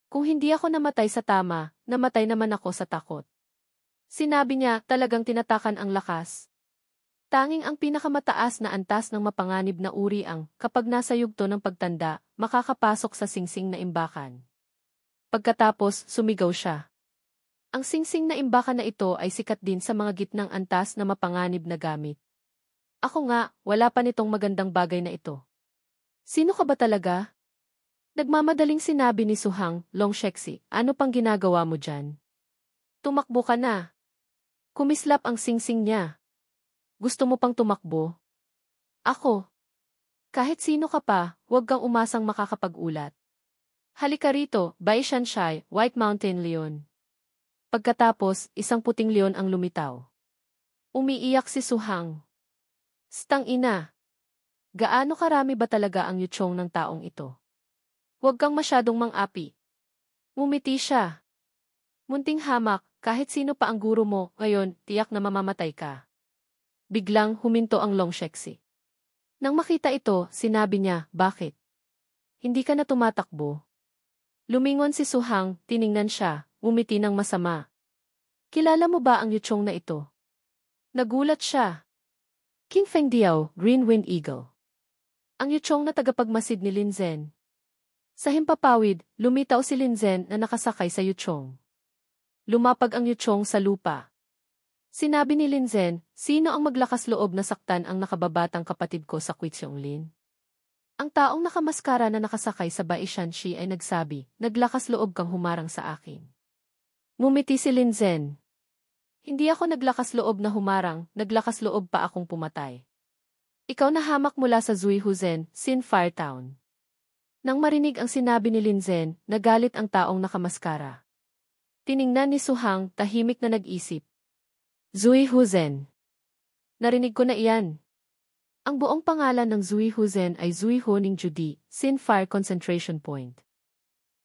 Kung hindi ako namatay sa tama, namatay naman ako sa takot. Sinabi niya, talagang tinatakan ang lakas. Tanging ang pinakamataas na antas ng mapanganib na uri ang, kapag nasa yugto ng pagtanda, makakapasok sa singsing na imbakan. Pagkatapos, sumigaw siya. Ang singsing na imbakan na ito ay sikat din sa mga gitnang antas na mapanganib na gamit. Ako nga, wala pa nitong magandang bagay na ito. Sino ka ba talaga? Nagmamadaling sinabi ni Suhang, Long Shexi, ano pang ginagawa mo dyan? Tumakbo ka na. Kumislap ang singsing niya. Gusto mo pang tumakbo? Ako. Kahit sino ka pa, huwag kang umasang makakapag-ulat. Halika rito, Bai Shanshai, White Mountain Leon. Pagkatapos, isang puting leon ang lumitaw. Umiiyak si Suhang. Stang ina. Gaano karami ba talaga ang yuchong ng taong ito? Huwag kang masyadong mang-api. Ngumiti siya. Munting hamak, kahit sino pa ang guro mo, ngayon, tiyak na mamamatay ka. Biglang huminto ang Long Shexi. Nang makita ito, sinabi niya, bakit? Hindi ka na tumatakbo. Lumingon si Suhang, tiningnan siya, ngumiti ng masama. Kilala mo ba ang yuchong na ito? Nagulat siya. King Feng Diao, Green Wind Eagle. Ang yuchong na tagapagmasid ni Lin Zhen. Sa himpapawid, lumitaw si Lin Zhen na nakasakay sa yuchong. Lumapag ang yuchong sa lupa. Sinabi ni Lin Zhen, sino ang maglakas loob na saktan ang nakababatang kapatid ko sa Quichong Lin? Ang taong nakamaskara na nakasakay sa Bai Shanxi ay nagsabi, naglakas loob kang humarang sa akin. Ngumiti si Lin Zhen. Hindi ako naglakas loob na humarang, naglakas loob pa akong pumatay. Ikaw na hamak mula sa Zui Huzen, Sin Fire Town. Nang marinig ang sinabi ni Lin Zhen, nagalit ang taong nakamaskara. Tiningnan ni Suhang, tahimik na nag-isip. Zui Huzen. Narinig ko na iyan. Ang buong pangalan ng Zui Huzen ay Zui Honing Judi, Sin Fire Concentration Point.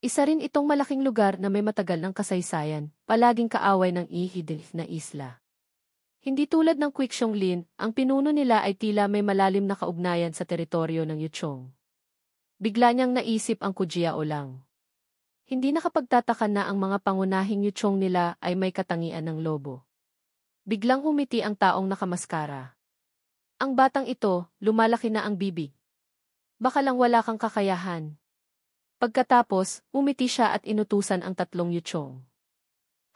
Isa rin itong malaking lugar na may matagal ng kasaysayan, palaging kaaway ng ihidilif na isla. Hindi tulad ng Quichong Lin, ang pinuno nila ay tila may malalim na kaugnayan sa teritoryo ng Yuchong. Bigla niyang naisip ang Kujiao lang. Hindi nakapagtataka na ang mga pangunahing Yuchong nila ay may katangian ng lobo. Biglang humiti ang taong nakamaskara. Ang batang ito, lumalaki na ang bibig. Baka lang wala kang kakayahan. Pagkatapos, umiti siya at inutusan ang tatlong yuchong.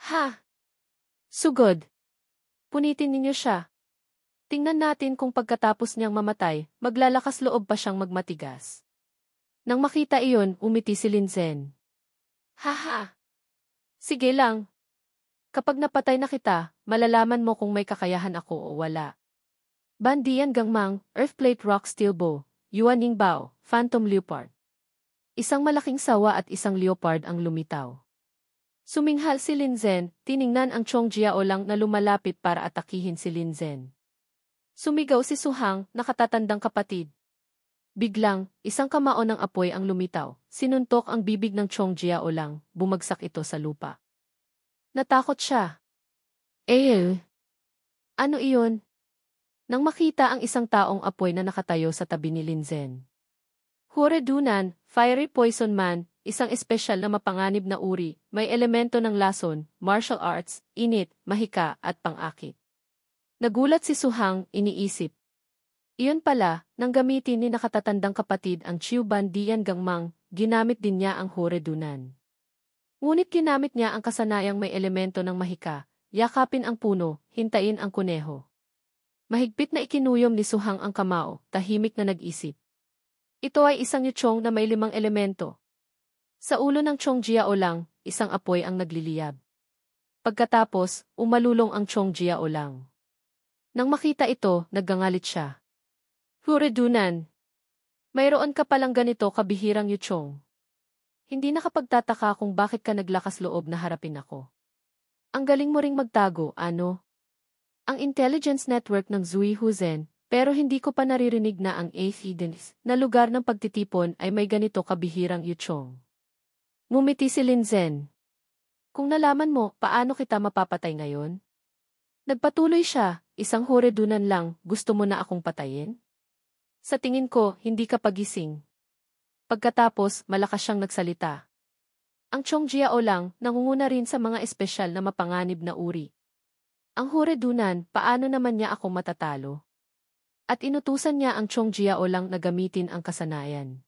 Ha! Sugod! Punitin ninyo siya. Tingnan natin kung pagkatapos niyang mamatay, maglalakas loob pa siyang magmatigas. Nang makita iyon, umiti si Lin Zhen. Haha! Sige lang. Kapag napatay na kita, malalaman mo kung may kakayahan ako o wala. Bandian Gangmang, Earthplate Rock Steel Bow, Yuan Yingbao, Phantom Leopard. Isang malaking sawa at isang leopard ang lumitaw. Suminghal si Lin Zhen, tiningnan ang Chong Jiao lang na lumalapit para atakihin si Lin Zhen. Sumigaw si Suhang, nakatatandang kapatid. Biglang, isang kamao ng apoy ang lumitaw, sinuntok ang bibig ng Chong Jiao lang, bumagsak ito sa lupa. Natakot siya. Ano iyon? Nang makita ang isang taong apoy na nakatayo sa tabi ni Lin Zhen. Hure Dunan, Fiery Poison Man, isang espesyal na mapanganib na uri, may elemento ng lason, martial arts, init, mahika, at pang-akit. Nagulat si Suhang, iniisip. Iyon pala, nang gamitin ni nakatatandang kapatid ang Chiuban Dian Gangmang, ginamit din niya ang Horedunan. Ngunit ginamit niya ang kasanayang may elemento ng mahika, yakapin ang puno, hintayin ang kuneho. Mahigpit na ikinuyom ni Suhang ang kamao, tahimik na nag-isip. Ito ay isang yuchong na may 5 elemento. Sa ulo ng Chong Jiao lang, isang apoy ang nagliliyab. Pagkatapos, umalulong ang Chong Jiao lang. Nang makita ito, naggangalit siya. Horedunan! Mayroon ka palang ganito kabihirang yuchong. Hindi nakapagtataka kung bakit ka naglakas loob na harapin ako. Ang galing mo ring magtago, ano? Ang intelligence network ng Zui Huzen, pero hindi ko pa naririnig na ang Athens na lugar ng pagtitipon ay may ganito kabihirang yuchong. Ngumiti si Lin Zhen. Kung nalaman mo, paano kita mapapatay ngayon? Nagpatuloy siya, isang horedunan lang, gusto mo na akong patayin? Sa tingin ko, hindi ka pagising. Pagkatapos, malakas siyang nagsalita. Ang Chong Jiao lang, nangunguna rin sa mga espesyal na mapanganib na uri. Ang horedunan, paano naman niya ako matatalo? At inutusan niya ang Chong Jiao lang na gamitin ang kasanayan.